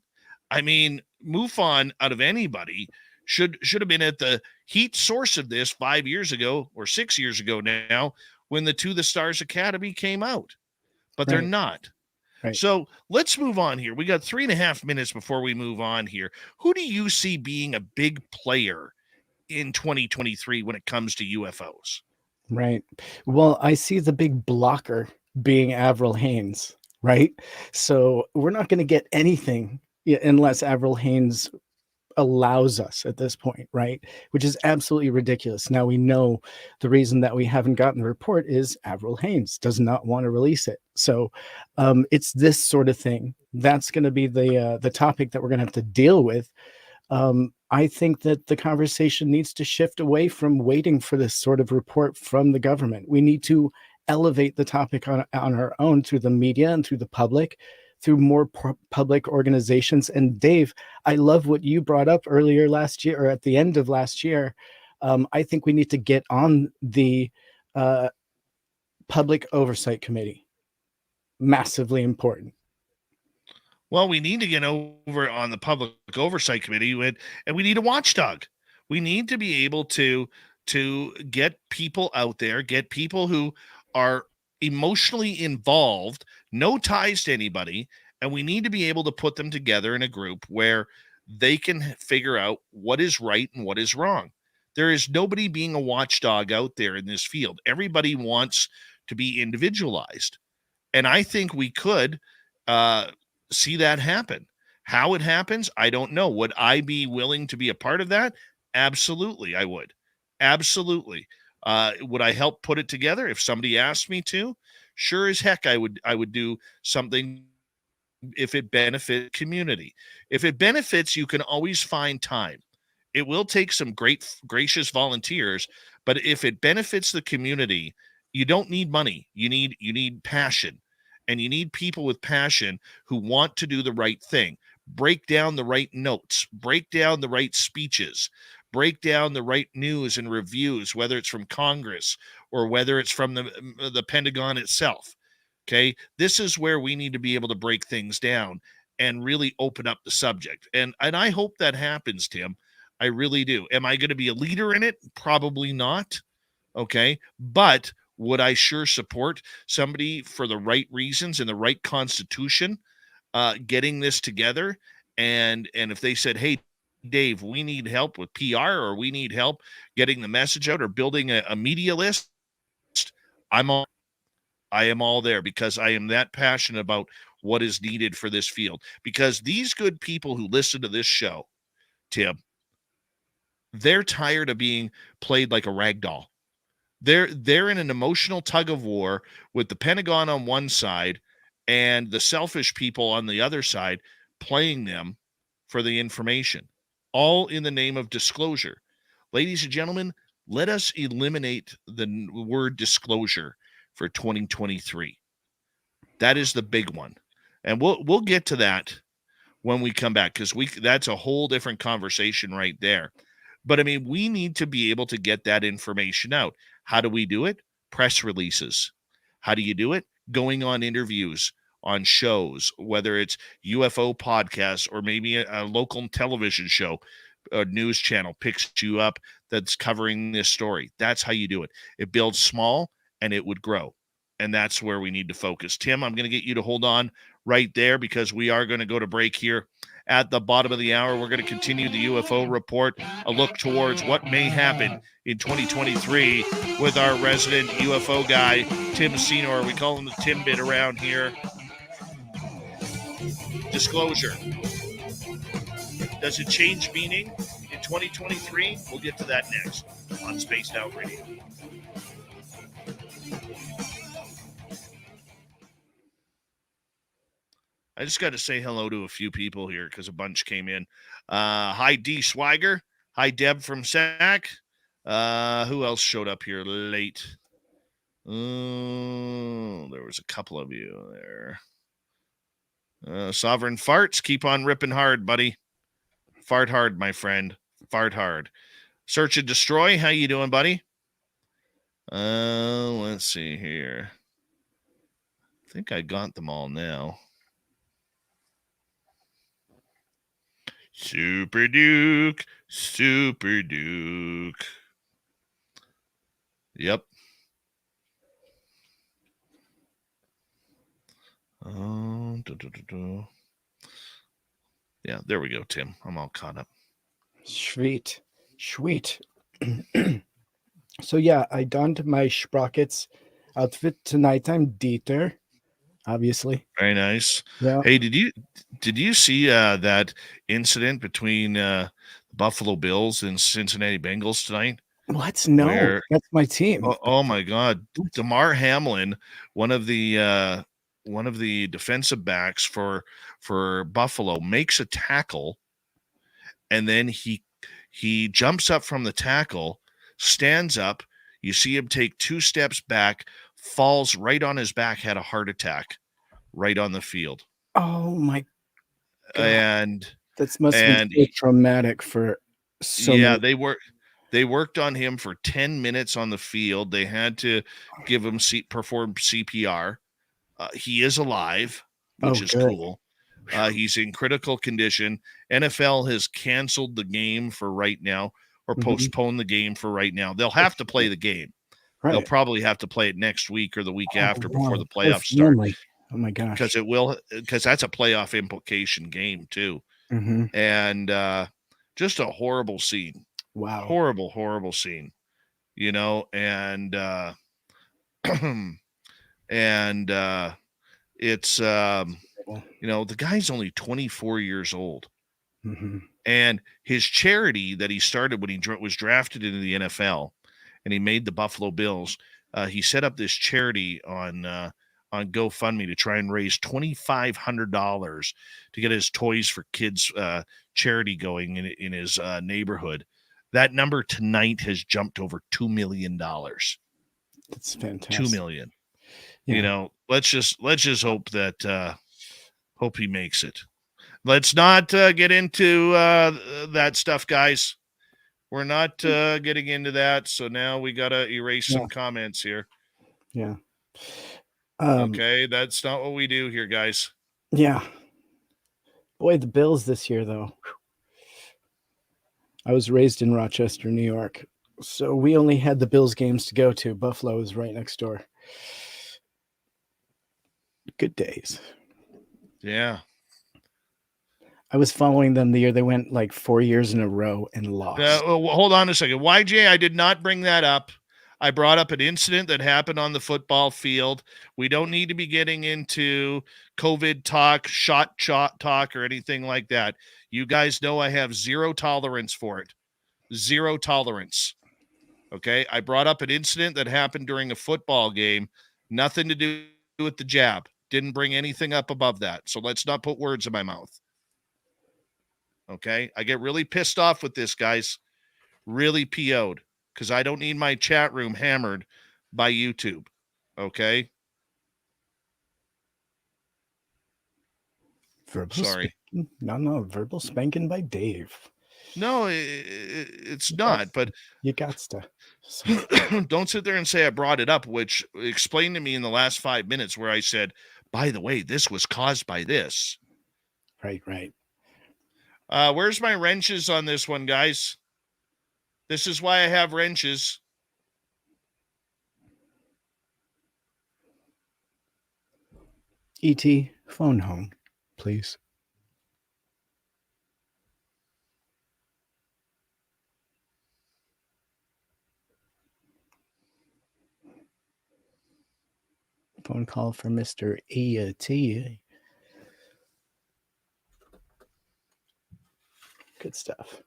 I mean, MUFON, out of anybody, should have been at the heat source of this 5 years ago or 6 years ago now, when the To the Stars Academy came out. But they're Right. not. Right. So let's move on here. We got 3.5 minutes before we move on here. Who do you see being a big player in 2023 when it comes to UFOs? Right. Well, I see the big blocker being Avril Haines, right? So we're not going to get anything unless Avril Haines allows us at this point, right? Which is absolutely ridiculous. Now we know the reason that we haven't gotten the report is Avril Haines does not want to release it. So it's this sort of thing that's going to be the topic that we're going to have to deal with. I think that the conversation needs to shift away from waiting for this sort of report from the government. We need to elevate the topic on our own through the media and through the public, through more public organizations. And Dave, I love what you brought up earlier last year, or at the end of last year. I think we need to get on the public oversight committee. Massively important. Well, we need to get over on the public oversight committee, and we need a watchdog. We need to be able to get people out there, get people who are emotionally involved, no ties to anybody, and we need to be able to put them together in a group where they can figure out what is right and what is wrong. There is nobody being a watchdog out there in this field. Everybody wants to be individualized. And I think we could see that happen. How it happens, I don't know. Would I be willing to be a part of that? Absolutely, I would. Absolutely. Would I help put it together if somebody asked me to? Sure as heck, I would do something if it benefits community. If it benefits, you can always find time. It will take some gracious volunteers, but if it benefits the community, you don't need money. You need passion. And you need people with passion who want to do the right thing. Break down the right notes, break down the right speeches, break down the right news and reviews, whether it's from Congress or whether it's from the Pentagon itself. Okay, this is where we need to be able to break things down and really open up the subject. And I hope that happens, Tim. I really do. Am I going to be a leader in it? Probably not. Okay, but would I sure support somebody for the right reasons and the right constitution getting this together? And if they said, hey, Dave, we need help with PR, or we need help getting the message out, or building a media list, I am all there, because I am that passionate about what is needed for this field. Because these good people who listen to this show, Tim, they're tired of being played like a rag doll. They're in an emotional tug of war with the Pentagon on one side and the selfish people on the other side playing them for the information, all in the name of disclosure. Ladies and gentlemen, let us eliminate the word disclosure for 2023. That is the big one. And we'll get to that when we come back, because that's a whole different conversation right there. But I mean, we need to be able to get that information out. How do we do it? Press releases. How do you do it? Going on interviews on shows, whether it's UFO podcasts or maybe a local television show, a news channel picks you up that's covering this story. That's how you do it. It builds small and it would grow. And that's where we need to focus. Tim, I'm going to get you to hold on right there, because we are going to go to break here at the bottom of the hour. We're going to continue the UFO report, a look towards what may happen in 2023 with our resident UFO guy, Tim Senor. We call him the Timbit around here. Disclosure. Does it change meaning in 2023? We'll get to that next on Spaced Out Radio. I just got to say hello to a few people here because a bunch came in. Hi, D. Swagger. Hi, Deb from SAC. Who else showed up here late? There was a couple of you there. Sovereign Farts, keep on ripping hard, buddy. Fart hard, my friend. Fart hard. Search and Destroy, how you doing, buddy? Let's see here. I think I got them all now. Super Duke. Yep. Yeah, there we go, Tim. I'm all caught up. Sweet. So yeah, I donned my sprockets outfit tonight. I'm Dieter, obviously. Very nice. Yeah. Hey, did you see that incident between Buffalo Bills and Cincinnati Bengals tonight? What? No, that's my team. Oh my God, DeMar Hamlin, one of the defensive backs for Buffalo, makes a tackle, and then he jumps up from the tackle, stands up. You see him take 2 steps back, falls right on his back, had a heart attack right on the field. Oh my God. And that must be so traumatic for so many. They worked on him for 10 minutes on the field. They had to give him perform CPR. He is alive, which is cool. He's in critical condition. NFL has canceled the game for right now, or postponed the game for right now. They'll have to play the game. Right. They'll probably have to play it next week or the week after before the playoffs start. Oh my gosh! Because that's a playoff implication game too. And just a horrible scene. Wow. Horrible scene. And it's the guy's only 24 years old. And his charity that he started when he was drafted into the NFL and he made the Buffalo Bills, he set up this charity on GoFundMe to try and raise $2,500 to get his Toys for Kids charity going in his neighborhood. That number tonight has jumped over $2 million. That's fantastic. $2 million. Yeah. Let's just hope that hope he makes it. Let's not get into that stuff, guys. We're not getting into that. So now we got to erase some comments here. Yeah. Okay, that's not what we do here, guys. Yeah. Boy, the Bills this year, though. I was raised in Rochester, New York, so we only had the Bills games to go to. Buffalo is right next door. Good days. Yeah. I was following them the year they went like 4 years in a row and lost. Hold on a second. YJ, I did not bring that up. I brought up an incident that happened on the football field. We don't need to be getting into COVID talk, shot talk, or anything like that. You guys know I have zero tolerance for it. Zero tolerance. Okay? I brought up an incident that happened during a football game. Nothing to do with the jab. Didn't bring anything up above that. So let's not put words in my mouth. Okay? I get really pissed off with this, guys. Really PO'd. Because I don't need my chat room hammered by YouTube. Okay? Sorry. No. Verbal spanking by Dave. No, it's not. But you got to. Don't sit there and say I brought it up, which explained to me in the last 5 minutes where I said, by the way, this was caused by this. Right. Where's my wrenches on this one, guys? This is why I have wrenches. E.T., phone home, please. Phone call for Mr. E.T. Good stuff.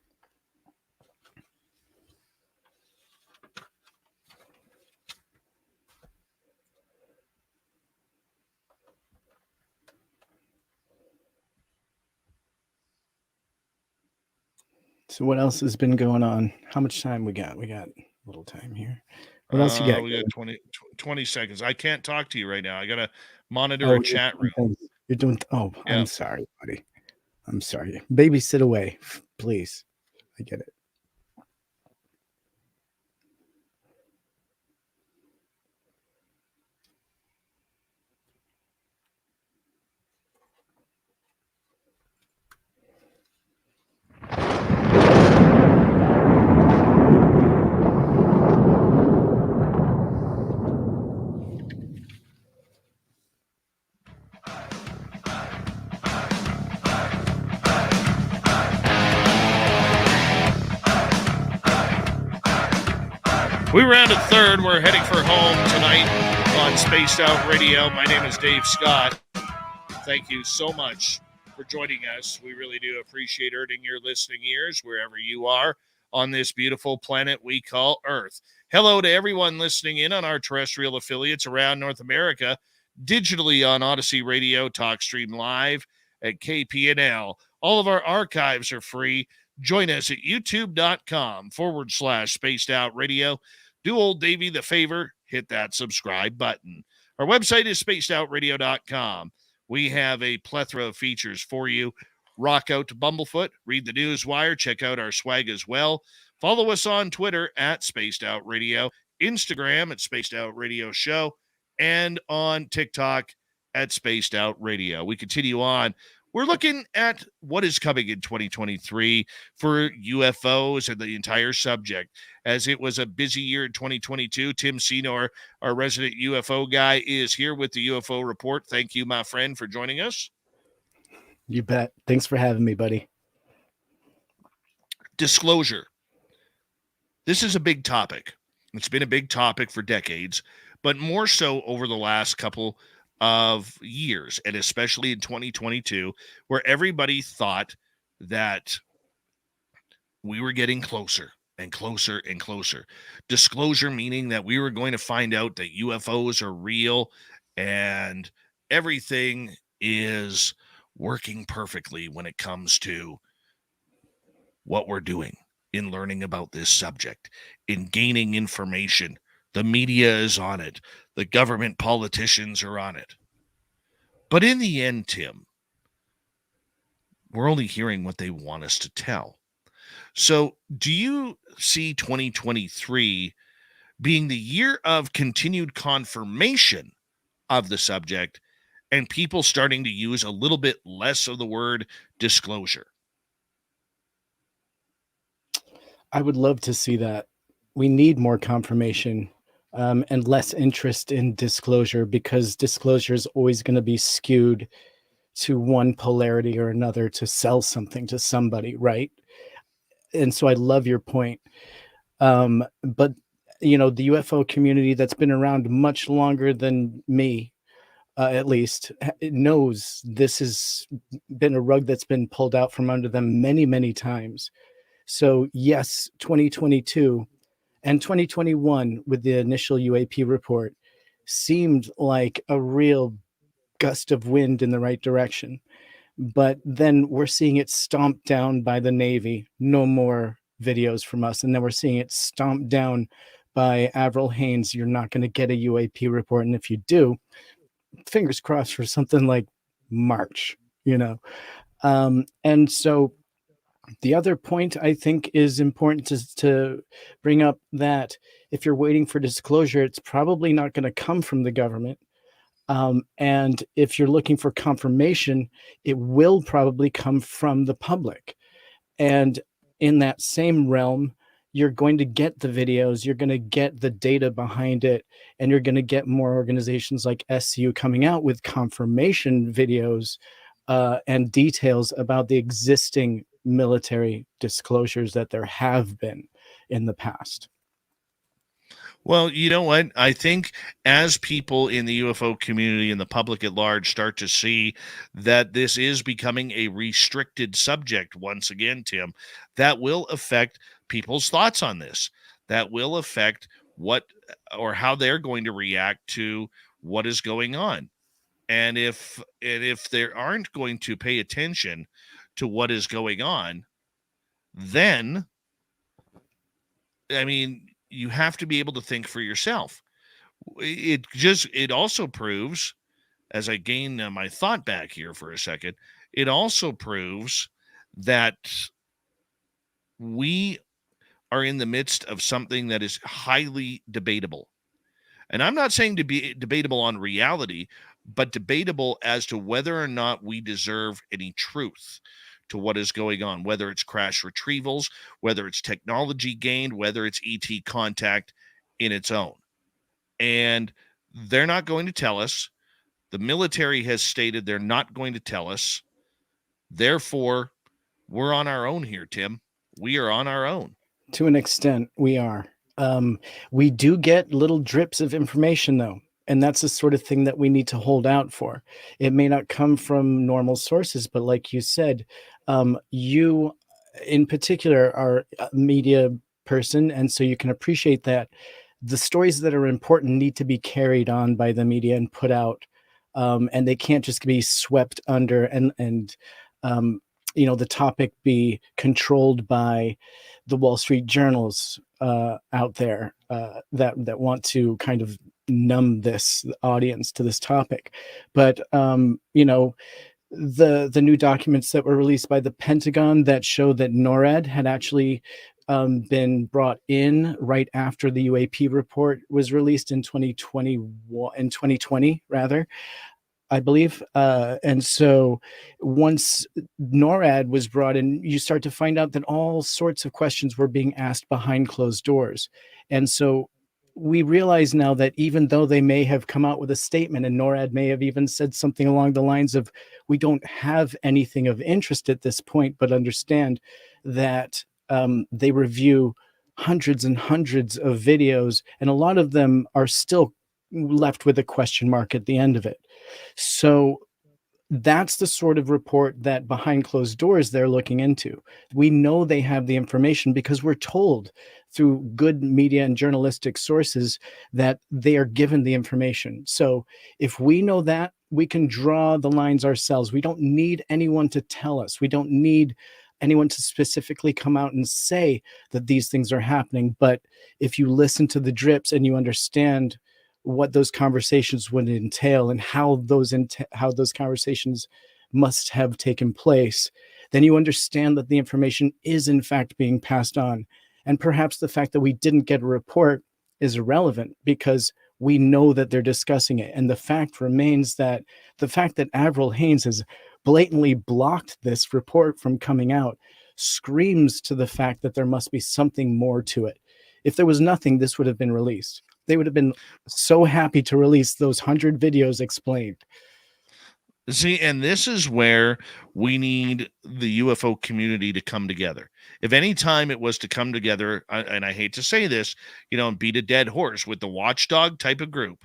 So what else has been going on? How much time we got? We got a little time here. What else you got? We got 20 seconds. I can't talk to you right now. I got to monitor a chat room. You're doing. Oh, Yeah. I'm sorry, buddy. I'm sorry. Baby, sit away, please. I get it. We rounded third. We're heading for home tonight on Spaced Out Radio. My name is Dave Scott. Thank you so much for joining us. We really do appreciate earning your listening ears wherever you are on this beautiful planet we call Earth. Hello to everyone listening in on our terrestrial affiliates around North America, digitally on Odyssey Radio, TalkStream Live at KPNL. All of our archives are free. Join us at youtube.com/Spaced Out Radio. Do old Davey the favor, hit that subscribe button. Our website is spacedoutradio.com. We have a plethora of features for you. Rock out to Bumblefoot, read the news wire, check out our swag as well. Follow us on Twitter at Spaced Out Radio, Instagram at Spaced Out Radio Show, and on TikTok at Spaced Out Radio. We continue on. We're looking at what is coming in 2023 for UFOs and the entire subject. As it was a busy year in 2022, Tim Senor, our resident UFO guy, is here with the UFO Report. Thank you, my friend, for joining us. You bet. Thanks for having me, buddy. Disclosure. This is a big topic. It's been a big topic for decades, but more so over the last couple of years, and especially in 2022, where everybody thought that we were getting closer and closer and closer. Disclosure meaning that we were going to find out that UFOs are real and everything is working perfectly when it comes to what we're doing in learning about this subject, in gaining information. The media is on it. The government politicians are on it. But in the end, Tim, we're only hearing what they want us to tell. So do you see 2023 being the year of continued confirmation of the subject and people starting to use a little bit less of the word disclosure? I would love to see that. We need more confirmation and less interest in disclosure, because disclosure is always going to be skewed to one polarity or another to sell something to somebody, right? And so I love your point. But, you know, the UFO community that's been around much longer than me, at least, knows this has been a rug that's been pulled out from under them many, many times. So yes, 2022 and 2021 with the initial UAP report seemed like a real gust of wind in the right direction. But then we're seeing it stomped down by the Navy. No more videos from us. And then we're seeing it stomped down by Avril Haines. You're not going to get a UAP report. And if you do, fingers crossed for something like March, you know. And so the other point I think is important to bring up, that if you're waiting for disclosure, it's probably not going to come from the government. And if you're looking for confirmation, it will probably come from the public. And in that same realm, you're going to get the videos, you're going to get the data behind it, and you're going to get more organizations like SU coming out with confirmation videos and details about the existing military disclosures that there have been in the past. Well, you know what? I think as people in the UFO community and the public at large start to see that this is becoming a restricted subject once again, Tim, that will affect people's thoughts on this. That will affect what or how they're going to react to what is going on. And if they aren't going to pay attention to what is going on, then, I mean, you have to be able to think for yourself. It also proves, as I gain my thought back here for a second, it also proves that we are in the midst of something that is highly debatable. And I'm not saying to be debatable on reality, but debatable as to whether or not we deserve any truth to what is going on, whether it's crash retrievals, whether it's technology gained, whether it's ET contact in its own. And they're not going to tell us. The military has stated they're not going to tell us. Therefore, we're on our own here, Tim. We are on our own. To an extent, we are. We do get little drips of information, though, and that's the sort of thing that we need to hold out for. It may not come from normal sources, but like you said, you in particular are a media person, and so you can appreciate that the stories that are important need to be carried on by the media and put out, and they can't just be swept under and the topic be controlled by the Wall Street journals out there that want to kind of numb this audience to this topic. But the new documents that were released by the Pentagon that show that NORAD had actually been brought in right after the UAP report was released in 2020 rather, I believe. And so once NORAD was brought in, you start to find out that all sorts of questions were being asked behind closed doors. And so we realize now that even though they may have come out with a statement, and NORAD may have even said something along the lines of, we don't have anything of interest at this point, but understand that they review hundreds and hundreds of videos, and a lot of them are still left with a question mark at the end of it. So that's the sort of report that behind closed doors they're looking into. We know they have the information because we're told through good media and journalistic sources that they are given the information. So if we know that, we can draw the lines ourselves. We don't need anyone to tell us. We don't need anyone to specifically come out and say that these things are happening. But if you listen to the drips and you understand what those conversations would entail and how those conversations must have taken place, then you understand that the information is in fact being passed on. And perhaps the fact that we didn't get a report is irrelevant because we know that they're discussing it. And the fact remains that the fact that Avril Haines has blatantly blocked this report from coming out screams to the fact that there must be something more to it. If there was nothing, this would have been released. They would have been so happy to release those 100 videos explained. See, and this is where we need the UFO community to come together. If any time it was to come together, and I hate to say this, and beat a dead horse with the watchdog type of group,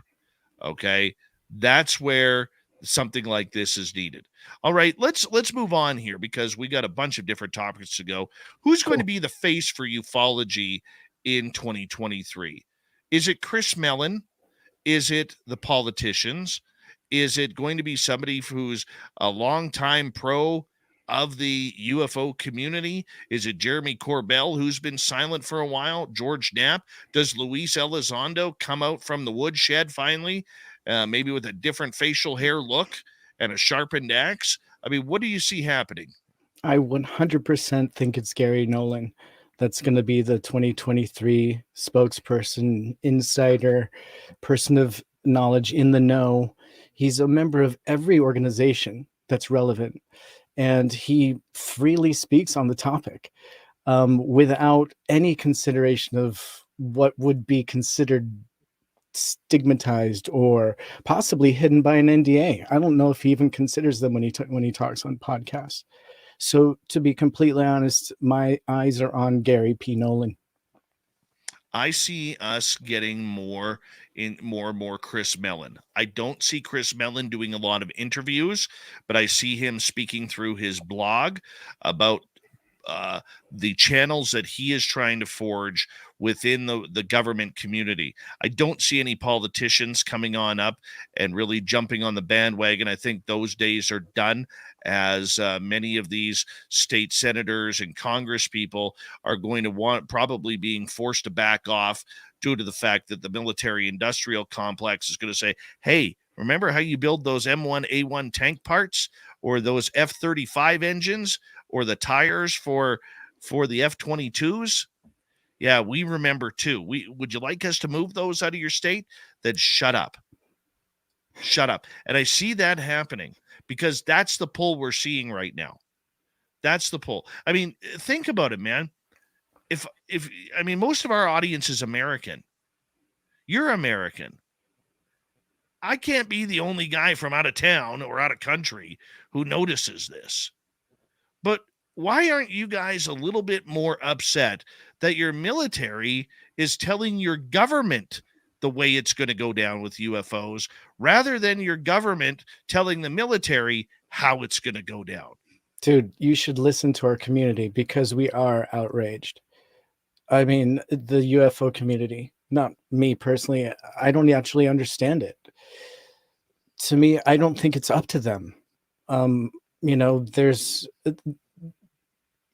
okay, that's where something like this is needed. All right, let's move on here because we got a bunch of different topics to go. Who's going to be the face for ufology in 2023? Is it Chris Mellon? Is it the politicians? Is it going to be somebody who's a longtime pro of the UFO community? Is it Jeremy Corbell, who's been silent for a while? George Knapp? Does Luis Elizondo come out from the woodshed finally, maybe with a different facial hair look and a sharpened axe? I mean, what do you see happening? I 100% think it's Gary Nolan that's going to be the 2023 spokesperson, insider, person of knowledge in the know. He's a member of every organization that's relevant, and he freely speaks on the topic without any consideration of what would be considered stigmatized or possibly hidden by an NDA. I don't know if he even considers them when he talks on podcasts. So to be completely honest, my eyes are on Gary P. Nolan. I see us getting more and more Chris Mellon. I don't see Chris Mellon doing a lot of interviews, but I see him speaking through his blog about the channels that he is trying to forge within the government community. I don't see any politicians coming on up and really jumping on the bandwagon. I think those days are done, as many of these state senators and Congress people are going to probably being forced to back off due to the fact that the military industrial complex is going to say, hey, Remember how you build those M1A1 tank parts, or those F-35 engines, or the tires for the F-22s? Yeah, we remember too. Would you like us to move those out of your state? Then shut up. Shut up. And I see that happening because that's the pull we're seeing right now. That's the pull. I mean, think about it, man. If I mean, most of our audience is American. You're American. I can't be the only guy from out of town or out of country who notices this. But why aren't you guys a little bit more upset that your military is telling your government the way it's going to go down with UFOs, rather than your government telling the military how it's going to go down? Dude, you should listen to our community, because we are outraged. I mean, the UFO community, not me personally, I don't actually understand it. To me, I don't think it's up to them. There's,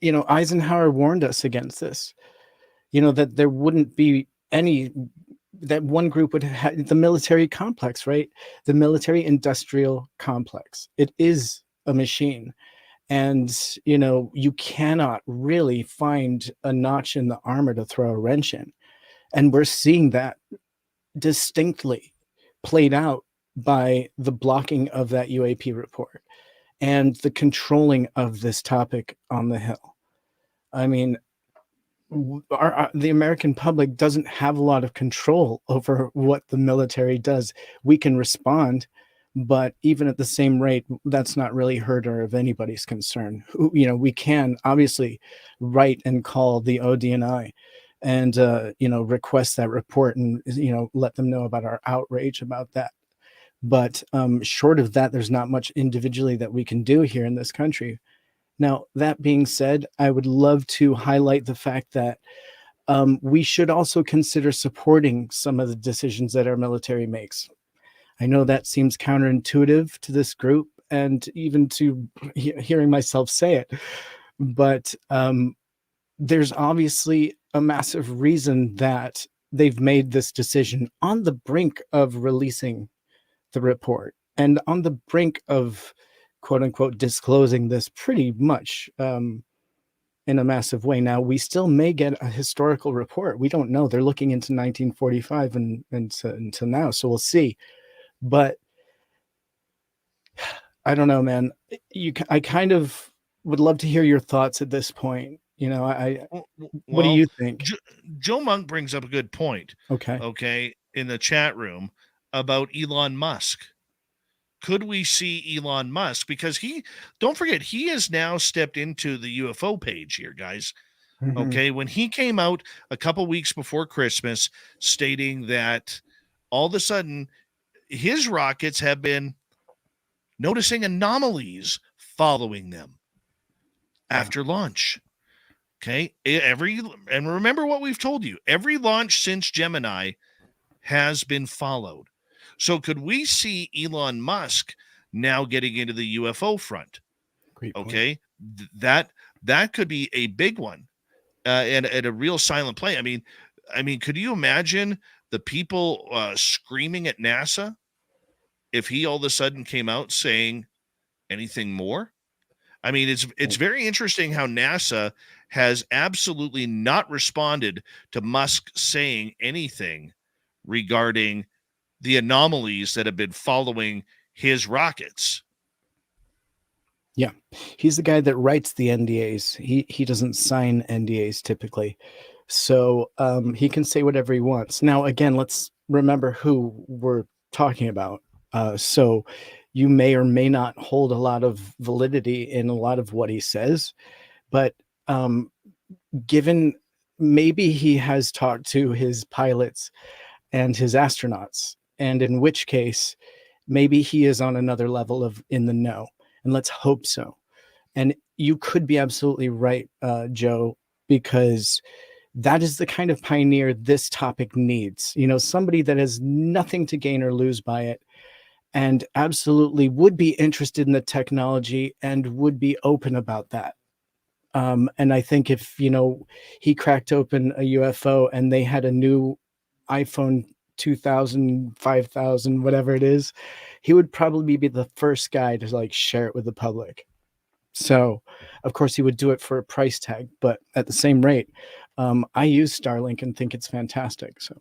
Eisenhower warned us against this, that there wouldn't be that one group would have the military complex, right? The military industrial complex. It is a machine. And, you cannot really find a notch in the armor to throw a wrench in. And we're seeing that distinctly played out by the blocking of that UAP report and the controlling of this topic on the Hill. I mean, the American public doesn't have a lot of control over what the military does. We can respond, but even at the same rate, that's not really heard or of anybody's concern. We can obviously write and call the ODNI and, request that report and, let them know about our outrage about that. But short of that, there's not much individually that we can do here in this country. Now, that being said, I would love to highlight the fact that we should also consider supporting some of the decisions that our military makes. I know that seems counterintuitive to this group and even to hearing myself say it, but there's obviously a massive reason that they've made this decision on the brink of releasing the report and on the brink of, quote unquote, disclosing this pretty much in a massive way. Now, we still may get a historical report. We don't know. They're looking into 1945 and until now, so we'll see. But I don't know, man. I kind of would love to hear your thoughts at this point. What do you think? Joe Monk brings up a good point. Okay. In the chat room about Elon Musk. Could we see Elon Musk? Because don't forget, he has now stepped into the UFO page here, guys. Mm-hmm. Okay. When he came out a couple weeks before Christmas stating that all of a sudden his rockets have been noticing anomalies following them after launch. Okay. And remember what we've told you, every launch since Gemini has been followed. So could we see Elon Musk now getting into the UFO front? Great point. Okay. That could be a big one and a real silent play. I mean, could you imagine the people screaming at NASA if he all of a sudden came out saying anything more? I mean, it's very interesting how NASA has absolutely not responded to Musk saying anything regarding the anomalies that have been following his rockets. Yeah, he's the guy that writes the NDAs. He doesn't sign NDAs typically, so he can say whatever he wants. Now, again, let's remember who we're talking about. So you may or may not hold a lot of validity in a lot of what he says, but given maybe he has talked to his pilots and his astronauts, and in which case maybe he is on another level of in the know, and let's hope so. And you could be absolutely right, Joe, because that is the kind of pioneer this topic needs. Somebody that has nothing to gain or lose by it, and absolutely would be interested in the technology and would be open about that. And I think if, he cracked open a UFO and they had a new iPhone 2,000, 5,000, whatever it is, he would probably be the first guy to like share it with the public. So, of course, he would do it for a price tag, but at the same rate, I use Starlink and think it's fantastic. So,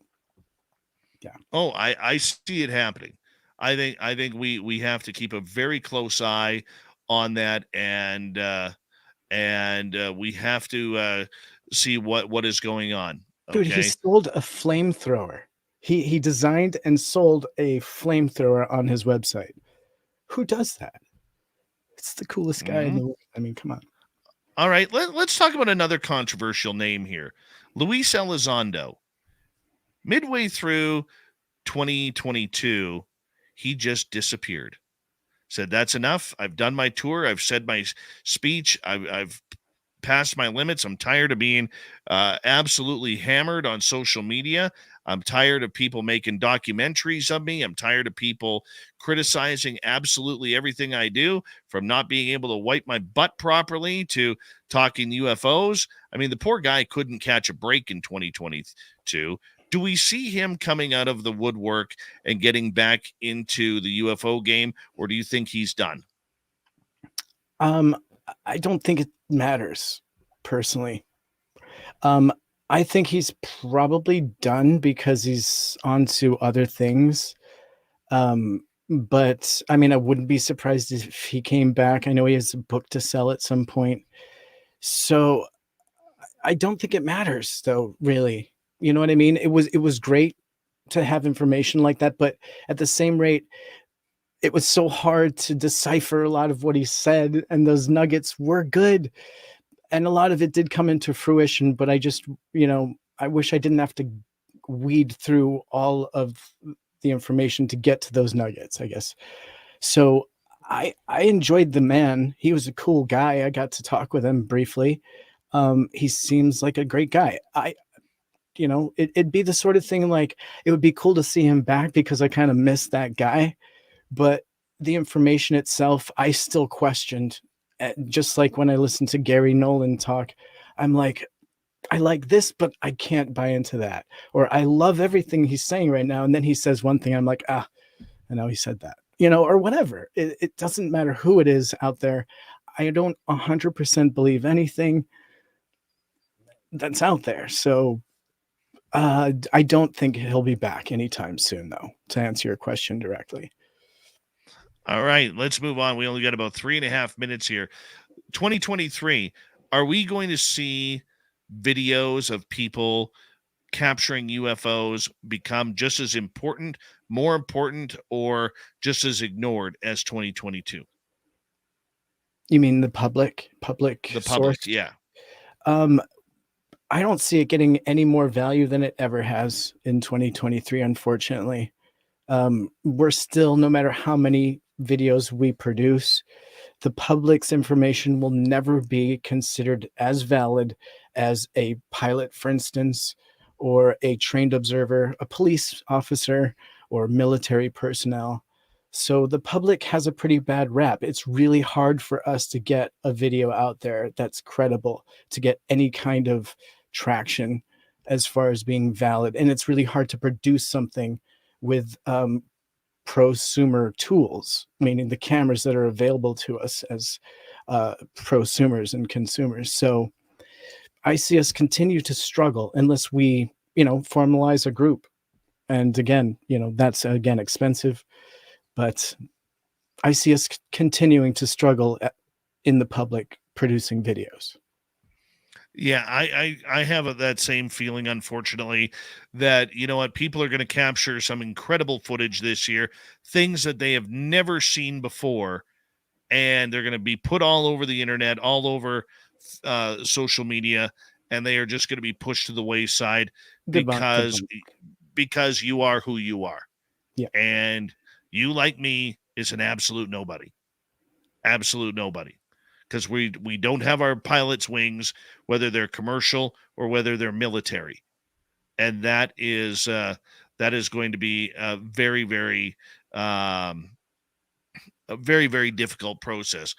yeah. Oh, I see it happening. I think we have to keep a very close eye on that, and we have to see what is going on. Dude, he Okay. sold a flamethrower. He designed and sold a flamethrower on his website. Who does that? It's the coolest guy in the world. I mean, come on. All right, let's talk about another controversial name here. Luis Elizondo. Midway through 2022, he just disappeared. Said, that's enough. I've done my tour. I've said my speech. I've passed my limits. I'm tired of being absolutely hammered on social media. I'm tired of people making documentaries of me. I'm tired of people criticizing absolutely everything I do, from not being able to wipe my butt properly to talking UFOs. I mean, the poor guy couldn't catch a break in 2022. Do we see him coming out of the woodwork and getting back into the UFO game, or do you think he's done? I don't think it matters, personally. I think he's probably done because he's on to other things. But I mean, I wouldn't be surprised if he came back. I know he has a book to sell at some point. So I don't think it matters, though, really. You know what I mean? It was great to have information like that, but at the same rate, it was so hard to decipher a lot of what he said, and those nuggets were good. And a lot of it did come into fruition, but I just, I wish I didn't have to weed through all of the information to get to those nuggets, I guess. So I enjoyed the man. He was a cool guy. I got to talk with him briefly. He seems like a great guy. It'd be the sort of thing, like, it would be cool to see him back because I kind of miss that guy. But the information itself, I still questioned. Just like when I listened to Gary Nolan talk, I'm like, I like this, but I can't buy into that. Or I love everything he's saying right now. And then he says one thing, I'm like, I know he said that, or whatever. It doesn't matter who it is out there. I don't 100% believe anything that's out there. So I don't think he'll be back anytime soon, though, to answer your question directly. All right, let's move on. We only got about 3.5 minutes here. 2023, are we going to see videos of people capturing UFOs become just as important, more important, or just as ignored as 2022? You mean the public source? Yeah. I don't see it getting any more value than it ever has in 2023, unfortunately. We're still, no matter how many videos we produce, the public's information will never be considered as valid as a pilot, for instance, or a trained observer, a police officer, or military personnel. So the public has a pretty bad rap. It's really hard for us to get a video out there that's credible, to get any kind of traction as far as being valid. And it's really hard to produce something with prosumer tools, meaning the cameras that are available to us as prosumers and consumers. So I see us continue to struggle unless we, formalize a group. And again, that's again expensive, but I see us continuing to struggle in the public producing videos. Yeah, I have that same feeling, unfortunately, that, people are going to capture some incredible footage this year, things that they have never seen before, and they're going to be put all over the internet, all over social media, and they are just going to be pushed to the wayside because you are who you are. Yeah. And you, like me, is an absolute nobody. Absolute nobody. Because we don't have our pilots' wings, whether they're commercial or whether they're military. And that is going to be a very, very difficult process.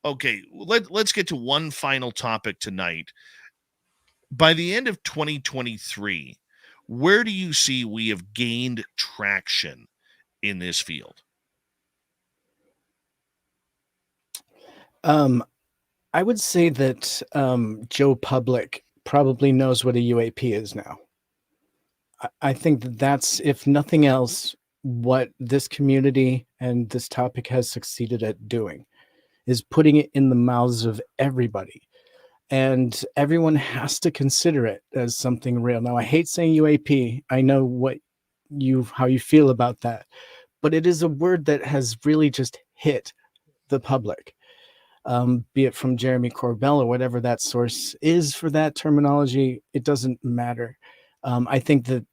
Okay, let's get to one final topic tonight. By the end of 2023, Where do you see we have gained traction in this field? I would say that Joe Public probably knows what a UAP is now. I think that that's, if nothing else, what this community and this topic has succeeded at doing, is putting it in the mouths of everybody. And everyone has to consider it as something real. Now, I hate saying UAP. I know how you feel about that, but it is a word that has really just hit the public. Be it from Jeremy Corbell or whatever that source is for that terminology, it doesn't matter. I think that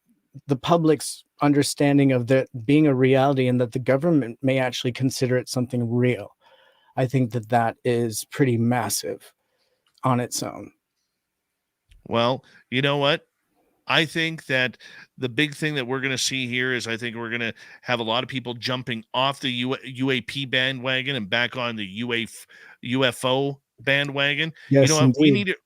the public's understanding of that being a reality and that the government may actually consider it something real, I think that that is pretty massive on its own. Well, you know what? I think that the big thing that we're going to see here is I think we're going to have a lot of people jumping off the UAP bandwagon and back on the UFO bandwagon. You Yes, know what? We indeed. need to,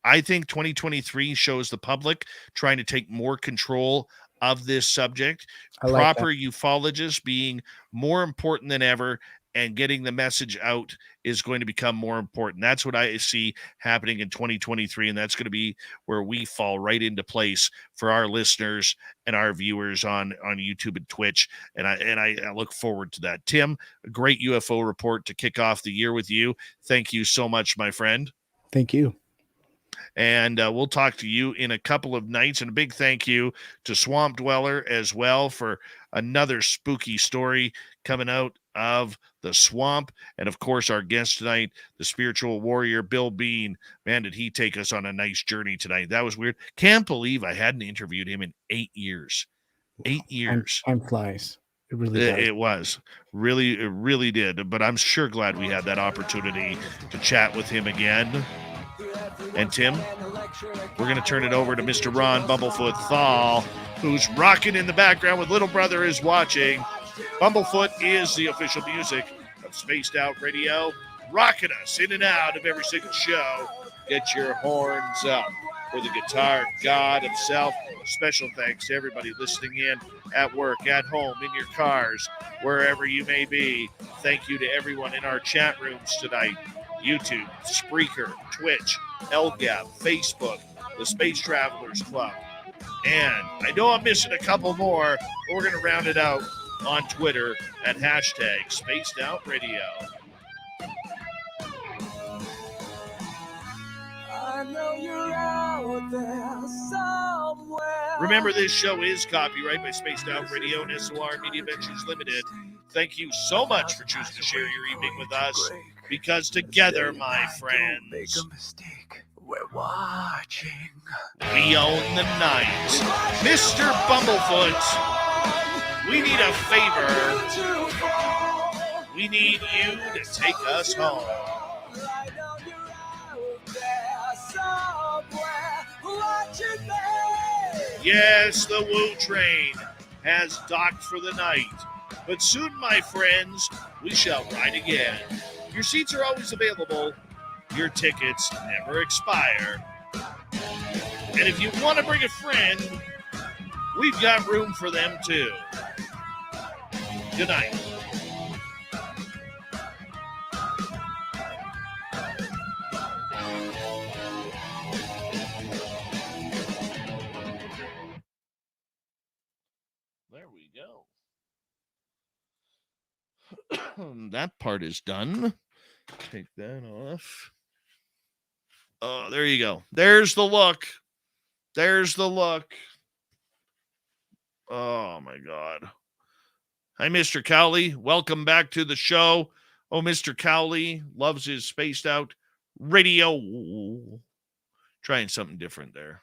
I think 2023 shows the public trying to take more control of this subject. I like Proper ufologists being more important than ever, and getting the message out is going to become more important. That's what I see happening in 2023, and that's going to be where we fall right into place for our listeners and our viewers on YouTube and Twitch. And I look forward to that. Tim, a great UFO report to kick off the year with you. Thank you so much, my friend. Thank you. And we'll talk to you in a couple of nights. And a big thank you to Swamp Dweller as well for another spooky story coming out of the swamp. And of course, our guest tonight, the spiritual warrior, Bill Bean. Man, did he take us on a nice journey tonight. That was weird. Can't believe I hadn't interviewed him in 8 years. 8 years. Time flies. It really does. It was. Really, it really did. But I'm sure glad we had that opportunity to chat with him again. And Tim, we're going to turn it over to Mr. Ron Bumblefoot Thal, who's rocking in the background with Little Brother is Watching. Bumblefoot is the official music of Spaced Out Radio, rocking us in and out of every single show. Get your horns up for the guitar god himself. Special thanks to everybody listening in at work, at home, in your cars, wherever you may be. Thank you to everyone in our chat rooms tonight. YouTube, Spreaker, Twitch, LGAP, Facebook, the Space Travelers Club. And I know I'm missing a couple more, but we're going to round it out on Twitter at hashtag Spaced Out Radio. I know you're out there somewhere. Remember, this show is copyright by Spaced Out Radio and SOR Media Ventures Limited. Thank you so much for choosing to share your evening with us, because together, my friends, make a mistake. We're watching. We own the night. Mr. Bumblefoot, we need a favor. We need you to take us home. Yes, the Woo Train has docked for the night. But soon, my friends, we shall ride again. Your seats are always available. Your tickets never expire. And if you want to bring a friend, we've got room for them too. Good night. There we go. That part is done. Take that off. Oh, there you go. There's the look. There's the look. Oh, my God. Hi, Mr. Cowley. Welcome back to the show. Oh, Mr. Cowley loves his Spaced Out Radio. Trying something different there.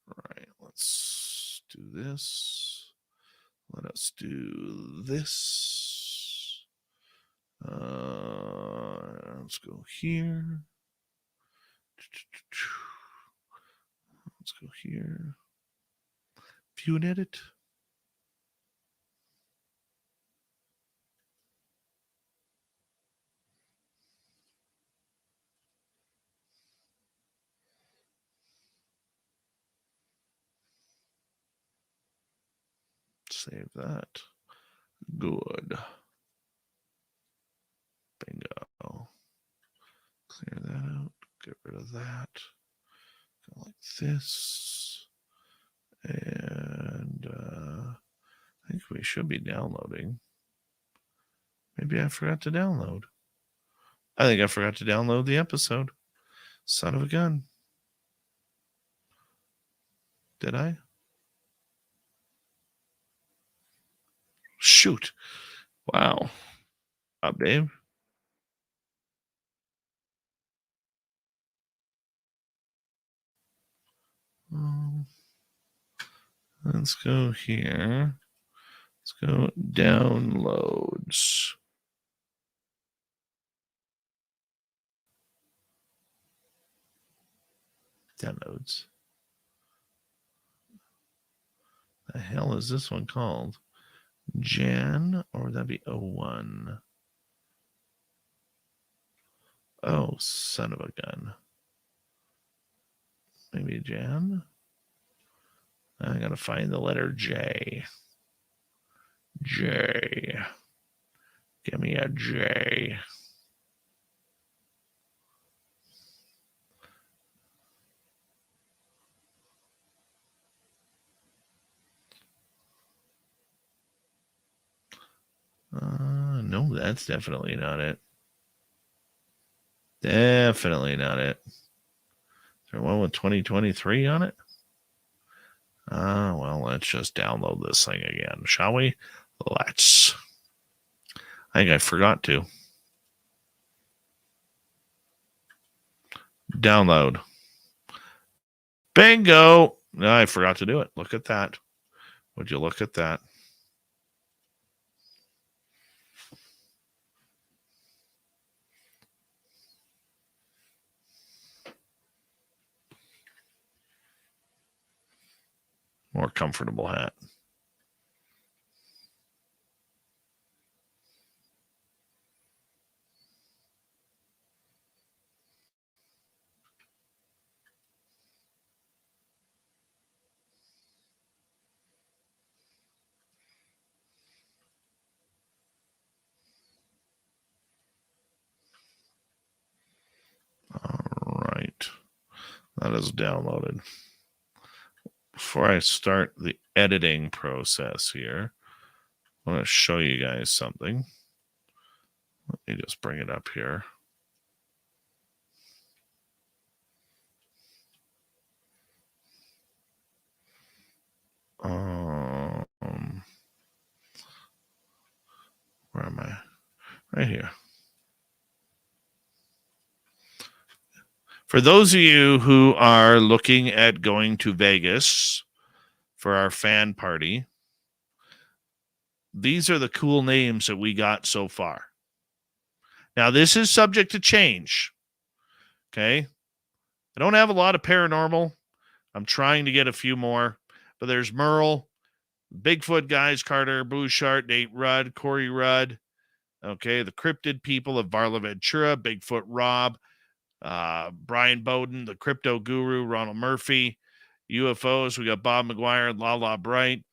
All right, let's do this. Let us do this. Let's go here. Let's go here. View and edit. Save that. Good. Bingo. Clear that out. Get rid of that. Go like this. And I think we should be downloading. Maybe I forgot to download. I think I forgot to download the episode. Son of a gun. Did I? Shoot. Wow. Up, Dave. Let's go here. Let's go downloads. Downloads. The hell is this one called? Jan, or would that be 01? Oh, son of a gun. Maybe Jan? I gotta find the letter J. J. Give me a J. No, that's definitely not it. Definitely not it. Is there one with 2023 on it? Well, let's just download this thing again, shall we? Let's. I think I forgot to. Download. Bingo! No, I forgot to do it. Look at that. Would you look at that? More comfortable hat. All right. That is downloaded. Before I start the editing process here, I want to show you guys something. Let me just bring it up here. Where am I? Right here. For those of you who are looking at going to Vegas for our fan party, these are the cool names that we got so far. Now, this is subject to change. Okay? I don't have a lot of paranormal. I'm trying to get a few more. But there's Merle, Bigfoot guys, Carter Bouchard, Nate Rudd, Corey Rudd. Okay, the cryptid people of Varla Ventura, Bigfoot Rob, Brian Bowden, the crypto guru, Ronald Murphy, UFOs. We got Bob McGuire, Lala Bright,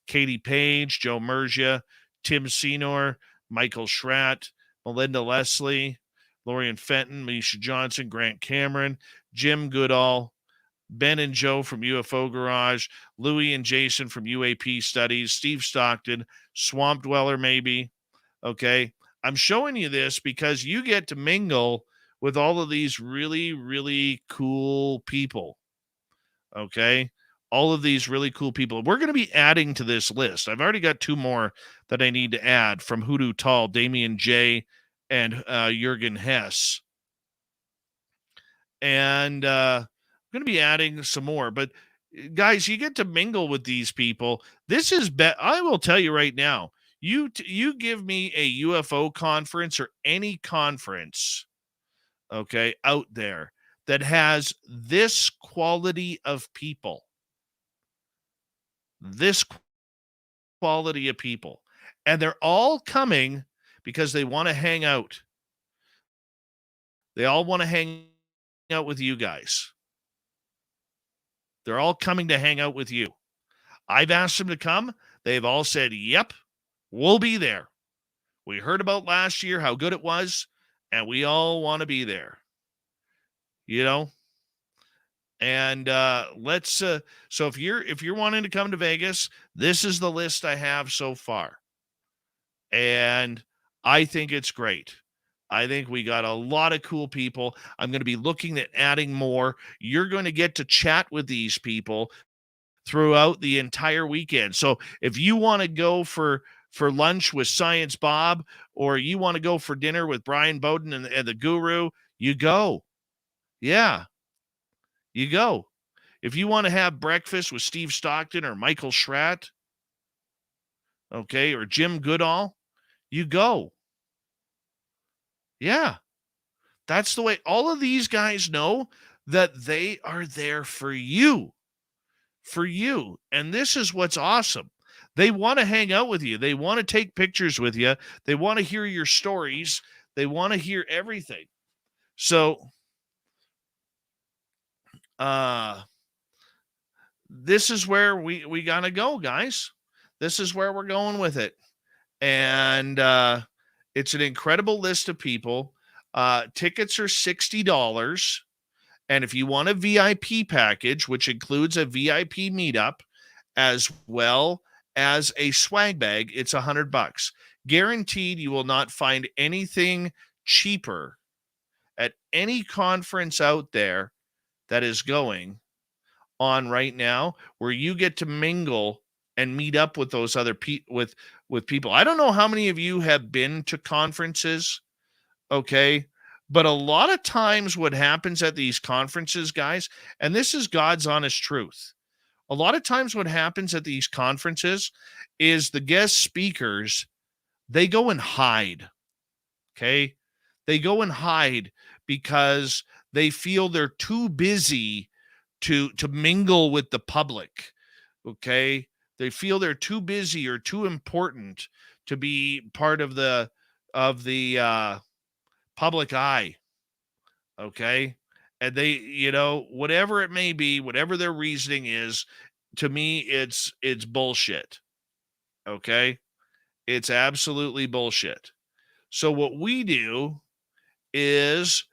Katie Page, Joe Mergia, Tim Senor, Michael Schratt, Melinda Leslie, Lorian Fenton, Misha Johnson, Grant Cameron, Jim Goodall, Ben and Joe from UFO Garage, Louie and Jason from UAP Studies, Steve Stockton, Swamp Dweller maybe. Okay, I'm showing you this because you get to mingle with all of these really, really cool people. Okay, all of these really cool people. We're going to be adding to this list. I've already got two more that I need to add from Hoodoo Tall, Damian J. and Jürgen Hess. And I'm going to be adding some more. But guys, you get to mingle with these people. This is I will tell you right now, you give me a UFO conference or any conference, okay, out there that has this quality of people. This quality of people. And they're all coming because they want to hang out. They all want to hang out with you guys. They're all coming to hang out with you. I've asked them to come. They've all said, yep, we'll be there. We heard about last year, how good it was, and we all want to be there. You know? And let's so if you're wanting to come to Vegas, this is the list I have so far. And I think it's great. I think we got a lot of cool people. I'm going to be looking at adding more. You're going to get to chat with these people throughout the entire weekend. So if you want to go for lunch with Science Bob, or you want to go for dinner with Brian Bowden and the Guru, you go. Yeah, you go. If you want to have breakfast with Steve Stockton or Michael Schratt, okay, or Jim Goodall, you go. Yeah, that's the way. All of these guys know that they are there for you. For you. And this is what's awesome. They want to hang out with you. They want to take pictures with you. They want to hear your stories. They want to hear everything. So, this is where we got to go, guys. This is where we're going with it. And it's an incredible list of people. Tickets are $60. And if you want a VIP package, which includes a VIP meetup as well as a swag bag, it's $100. Guaranteed you will not find anything cheaper at any conference out there that is going on right now, where you get to mingle and meet up with those other with people. I don't know how many of you have been to conferences, okay? But a lot of times what happens at these conferences, guys, and this is God's honest truth, a lot of times what happens at these conferences is the guest speakers, they go and hide, okay? They go and hide because they feel they're too busy to mingle with the public, okay? They feel they're too busy or too important to be part of the public eye, okay? And they, whatever it may be, whatever their reasoning is, to me, it's bullshit, okay? It's absolutely bullshit. So what we do is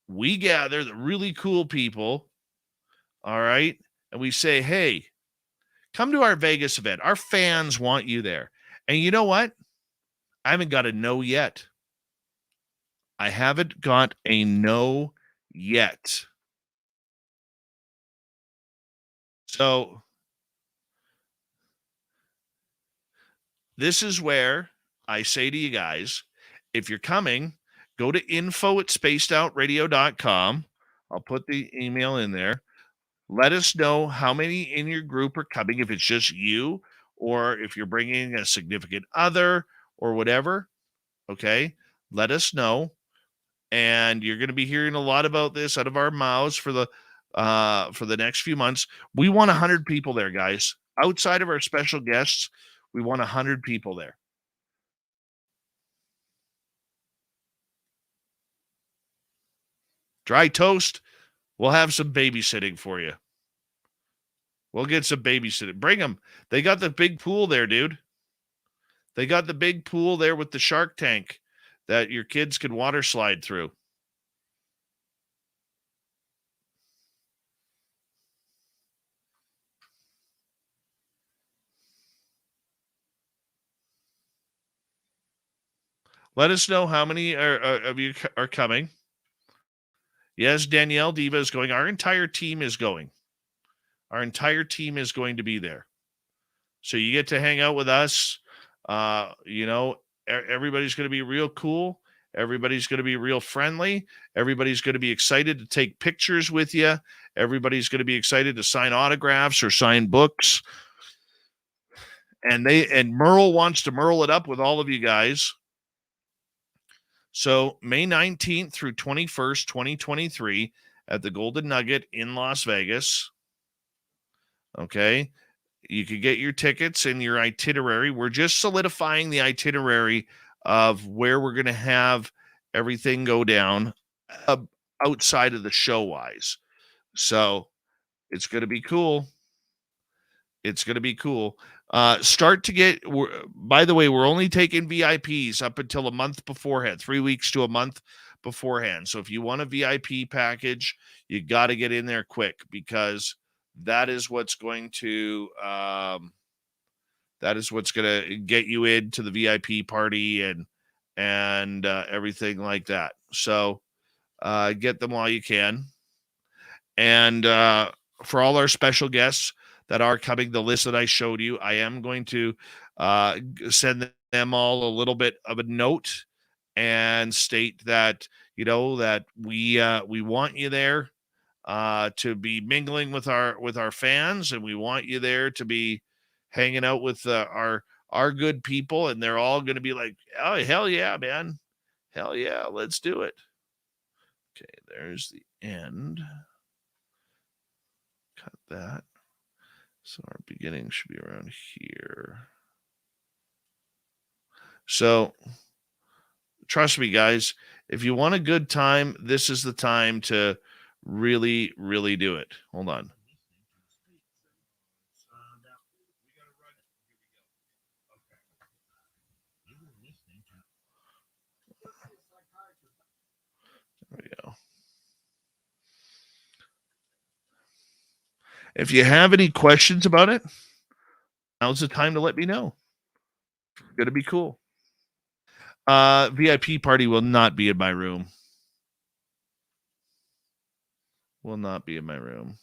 we gather the really cool people, all right? And we say, hey, come to our Vegas event. Our fans want you there. And you know what? I haven't got a no yet. I haven't got a no yet. So this is where I say to you guys, if you're coming, go to info@spacedoutradio.com. I'll put the email in there. Let us know how many in your group are coming, if it's just you or if you're bringing a significant other or whatever. Okay, let us know. And you're going to be hearing a lot about this out of our mouths for the next few months. We want 100 people there, guys. Outside of our special guests, we want 100 people there. Dry toast, we'll have some babysitting for you. We'll get some babysitting. Bring them. They got the big pool there, dude. They got the big pool there with the shark tank that your kids can water slide through. Let us know how many of you are coming. Yes, Danielle Diva is going. Our entire team is going. Our entire team is going to be there. So you get to hang out with us. Everybody's going to be real cool. Everybody's going to be real friendly. Everybody's going to be excited to take pictures with you. Everybody's going to be excited to sign autographs or sign books. And Merle wants to Merle it up with all of you guys. So May 19th through 21st, 2023 at the Golden Nugget in Las Vegas. Okay. You could get your tickets and your itinerary. We're just solidifying the itinerary of where we're going to have everything go down outside of the show wise. So it's going to be cool. It's going to be cool. Start to get, by the way, we're only taking VIPs up until a month beforehand, 3 weeks to a month beforehand. So if you want a VIP package, you got to get in there quick, because that is what's going to get you into the VIP party and everything like that. So get them while you can. And for all our special guests that are coming, the list that I showed you, I am going to send them all a little bit of a note and state that, that we want you there to be mingling with our fans, and we want you there to be hanging out with our good people, and they're all going to be like, oh, hell yeah, man, hell yeah, let's do it. Okay, there's the end. Cut that. So our beginning should be around here. So trust me, guys, if you want a good time, this is the time to really, really do it. Hold on. There we go. If you have any questions about it, now's the time to let me know. It's going to be cool. VIP party will not be in my room. Will not be in my room.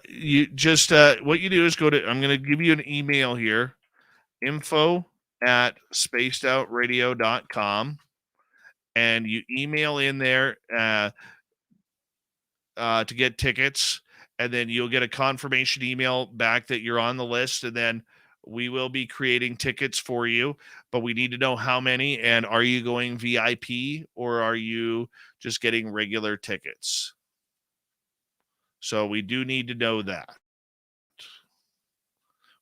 You just what you do is go to, I'm going to give you an email here, info@spacedoutradio.com, and you email in there to get tickets, and then you'll get a confirmation email back that you're on the list, and then we will be creating tickets for you, but we need to know how many, and are you going VIP or are you just getting regular tickets? So we do need to know that.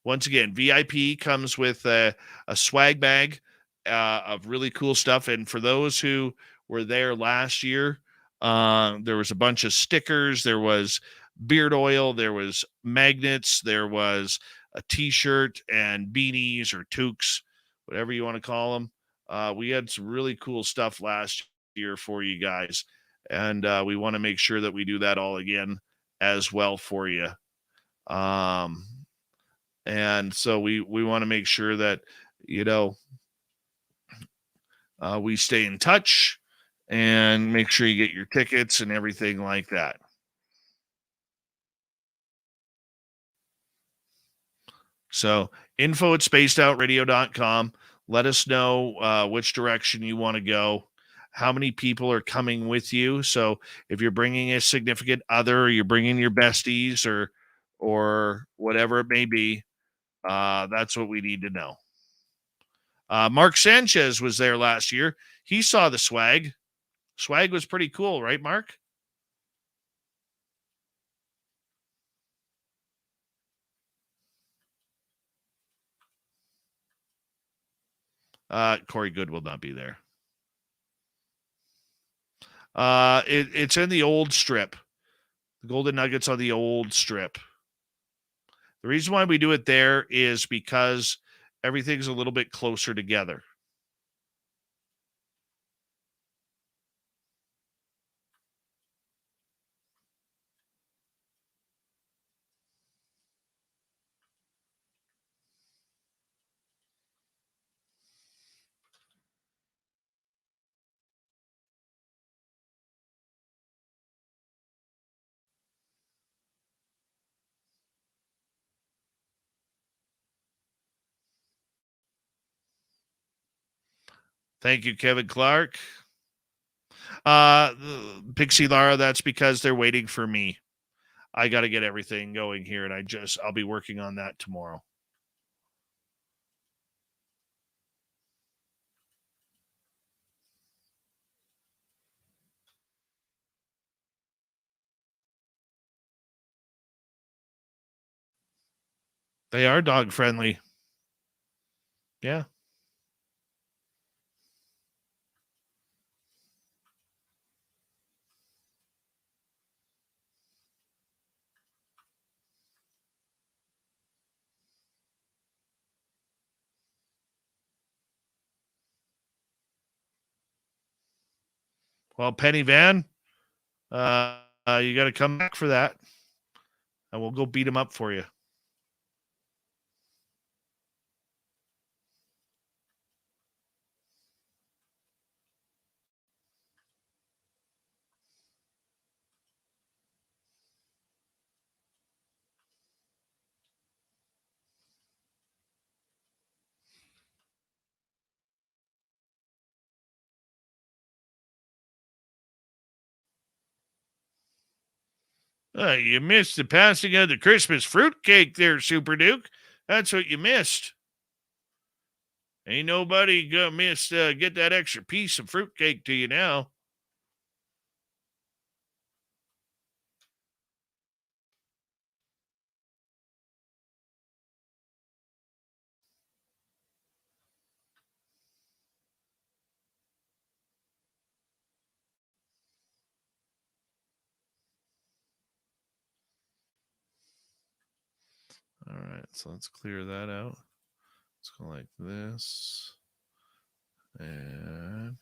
Once again, VIP comes with a swag bag of really cool stuff. And for those who were there last year, there was a bunch of stickers. There was beard oil. There was magnets. There was a T-shirt and beanies or toques, whatever you want to call them. We had some really cool stuff last year for you guys. And we want to make sure that we do that all again as well for you. And so we want to make sure that, we stay in touch and make sure you get your tickets and everything like that. So info@spacedoutradio.com. Let us know which direction you want to go, how many people are coming with you. So if you're bringing a significant other, or you're bringing your besties or whatever it may be, that's what we need to know. Mark Sanchez was there last year. He saw the swag. Swag was pretty cool, right, Mark? Corey Good will not be there. It's in the old strip. The Golden Nuggets on the old strip. The reason why we do it there is because everything's a little bit closer together. Thank you, Kevin Clark. Pixie Lara, that's because they're waiting for me. I got to get everything going here, and I'll be working on that tomorrow. They are dog friendly. Yeah. Well, Penny Van, you got to come back for that, and we'll go beat him up for you. You missed the passing of the Christmas fruitcake there, Super Duke. That's what you missed. Ain't nobody gonna get that extra piece of fruitcake to you now. All right, so let's clear that out. Let's go like this. And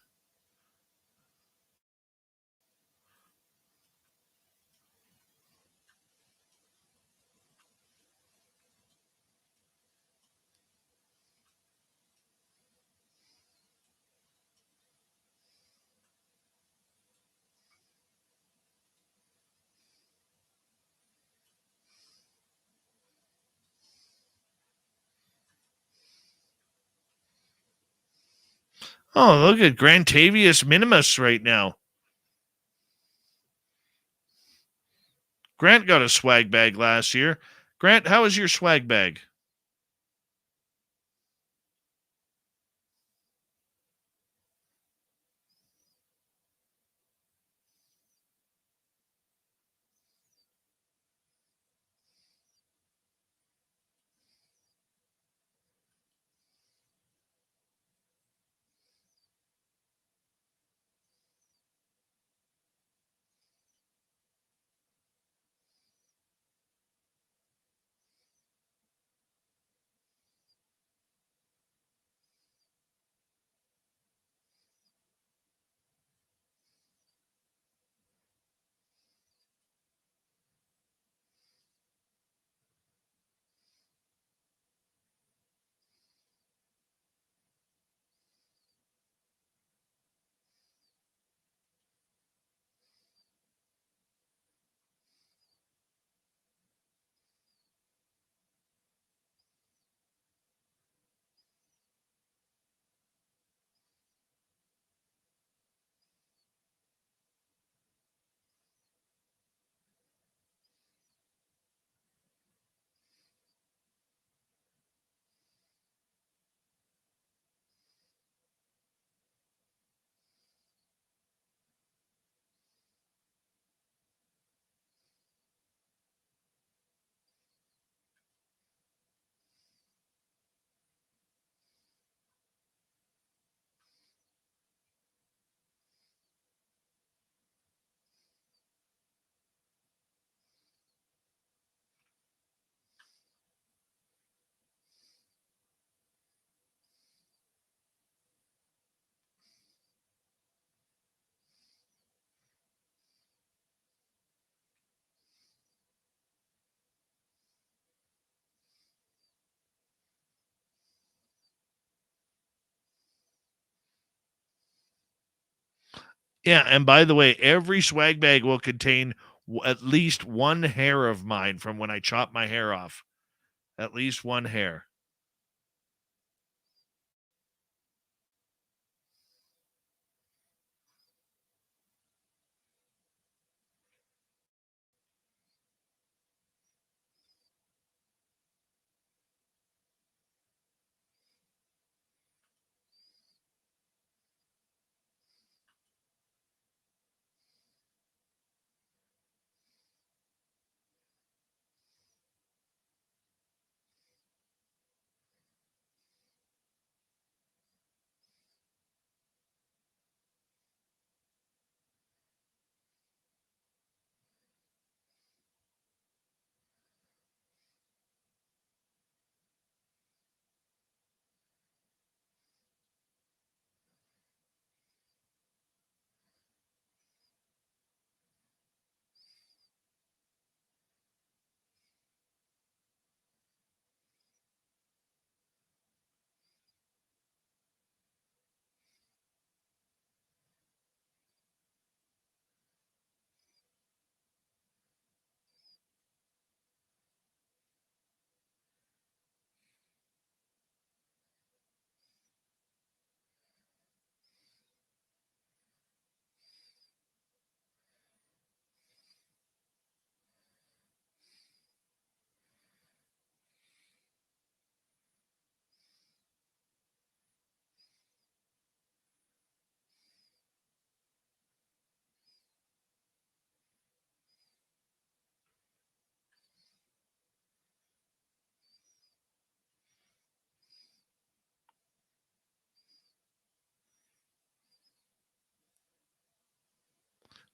oh, look at Grantavius Minimus right now. Grant got a swag bag last year. Grant, how was your swag bag? Yeah, and by the way, every swag bag will contain at least one hair of mine from when I chopped my hair off. At least one hair.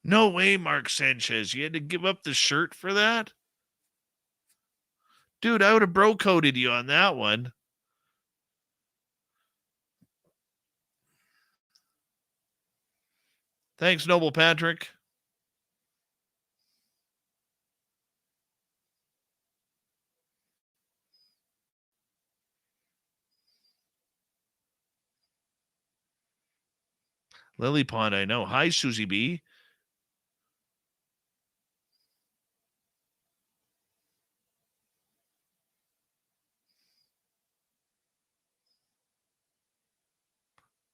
No way, Mark Sanchez. You had to give up the shirt for that? Dude, I would have bro-coded you on that one. Thanks, Noble Patrick. Lily Pond, I know. Hi, Susie B.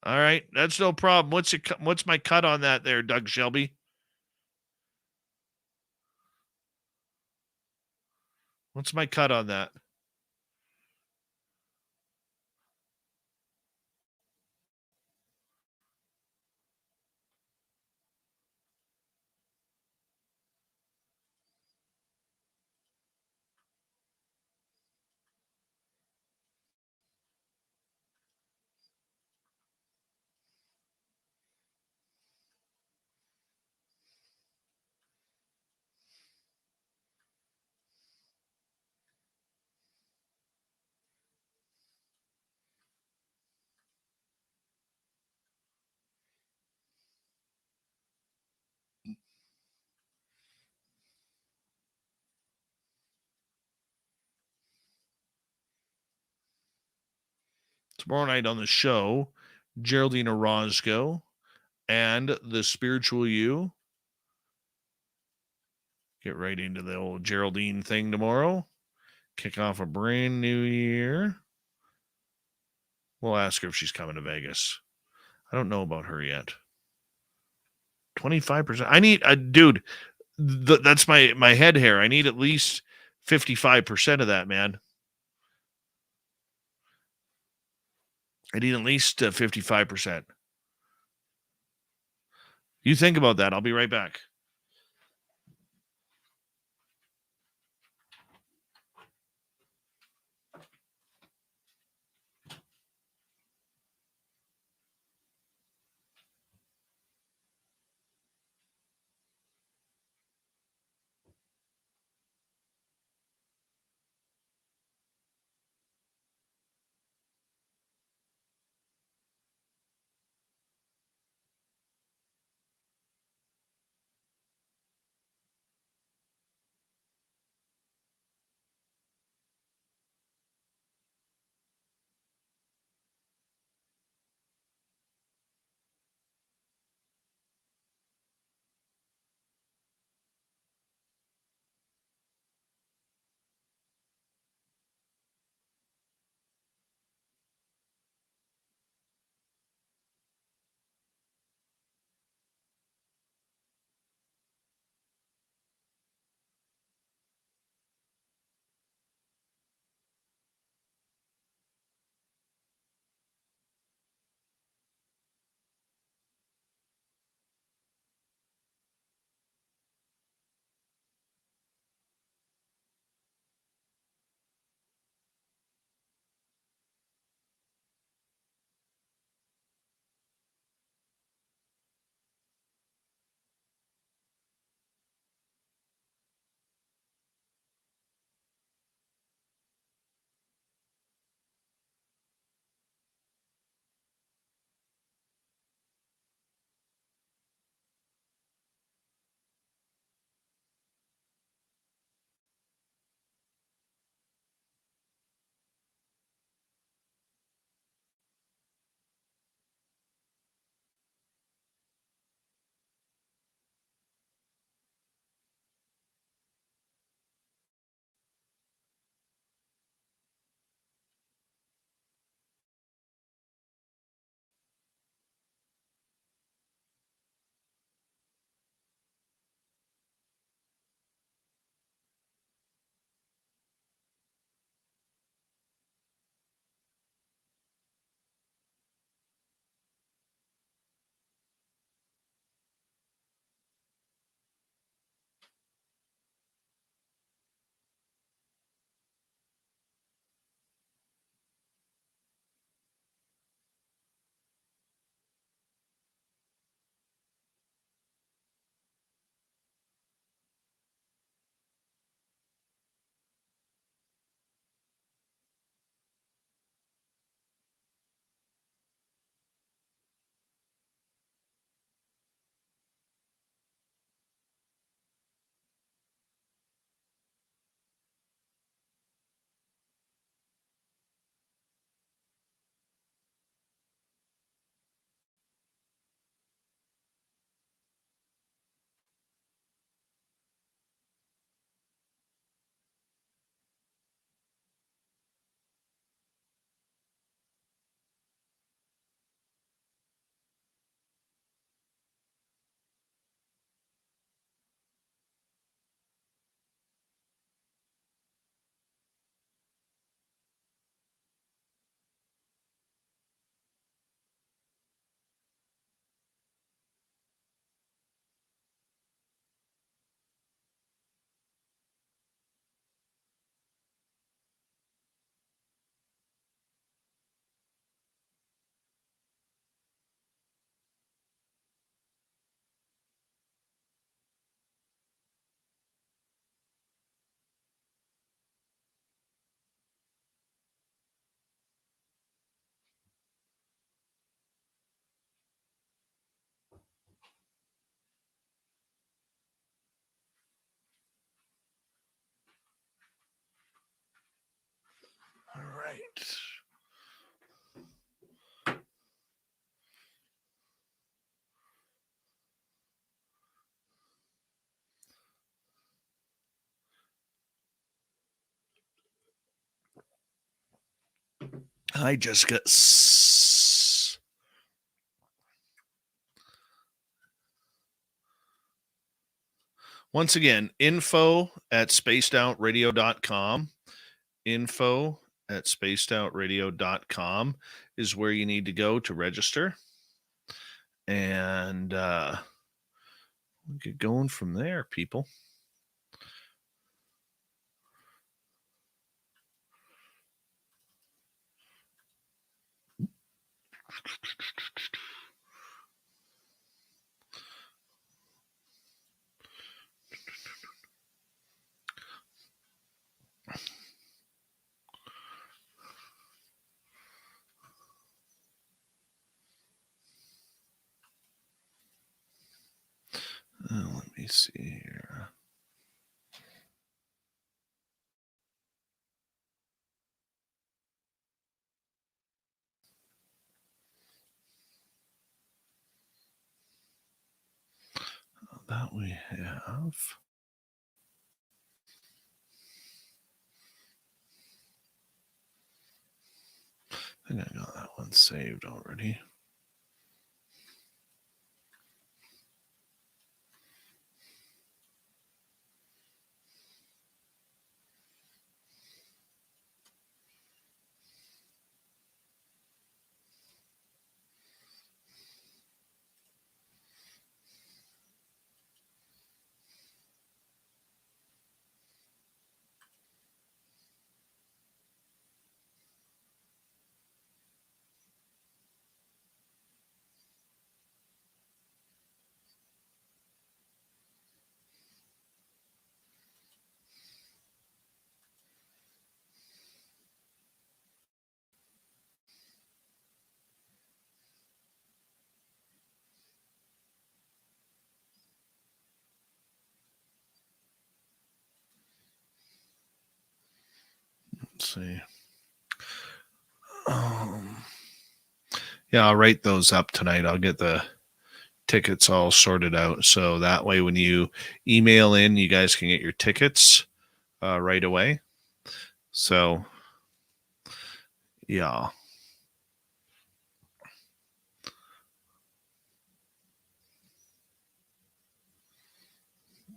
All right, that's no problem. What's my cut on that there, Doug Shelby? What's my cut on that? Tomorrow night on the show, Geraldine Orozco and the Spiritual You. Get right into the old Geraldine thing tomorrow. Kick off a brand new year. We'll ask her if she's coming to Vegas. I don't know about her yet. 25%. I need a dude. That's my head hair. I need at least 55% of that, man. I need at least 55%. You think about that. I'll be right back. Hi, Jessica. Once again, info@spacedoutradio.com. Info@spacedoutradio.com is where you need to go to register. And we'll get going from there, people. Let me see here. That we have. I think I got that one saved already. Let's see. Yeah, I'll write those up tonight. I'll get the tickets all sorted out. So that way, when you email in, you guys can get your tickets right away. So, yeah.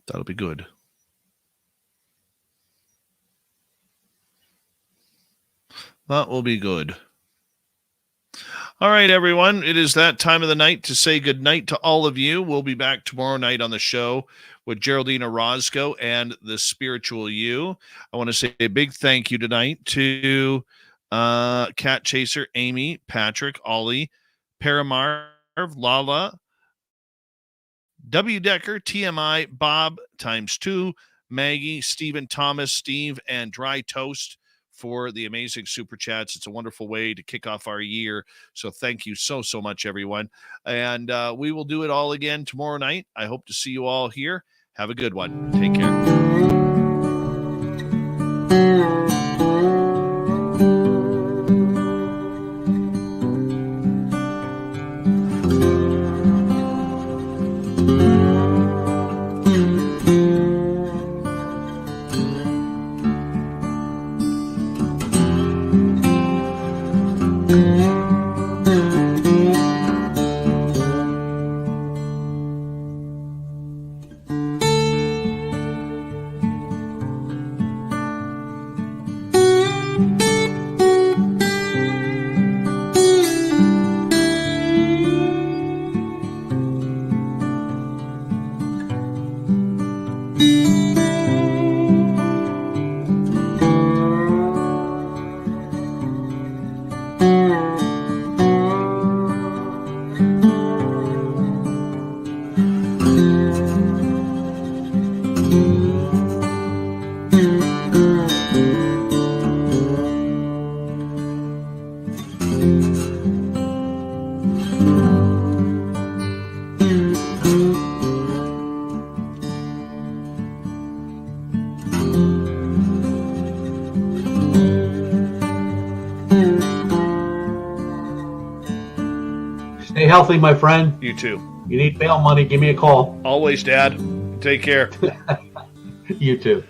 That'll be good. That will be good. All right, everyone. It is that time of the night to say good night to all of you. We'll be back tomorrow night on the show with Geraldine Orozco and the Spiritual You. I want to say a big thank you tonight to Cat Chaser, Amy, Patrick, Ollie, Paramarv, Lala, W. Decker, TMI, Bob ×2, Maggie, Stephen, Thomas, Steve, and Dry Toast for the amazing super chats. It's a wonderful way to kick off our year. So thank you so much, everyone. And we will do it all again tomorrow night. I hope to see you all here. Have a good one. Take care. healthy, my friend. You too. You need bail money, give me a call. Always, Dad. Take care. You too.